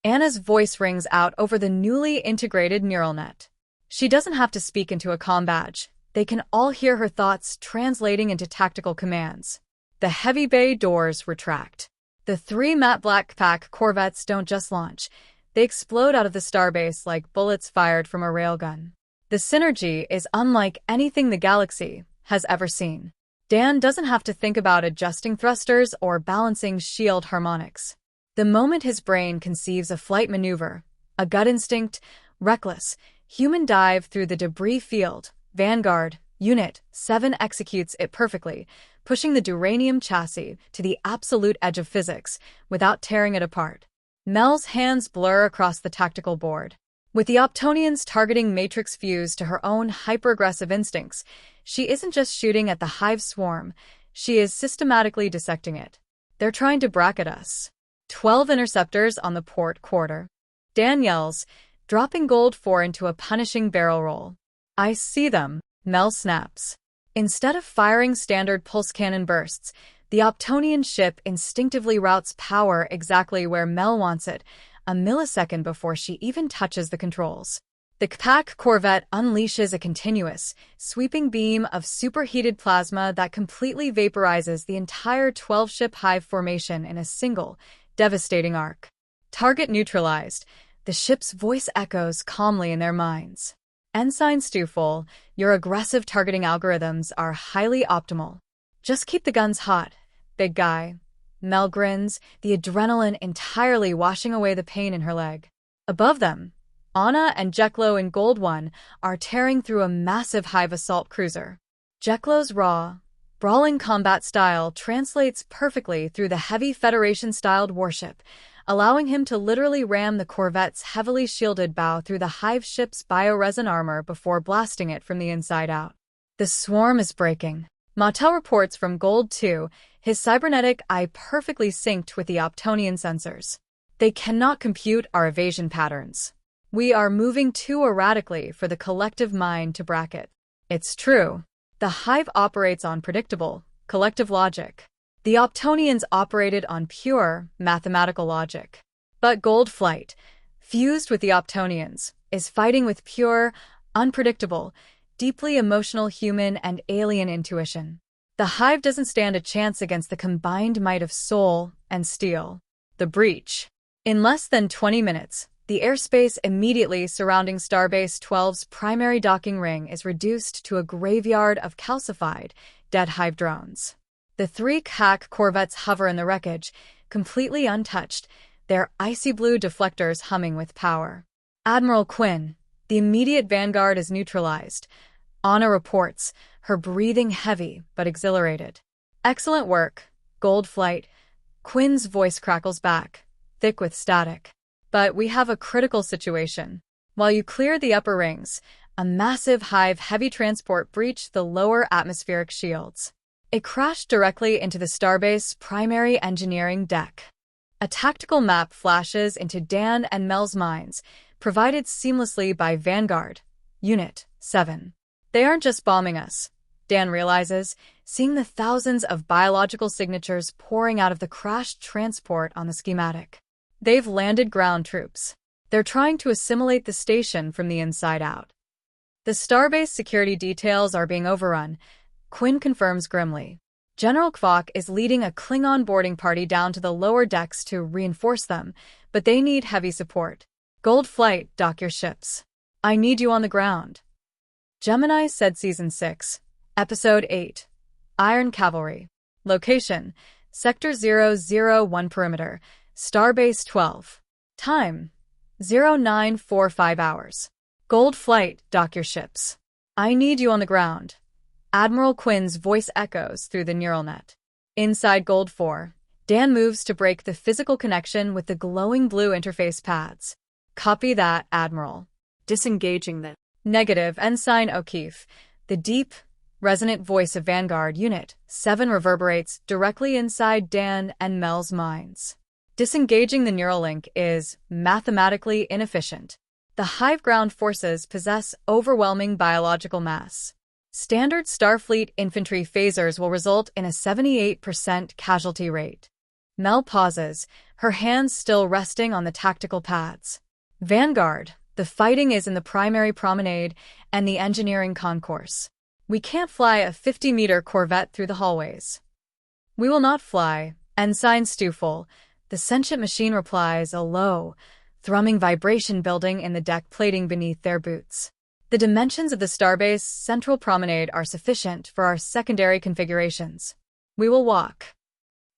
Anna's voice rings out over the newly integrated neural net. She doesn't have to speak into a comm badge. They can all hear her thoughts translating into tactical commands. The heavy bay doors retract. The 3 matte black pack Corvettes don't just launch. They explode out of the starbase like bullets fired from a railgun. The synergy is unlike anything the galaxy has ever seen. Dan doesn't have to think about adjusting thrusters or balancing shield harmonics. The moment his brain conceives a flight maneuver, a gut instinct, reckless, human dive through the debris field, Vanguard, Unit 7 executes it perfectly, pushing the Duranium chassis to the absolute edge of physics without tearing it apart. Mel's hands blur across the tactical board. With the Optonians targeting Matrix fused to her own hyper-aggressive instincts, she isn't just shooting at the hive swarm, she is systematically dissecting it. They're trying to bracket us. 12 interceptors on the port quarter. Dan yells, dropping Gold 4 into a punishing barrel roll. I see them, Mel snaps. Instead of firing standard pulse cannon bursts, the Optonian ship instinctively routes power exactly where Mel wants it, a millisecond before she even touches the controls. The Pack Corvette unleashes a continuous, sweeping beam of superheated plasma that completely vaporizes the entire 12-ship hive formation in a single, Devastating arc. Target neutralized. The ship's voice echoes calmly in their minds. Ensign Stufel, your aggressive targeting algorithms are highly optimal. Just keep the guns hot, big guy. Mel grins, the adrenaline entirely washing away the pain in her leg. Above them, Anna and Jeklo in Gold 1 are tearing through a massive Hive assault cruiser. Jeklo's raw, brawling combat style translates perfectly through the heavy Federation-styled warship, allowing him to literally ram the corvette's heavily shielded bow through the Hive ship's bioresin armor before blasting it from the inside out. The swarm is breaking. Mautel reports from Gold 2, his cybernetic eye perfectly synced with the Optonian sensors. They cannot compute our evasion patterns. We are moving too erratically for the collective mind to bracket. It's true. The Hive operates on predictable, collective logic. The Optonians operated on pure, mathematical logic. But Gold Flight, fused with the Optonians, is fighting with pure, unpredictable, deeply emotional human and alien intuition. The Hive doesn't stand a chance against the combined might of soul and steel. The breach. In less than 20 minutes, the airspace immediately surrounding Starbase 12's primary docking ring is reduced to a graveyard of calcified, dead Hive drones. The three CAC corvettes hover in the wreckage, completely untouched, their icy blue deflectors humming with power. Admiral Quinn, the immediate vanguard is neutralized. Anna reports, her breathing heavy but exhilarated. Excellent work, Gold Flight. Quinn's voice crackles back, thick with static. But we have a critical situation. While you clear the upper rings, a massive Hive heavy transport breached the lower atmospheric shields. It crashed directly into the Starbase primary engineering deck. A tactical map flashes into Dan and Mel's minds, provided seamlessly by Vanguard, Unit 7. They aren't just bombing us, Dan realizes, seeing the thousands of biological signatures pouring out of the crashed transport on the schematic. They've landed ground troops. They're trying to assimilate the station from the inside out. The Starbase security details are being overrun, Quinn confirms grimly. General Kvok is leading a Klingon boarding party down to the lower decks to reinforce them, but they need heavy support. Gold Flight, dock your ships. I need you on the ground. Gemini said Season 6, Episode 8. Iron Cavalry. Location, Sector 001 Perimeter, Starbase 12. Time, 0945 hours. Gold Flight, dock your ships. I need you on the ground. Admiral Quinn's voice echoes through the neural net. Inside Gold 4, Dan moves to break the physical connection with the glowing blue interface pads. Copy that, Admiral. Disengaging them. Negative, Ensign O'Keefe. The deep, resonant voice of Vanguard Unit 7 reverberates directly inside Dan and Mel's minds. Disengaging the neural link is mathematically inefficient. The Hive ground forces possess overwhelming biological mass. Standard Starfleet infantry phasers will result in a 78% casualty rate. Mel pauses, her hands still resting on the tactical pads. Vanguard, the fighting is in the primary promenade and the engineering concourse. We can't fly a 50-meter corvette through the hallways. We will not fly, Ensign Stufel. The sentient machine replies, a low, thrumming vibration building in the deck plating beneath their boots. The dimensions of the Starbase central promenade are sufficient for our secondary configurations. We will walk.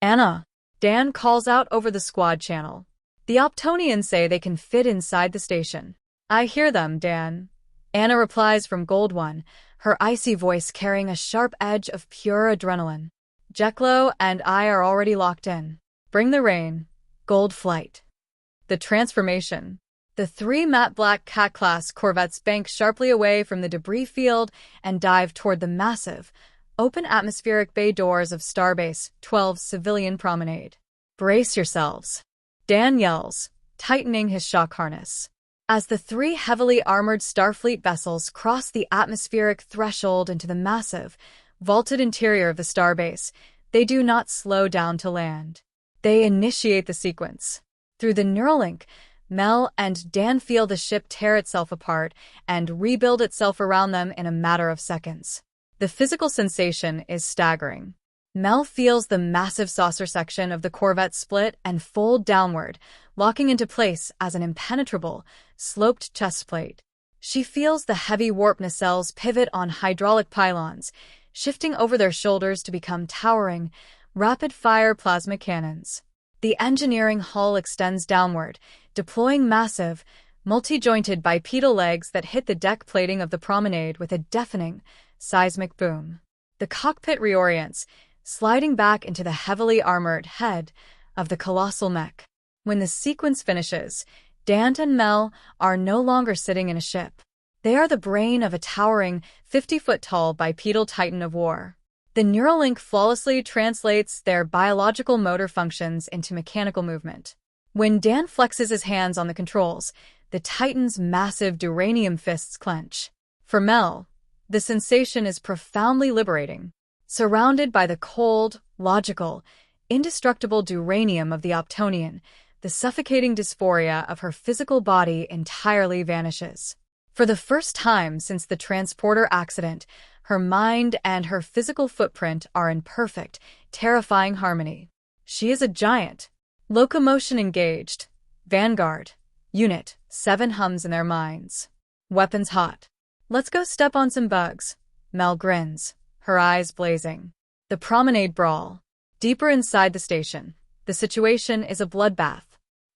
Anna, Dan calls out over the squad channel. The Optonians say they can fit inside the station. I hear them, Dan. Anna replies from Gold 1, her icy voice carrying a sharp edge of pure adrenaline. Jeklo and I are already locked in. Bring the rain. Gold Flight. The transformation. The three matte black Cat-class corvettes bank sharply away from the debris field and dive toward the massive, open atmospheric bay doors of Starbase 12's civilian promenade. Brace yourselves. Dan yells, tightening his shock harness. As the three heavily armored Starfleet vessels cross the atmospheric threshold into the massive, vaulted interior of the Starbase, they do not slow down to land. They initiate the sequence. Through the Neuralink, Mel and Dan feel the ship tear itself apart and rebuild itself around them in a matter of seconds. The physical sensation is staggering. Mel feels the massive saucer section of the Corvette split and fold downward, locking into place as an impenetrable, sloped chest plate. She feels the heavy warp nacelles pivot on hydraulic pylons, shifting over their shoulders to become towering, rapid-fire plasma cannons. The engineering hull extends downward, deploying massive, multi-jointed bipedal legs that hit the deck plating of the promenade with a deafening, seismic boom. The cockpit reorients, sliding back into the heavily armored head of the colossal mech. When the sequence finishes, Dan and Mel are no longer sitting in a ship. They are the brain of a towering, 50-foot-tall bipedal titan of war. The Neuralink flawlessly translates their biological motor functions into mechanical movement. When Dan flexes his hands on the controls, the Titan's massive duranium fists clench. For Mel, the sensation is profoundly liberating. Surrounded by the cold, logical, indestructible duranium of the Optonian, the suffocating dysphoria of her physical body entirely vanishes. For the first time since the transporter accident, her mind and her physical footprint are in perfect, terrifying harmony. She is a giant. Locomotion engaged. Vanguard. Unit 7 hums in their minds. Weapons hot. Let's go step on some bugs. Mel grins, her eyes blazing. The promenade brawl. Deeper inside the station, the situation is a bloodbath.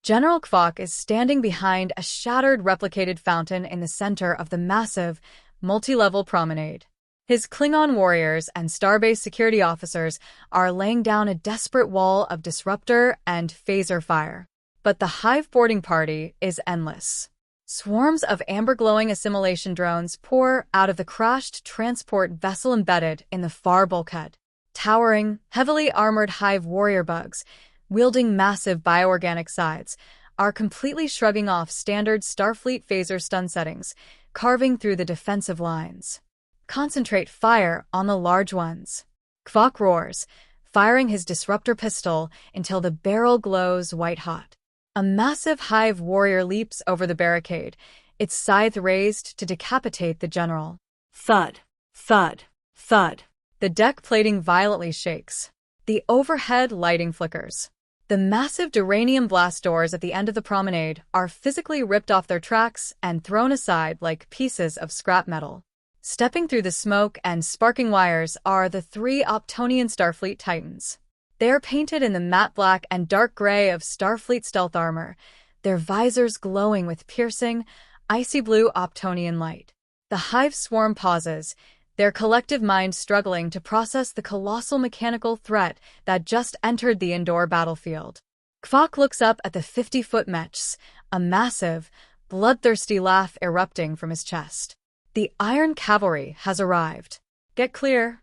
General Kvok is standing behind a shattered replicated fountain in the center of the massive, multi-level promenade. His Klingon warriors and Starbase security officers are laying down a desperate wall of disruptor and phaser fire. But the Hive boarding party is endless. Swarms of amber-glowing assimilation drones pour out of the crashed transport vessel embedded in the far bulkhead. Towering, heavily armored Hive warrior bugs, wielding massive bioorganic scythes, are completely shrugging off standard Starfleet phaser stun settings, carving through the defensive lines. Concentrate fire on the large ones. Kvok roars, firing his disruptor pistol until the barrel glows white-hot. A massive Hive warrior leaps over the barricade, its scythe raised to decapitate the general. Thud, thud, thud. The deck plating violently shakes. The overhead lighting flickers. The massive duranium blast doors at the end of the promenade are physically ripped off their tracks and thrown aside like pieces of scrap metal. Stepping through the smoke and sparking wires are the 3 Optonian Starfleet Titans. They are painted in the matte black and dark gray of Starfleet stealth armor, their visors glowing with piercing, icy blue Optonian light. The Hive swarm pauses, their collective mind struggling to process the colossal mechanical threat that just entered the indoor battlefield. Kvok looks up at the 50-foot mechs, a massive, bloodthirsty laugh erupting from his chest. The Iron Cavalry has arrived. Get clear.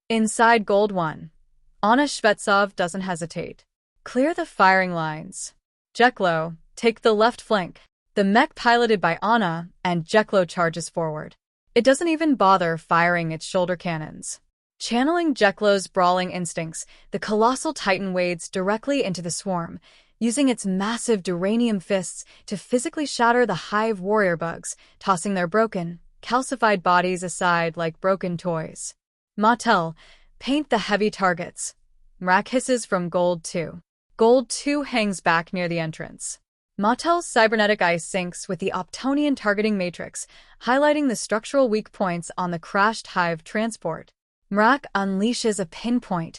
Inside Gold 1. Anna Shvetsov doesn't hesitate. Clear the firing lines. Jeklo, take the left flank. The mech piloted by Anna and Jeklo charges forward. It doesn't even bother firing its shoulder cannons. Channeling Jeklo's brawling instincts, the colossal titan wades directly into the swarm, using its massive duranium fists to physically shatter the Hive warrior bugs, tossing their broken, calcified bodies aside like broken toys. Mattel, paint the heavy targets. Mrak hisses from Gold 2. Gold 2 hangs back near the entrance. Mattel's cybernetic eye syncs with the Optonian targeting matrix, highlighting the structural weak points on the crashed Hive transport. Mrak unleashes a pinpoint,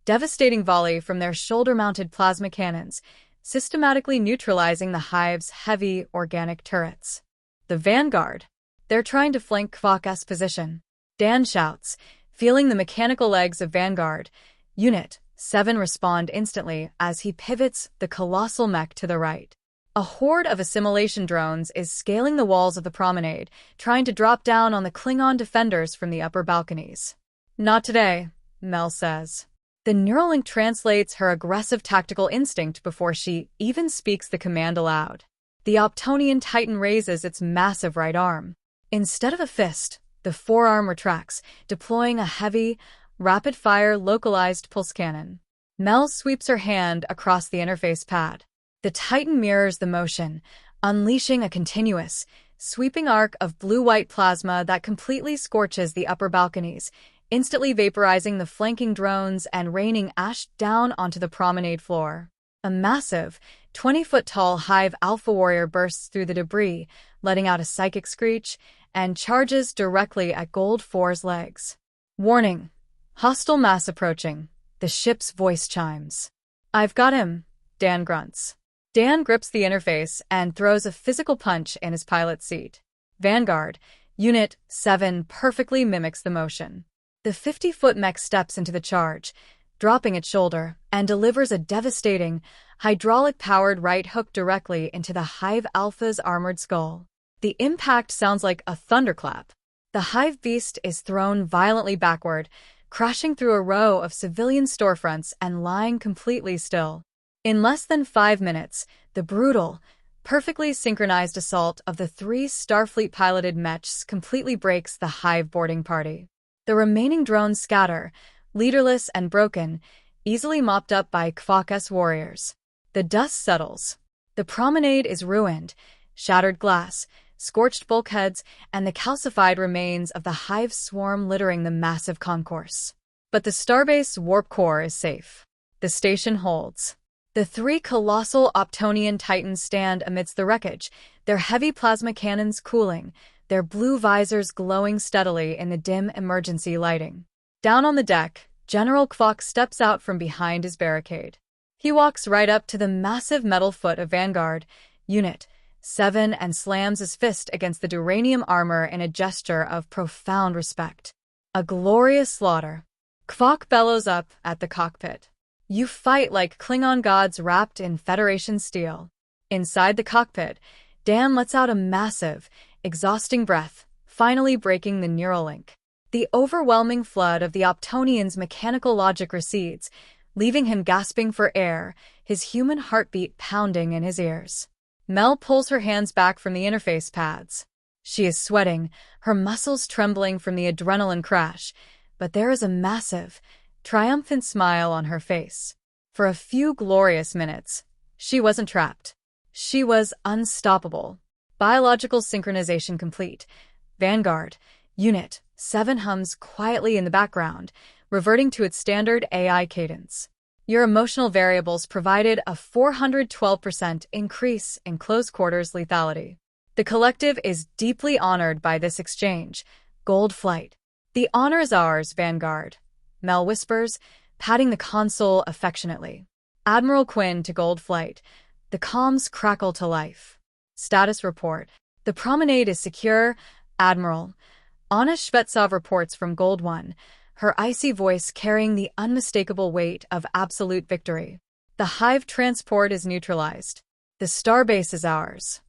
devastating volley from their shoulder-mounted plasma cannons, systematically neutralizing the Hive's heavy organic turrets. The Vanguard. They're trying to flank Kvok's position. Dan shouts, feeling the mechanical legs of Vanguard. Unit 7 respond instantly as he pivots the colossal mech to the right. A horde of assimilation drones is scaling the walls of the promenade, trying to drop down on the Klingon defenders from the upper balconies. Not today, Mel says. The Neuralink translates her aggressive tactical instinct before she even speaks the command aloud. The Optonian Titan raises its massive right arm. Instead of a fist, the forearm retracts, deploying a heavy, rapid-fire localized pulse cannon. Mel sweeps her hand across the interface pad. The Titan mirrors the motion, unleashing a continuous, sweeping arc of blue-white plasma that completely scorches the upper balconies, instantly vaporizing the flanking drones and raining ash down onto the promenade floor. A massive, 20-foot-tall Hive Alpha Warrior bursts through the debris, letting out a psychic screech, and charges directly at Gold 4's legs. Warning! Hostile mass approaching. The ship's voice chimes. "I've got him," Dan grunts. Dan grips the interface and throws a physical punch in his pilot's seat. Vanguard, Unit 7 perfectly mimics the motion. The 50-foot mech steps into the charge, dropping its shoulder, and delivers a devastating, hydraulic-powered right hook directly into the Hive Alpha's armored skull. The impact sounds like a thunderclap. The Hive beast is thrown violently backward, crashing through a row of civilian storefronts and lying completely still. In less than 5 minutes, the brutal, perfectly synchronized assault of the 3 Starfleet-piloted mechs completely breaks the Hive boarding party. The remaining drones scatter, leaderless and broken, easily mopped up by Kvok's warriors. The dust settles. The promenade is ruined, shattered glass, scorched bulkheads, and the calcified remains of the Hive swarm littering the massive concourse. But the Starbase warp core is safe. The station holds. The 3 colossal Optonian Titans stand amidst the wreckage, their heavy plasma cannons cooling, their blue visors glowing steadily in the dim emergency lighting. Down on the deck, General Kvok steps out from behind his barricade. He walks right up to the massive metal foot of Vanguard, Unit 7, and slams his fist against the duranium armor in a gesture of profound respect. A glorious slaughter. Kvok bellows up at the cockpit. "You fight like Klingon gods wrapped in Federation steel." Inside the cockpit, Dan lets out a massive, exhausting breath, finally breaking the neural link. The overwhelming flood of the Optonian's mechanical logic recedes, leaving him gasping for air, his human heartbeat pounding in his ears. Mel pulls her hands back from the interface pads. She is sweating, her muscles trembling from the adrenaline crash, but there is a massive, triumphant smile on her face. For a few glorious minutes, she wasn't trapped. She was unstoppable. Biological synchronization complete. Vanguard, Unit 7 hums quietly in the background, reverting to its standard AI cadence. Your emotional variables provided a 412% increase in close-quarters lethality. The collective is deeply honored by this exchange. Gold Flight. "The honor is ours, Vanguard," Mel whispers, patting the console affectionately. Admiral Quinn to Gold Flight. The comms crackle to life. Status report. "The promenade is secure, Admiral." Anna Shvetsov reports from Gold 1, her icy voice carrying the unmistakable weight of absolute victory. "The Hive transport is neutralized. The Starbase is ours."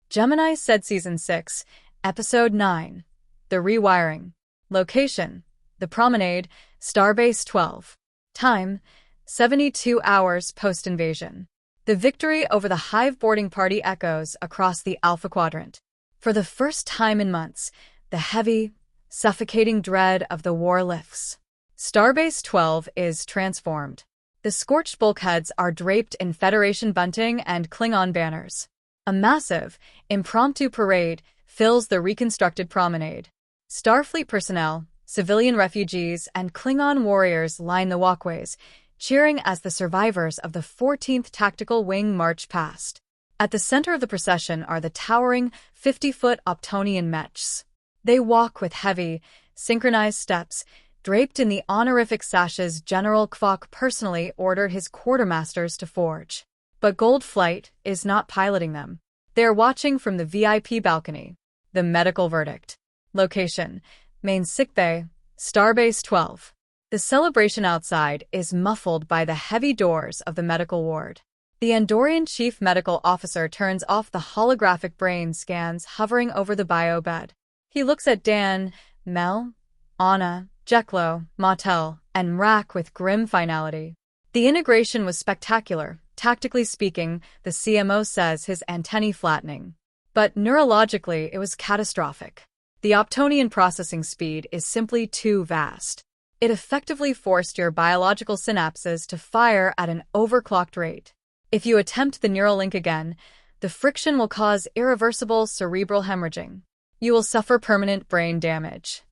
Gemini said Season 6, Episode 9. The Rewiring. Location: the Promenade, Starbase 12. Time: 72 hours post-invasion. The victory over the Hive boarding party echoes across the Alpha Quadrant. For the first time in months, the heavy, suffocating dread of the war lifts. Starbase 12 is transformed. The scorched bulkheads are draped in Federation bunting and Klingon banners. A massive, impromptu parade fills the reconstructed promenade. Starfleet personnel, civilian refugees, and Klingon warriors line the walkways, cheering as the survivors of the 14th Tactical Wing march past. At the center of the procession are the towering 50-foot Optonian mechs. They walk with heavy, synchronized steps, draped in the honorific sashes General Kvok personally ordered his quartermasters to forge. But Gold Flight is not piloting them. They are watching from the VIP balcony. The medical verdict. Location: main sickbay, Starbase 12. The celebration outside is muffled by the heavy doors of the medical ward. The Andorian chief medical officer turns off the holographic brain scans hovering over the bio bed. He looks at Dan, Mel, Anna, Jeklo, Mottel, and Mrak with grim finality. The integration was spectacular, tactically speaking, the CMO says, his antennae flattening. But neurologically, it was catastrophic. The Optonian processing speed is simply too vast. It effectively forced your biological synapses to fire at an overclocked rate. If you attempt the neural link again, the friction will cause irreversible cerebral hemorrhaging. You will suffer permanent brain damage.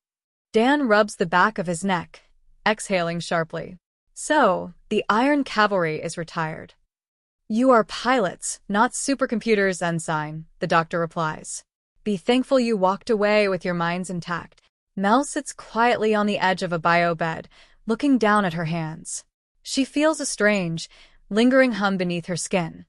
Dan rubs the back of his neck, exhaling sharply. So, the Iron Cavalry is retired. You are pilots, not supercomputers, Ensign, the doctor replies. Be thankful you walked away with your minds intact. Mel sits quietly on the edge of a bio bed, looking down at her hands. She feels a strange, lingering hum beneath her skin,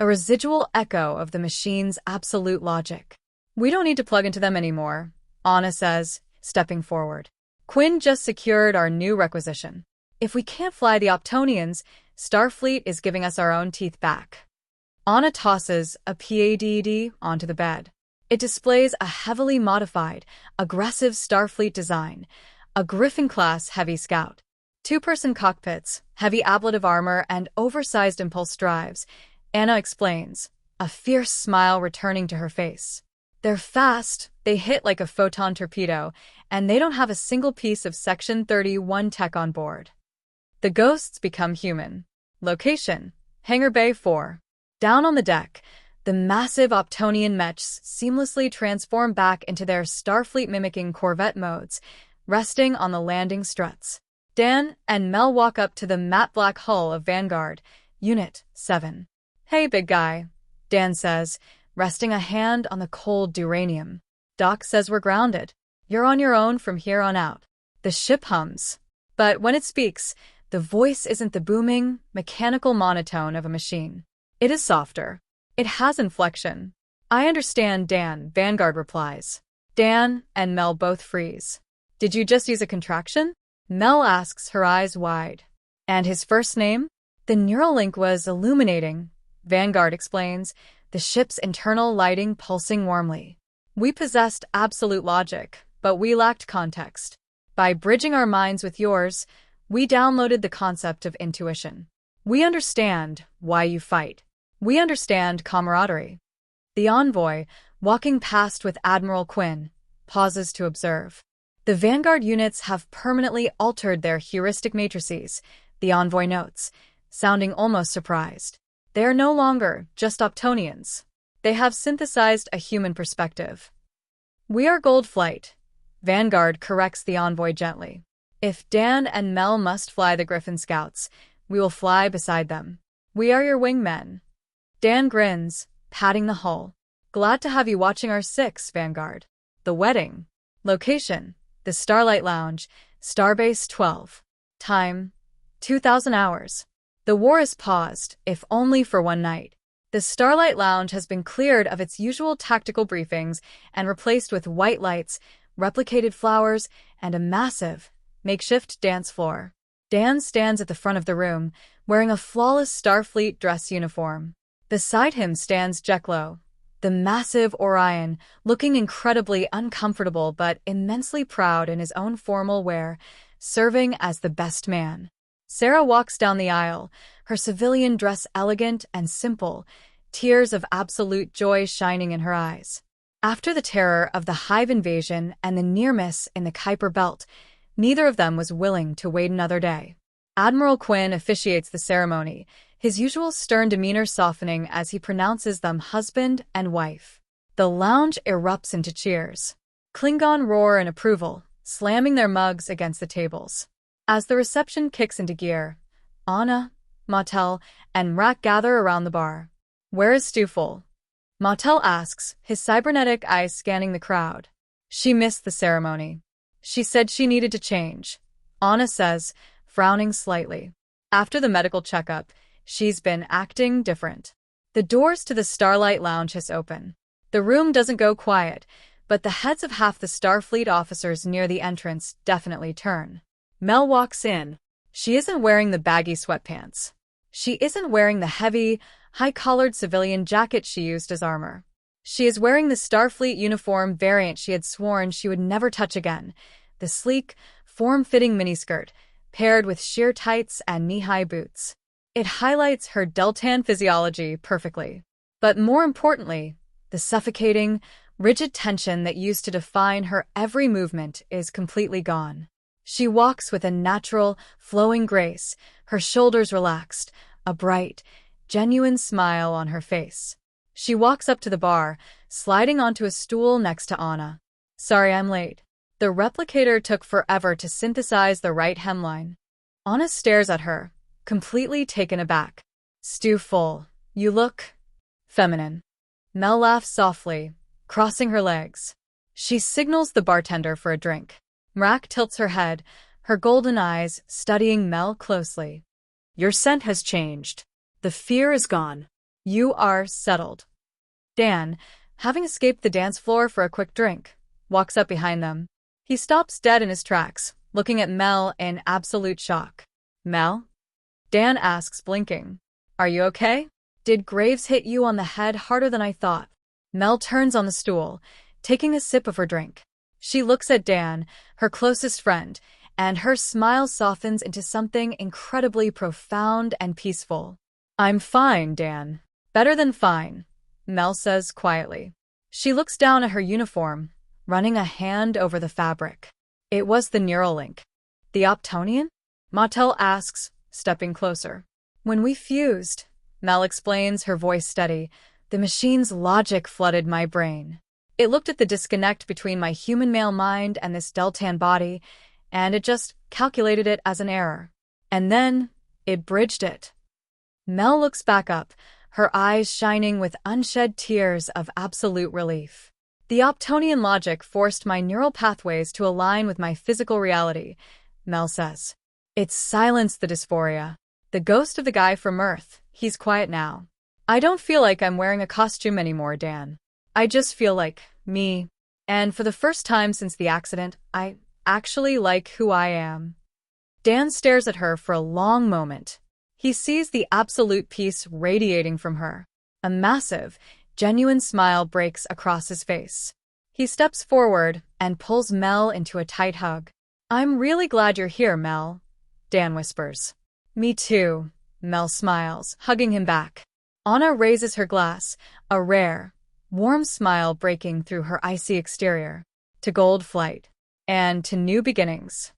a residual echo of the machine's absolute logic. We don't need to plug into them anymore, Anna says, stepping forward. Quinn just secured our new requisition. If we can't fly the Optonians, Starfleet is giving us our own teeth back. Anna tosses a PADD onto the bed. It displays a heavily modified, aggressive Starfleet design, a Griffin-class heavy scout. Two-person cockpits, heavy ablative armor, and oversized impulse drives, Anna explains, a fierce smile returning to her face. They're fast, they hit like a photon torpedo, and they don't have a single piece of Section 31 tech on board. The ghosts become human. Location: Hangar Bay 4. Down on the deck, the massive Optonian mechs seamlessly transform back into their Starfleet-mimicking Corvette modes, resting on the landing struts. Dan and Mel walk up to the matte black hull of Vanguard, Unit 7. Hey, big guy, Dan says, resting a hand on the cold duranium. Doc says we're grounded. You're on your own from here on out. The ship hums. But when it speaks, the voice isn't the booming, mechanical monotone of a machine. It is softer. It has inflection. I understand, Dan, Vanguard replies. Dan and Mel both freeze. Did you just use a contraction? Mel asks, her eyes wide. And his first name? The neural link was illuminating, Vanguard explains, the ship's internal lighting pulsing warmly. We possessed absolute logic, but we lacked context. By bridging our minds with yours, we downloaded the concept of intuition. We understand why you fight. We understand camaraderie. The envoy, walking past with Admiral Quinn, pauses to observe. The Vanguard units have permanently altered their heuristic matrices, the envoy notes, sounding almost surprised. They are no longer just Optonians. They have synthesized a human perspective. We are Gold Flight, Vanguard corrects the envoy gently. If Dan and Mel must fly the Griffin Scouts, we will fly beside them. We are your wingmen. Dan grins, patting the hull. Glad to have you watching our 6, Vanguard. The wedding. Location: the Starlight Lounge, Starbase 12. Time: 2,000 hours. The war is paused, if only for one night. The Starlight Lounge has been cleared of its usual tactical briefings and replaced with white lights, replicated flowers, and a massive, makeshift dance floor. Dan stands at the front of the room, wearing a flawless Starfleet dress uniform. Beside him stands Jeklo, the massive Orion, looking incredibly uncomfortable but immensely proud in his own formal wear, serving as the best man. Sarah walks down the aisle, her civilian dress elegant and simple, tears of absolute joy shining in her eyes. After the terror of the Hive invasion and the near miss in the Kuiper Belt, neither of them was willing to wait another day. Admiral Quinn officiates the ceremony, his usual stern demeanor softening as he pronounces them husband and wife. The lounge erupts into cheers. Klingon roar in approval, slamming their mugs against the tables. As the reception kicks into gear, Anna, Mottel, and Rak gather around the bar. Where is Stufel? Mottel asks, his cybernetic eyes scanning the crowd. She missed the ceremony. She said she needed to change, Anna says, frowning slightly. After the medical checkup, she's been acting different. The doors to the Starlight Lounge hiss open. The room doesn't go quiet, but the heads of half the Starfleet officers near the entrance definitely turn. Mel walks in. She isn't wearing the baggy sweatpants. She isn't wearing the heavy, high-collared civilian jacket she used as armor. She is wearing the Starfleet uniform variant she had sworn she would never touch again, the sleek, form-fitting miniskirt, paired with sheer tights and knee-high boots. It highlights her Deltan physiology perfectly. But more importantly, the suffocating, rigid tension that used to define her every movement is completely gone. She walks with a natural, flowing grace, her shoulders relaxed, a bright, genuine smile on her face. She walks up to the bar, sliding onto a stool next to Anna. Sorry I'm late. The replicator took forever to synthesize the right hemline. Anna stares at her, completely taken aback. Stu, you look feminine. Mel laughs softly, crossing her legs. She signals the bartender for a drink. Mrak tilts her head, her golden eyes studying Mel closely. Your scent has changed. The fear is gone. You are settled. Dan, having escaped the dance floor for a quick drink, walks up behind them. He stops dead in his tracks, looking at Mel in absolute shock. Mel? Dan asks, blinking. Are you okay? Did Graves hit you on the head harder than I thought? Mel turns on the stool, taking a sip of her drink. She looks at Dan, her closest friend, and her smile softens into something incredibly profound and peaceful. I'm fine, Dan. Better than fine, Mel says quietly. She looks down at her uniform, running a hand over the fabric. It was the Neuralink. The Optonian? Mattel asks, stepping closer. When we fused, Mel explains, her voice steady, the machine's logic flooded my brain. It looked at the disconnect between my human male mind and this Deltan body, and it just calculated it as an error. And then, it bridged it. Mel looks back up, her eyes shining with unshed tears of absolute relief. The Optonian logic forced my neural pathways to align with my physical reality, Mel says. It silenced the dysphoria. The ghost of the guy from Earth, he's quiet now. I don't feel like I'm wearing a costume anymore, Dan. I just feel like me. And for the first time since the accident, I actually like who I am. Dan stares at her for a long moment. He sees the absolute peace radiating from her. A massive, genuine smile breaks across his face. He steps forward and pulls Mel into a tight hug. I'm really glad you're here, Mel, Dan whispers. Me too, Mel smiles, hugging him back. Anna raises her glass, a rare, warm smile breaking through her icy exterior. To Gold Flight. And to new beginnings.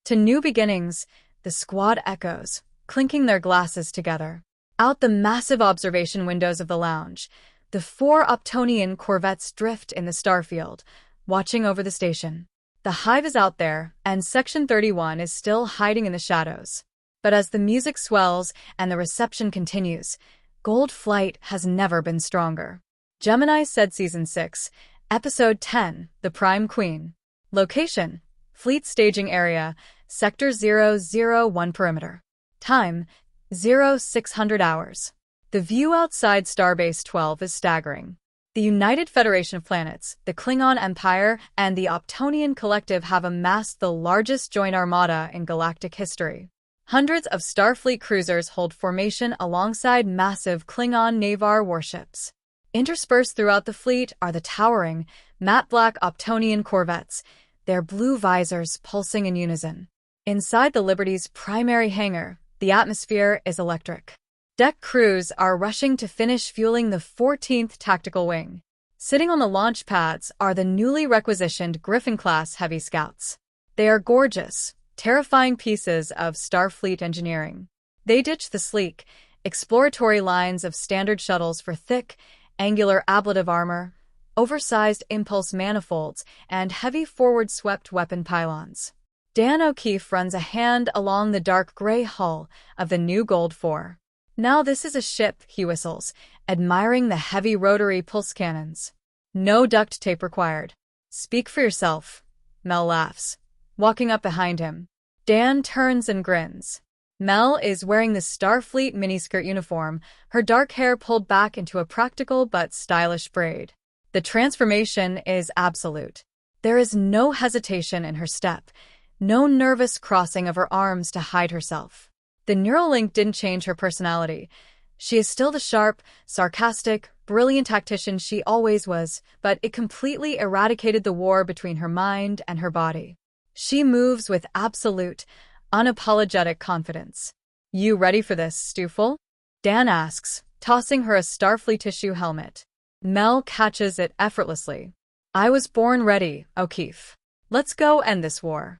To new beginnings, the squad echoes, clinking their glasses together. Out the massive observation windows of the lounge, the 4 Optonian corvettes drift in the starfield, watching over the station. The hive is out there, and Section 31 is still hiding in the shadows. But as the music swells and the reception continues, Gold Flight has never been stronger. Gemini said Season 6, Episode 10, The Prime Queen. Location, Fleet Staging Area, Sector 001 Perimeter. Time, 0600 hours. The view outside Starbase 12 is staggering. The United Federation of Planets, the Klingon Empire, and the Optonian Collective have amassed the largest joint armada in galactic history. Hundreds of Starfleet cruisers hold formation alongside massive Klingon Navar warships. Interspersed throughout the fleet are the towering, matte black Optonian corvettes, their blue visors pulsing in unison. Inside the Liberty's primary hangar, the atmosphere is electric. Deck crews are rushing to finish fueling the 14th Tactical Wing. Sitting on the launch pads are the newly requisitioned Griffin-class heavy scouts. They are gorgeous, terrifying pieces of Starfleet engineering. They ditch the sleek, exploratory lines of standard shuttles for thick, angular ablative armor, oversized impulse manifolds, and heavy forward-swept weapon pylons. Dan O'Keefe runs a hand along the dark gray hull of the new Gold 4. Now this is a ship, he whistles, admiring the heavy rotary pulse cannons. No duct tape required. Speak for yourself, Mel laughs, walking up behind him. Dan turns and grins. Mel is wearing the Starfleet miniskirt uniform, her dark hair pulled back into a practical but stylish braid. The transformation is absolute. There is no hesitation in her step, no nervous crossing of her arms to hide herself. The Neuralink didn't change her personality. She is still the sharp, sarcastic, brilliant tactician she always was, but it completely eradicated the war between her mind and her body. She moves with absolute, unapologetic confidence. You ready for this, Stufel? Dan asks, tossing her a Starfleet tissue helmet. Mel catches it effortlessly. I was born ready, O'Keefe. Let's go end this war.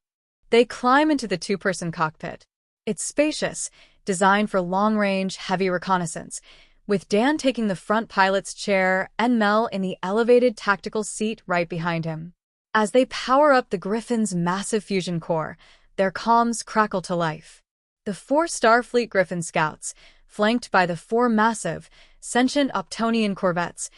They climb into the 2-person cockpit. It's spacious, designed for long-range, heavy reconnaissance, with Dan taking the front pilot's chair and Mel in the elevated tactical seat right behind him. As they power up the Griffin's massive fusion core, their comms crackle to life. The 4 Starfleet Griffin scouts, flanked by the 4 massive, sentient Optonian corvettes,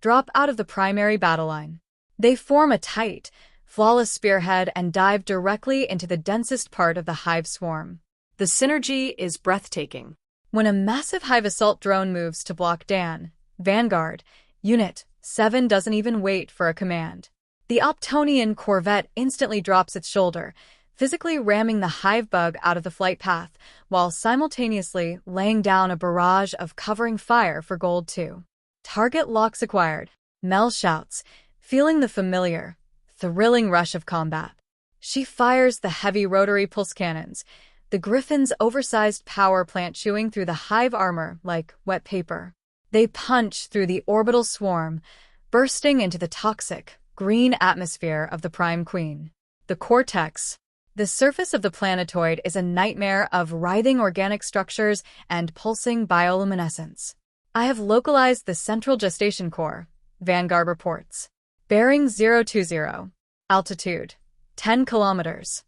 drop out of the primary battle line. They form a tight, flawless spearhead and dive directly into the densest part of the Hive swarm. The synergy is breathtaking. When a massive Hive assault drone moves to block Dan, Vanguard, Unit 7 doesn't even wait for a command. The Optonian corvette instantly drops its shoulder, physically ramming the Hive bug out of the flight path, while simultaneously laying down a barrage of covering fire for Gold 2. Target locks acquired, Mel shouts, feeling the familiar, thrilling rush of combat. She fires the heavy rotary pulse cannons, the Griffin's oversized power plant chewing through the Hive armor like wet paper. They punch through the orbital swarm, bursting into the toxic, green atmosphere of the Prime Queen. The cortex. The surface of the planetoid is a nightmare of writhing organic structures and pulsing bioluminescence. I have localized the central gestation core, Vanguard reports. Bearing 020. Altitude 10 kilometers.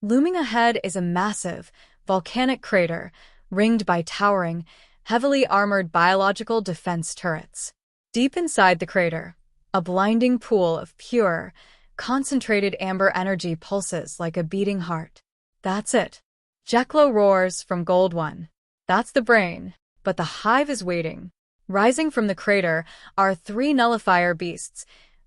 Looming ahead is a massive, volcanic crater, ringed by towering, heavily armored biological defense turrets. Deep inside the crater, a blinding pool of pure, concentrated amber energy pulses like a beating heart. That's it. Jeklo roars from Gold 1. That's the brain, but the Hive is waiting. Rising from the crater are 3 nullifier beasts,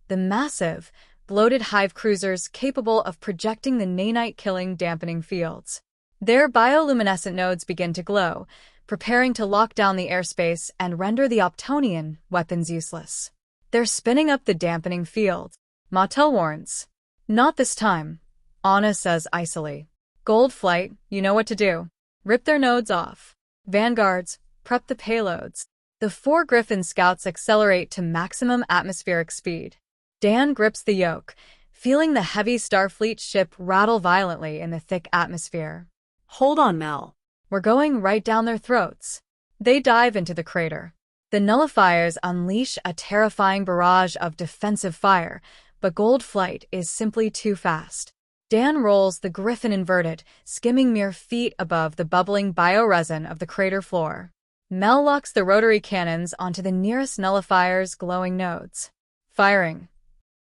the massive, bloated Hive cruisers capable of projecting the nanite-killing dampening fields. Their bioluminescent nodes begin to glow, preparing to lock down the airspace and render the Optonian weapons useless. They're spinning up the dampening field. Mottel warns. Not this time, Anna says icily. Gold Flight, you know what to do. Rip their nodes off. Vanguards, prep the payloads. The 4 Griffin scouts accelerate to maximum atmospheric speed. Dan grips the yoke, feeling the heavy Starfleet ship rattle violently in the thick atmosphere. Hold on, Mel. We're going right down their throats. They dive into the crater. The nullifiers unleash a terrifying barrage of defensive fire, but Gold Flight is simply too fast. Dan rolls the Griffin inverted, skimming mere feet above the bubbling bioresin of the crater floor. Mel locks the rotary cannons onto the nearest nullifier's glowing nodes. Firing.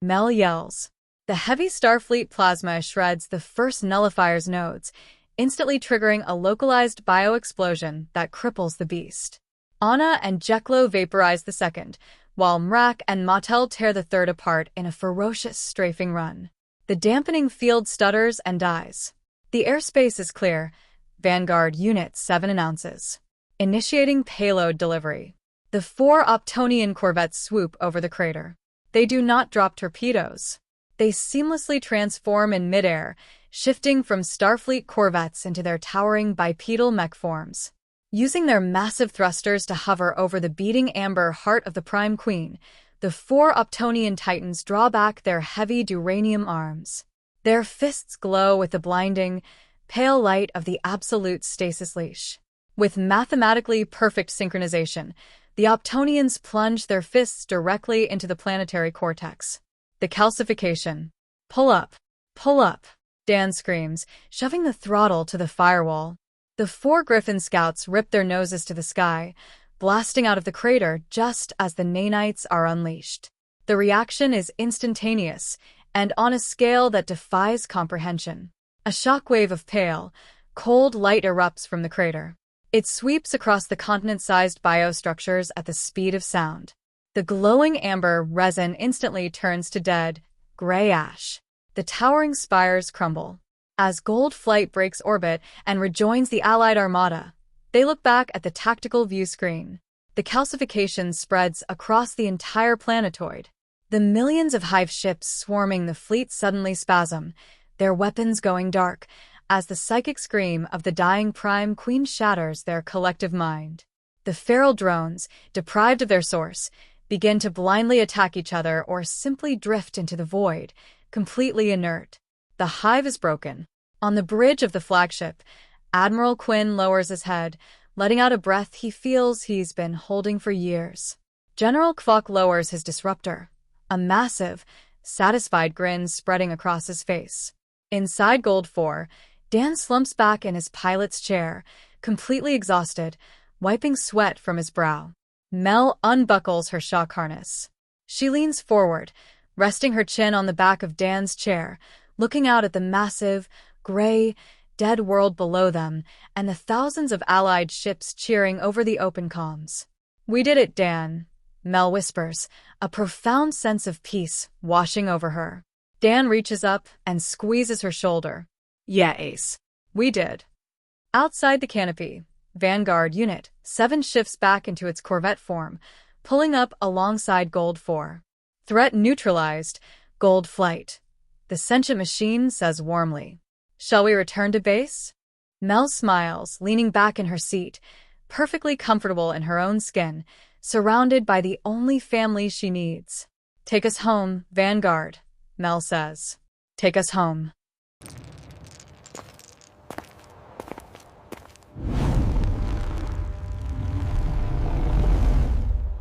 Mel yells. The heavy Starfleet plasma shreds the first nullifier's nodes, instantly triggering a localized bioexplosion that cripples the beast. Anna and Jeklo vaporize the second, while Mrak and Mottel tear the third apart in a ferocious strafing run. The dampening field stutters and dies. The airspace is clear, Vanguard Unit 7 announces. Initiating payload delivery. The 4 Optonian corvettes swoop over the crater. They do not drop torpedoes. They seamlessly transform in midair, shifting from Starfleet corvettes into their towering bipedal mech forms. Using their massive thrusters to hover over the beating amber heart of the Prime Queen, the 4 Optonian titans draw back their heavy duranium arms. Their fists glow with the blinding, pale light of the absolute stasis leash. With mathematically perfect synchronization, the Optonians plunge their fists directly into the planetary cortex. The calcification. Pull up. Pull up. Dan screams, shoving the throttle to the firewall. The 4 Griffin scouts rip their noses to the sky, blasting out of the crater just as the nanites are unleashed. The reaction is instantaneous, and on a scale that defies comprehension. A shockwave of pale, cold light erupts from the crater. It sweeps across the continent-sized biostructures at the speed of sound. The glowing amber resin instantly turns to dead, gray ash. The towering spires crumble. As Gold Flight breaks orbit and rejoins the Allied Armada, they look back at the tactical view screen. The calcification spreads across the entire planetoid. The millions of Hive ships swarming the fleet suddenly spasm, their weapons going dark, as the psychic scream of the dying Prime Queen shatters their collective mind. The feral drones, deprived of their source, begin to blindly attack each other or simply drift into the void, completely inert. The Hive is broken. On the bridge of the flagship, Admiral Quinn lowers his head, letting out a breath he feels he's been holding for years. General Kvok lowers his disruptor, a massive, satisfied grin spreading across his face. Inside Gold 4, Dan slumps back in his pilot's chair, completely exhausted, wiping sweat from his brow. Mel unbuckles her shock harness. She leans forward, resting her chin on the back of Dan's chair, looking out at the massive, gray, dead world below them and the thousands of Allied ships cheering over the open comms. "We did it, Dan," Mel whispers, a profound sense of peace washing over her. Dan reaches up and squeezes her shoulder. Yeah, Ace. "We did." Outside the canopy, Vanguard Unit 7 shifts back into its Corvette form, pulling up alongside Gold 4. "Threat neutralized, Gold Flight," the sentient machine says warmly. "Shall we return to base?" Mel smiles, leaning back in her seat, perfectly comfortable in her own skin, surrounded by the only family she needs. "Take us home, Vanguard," Mel says. "Take us home."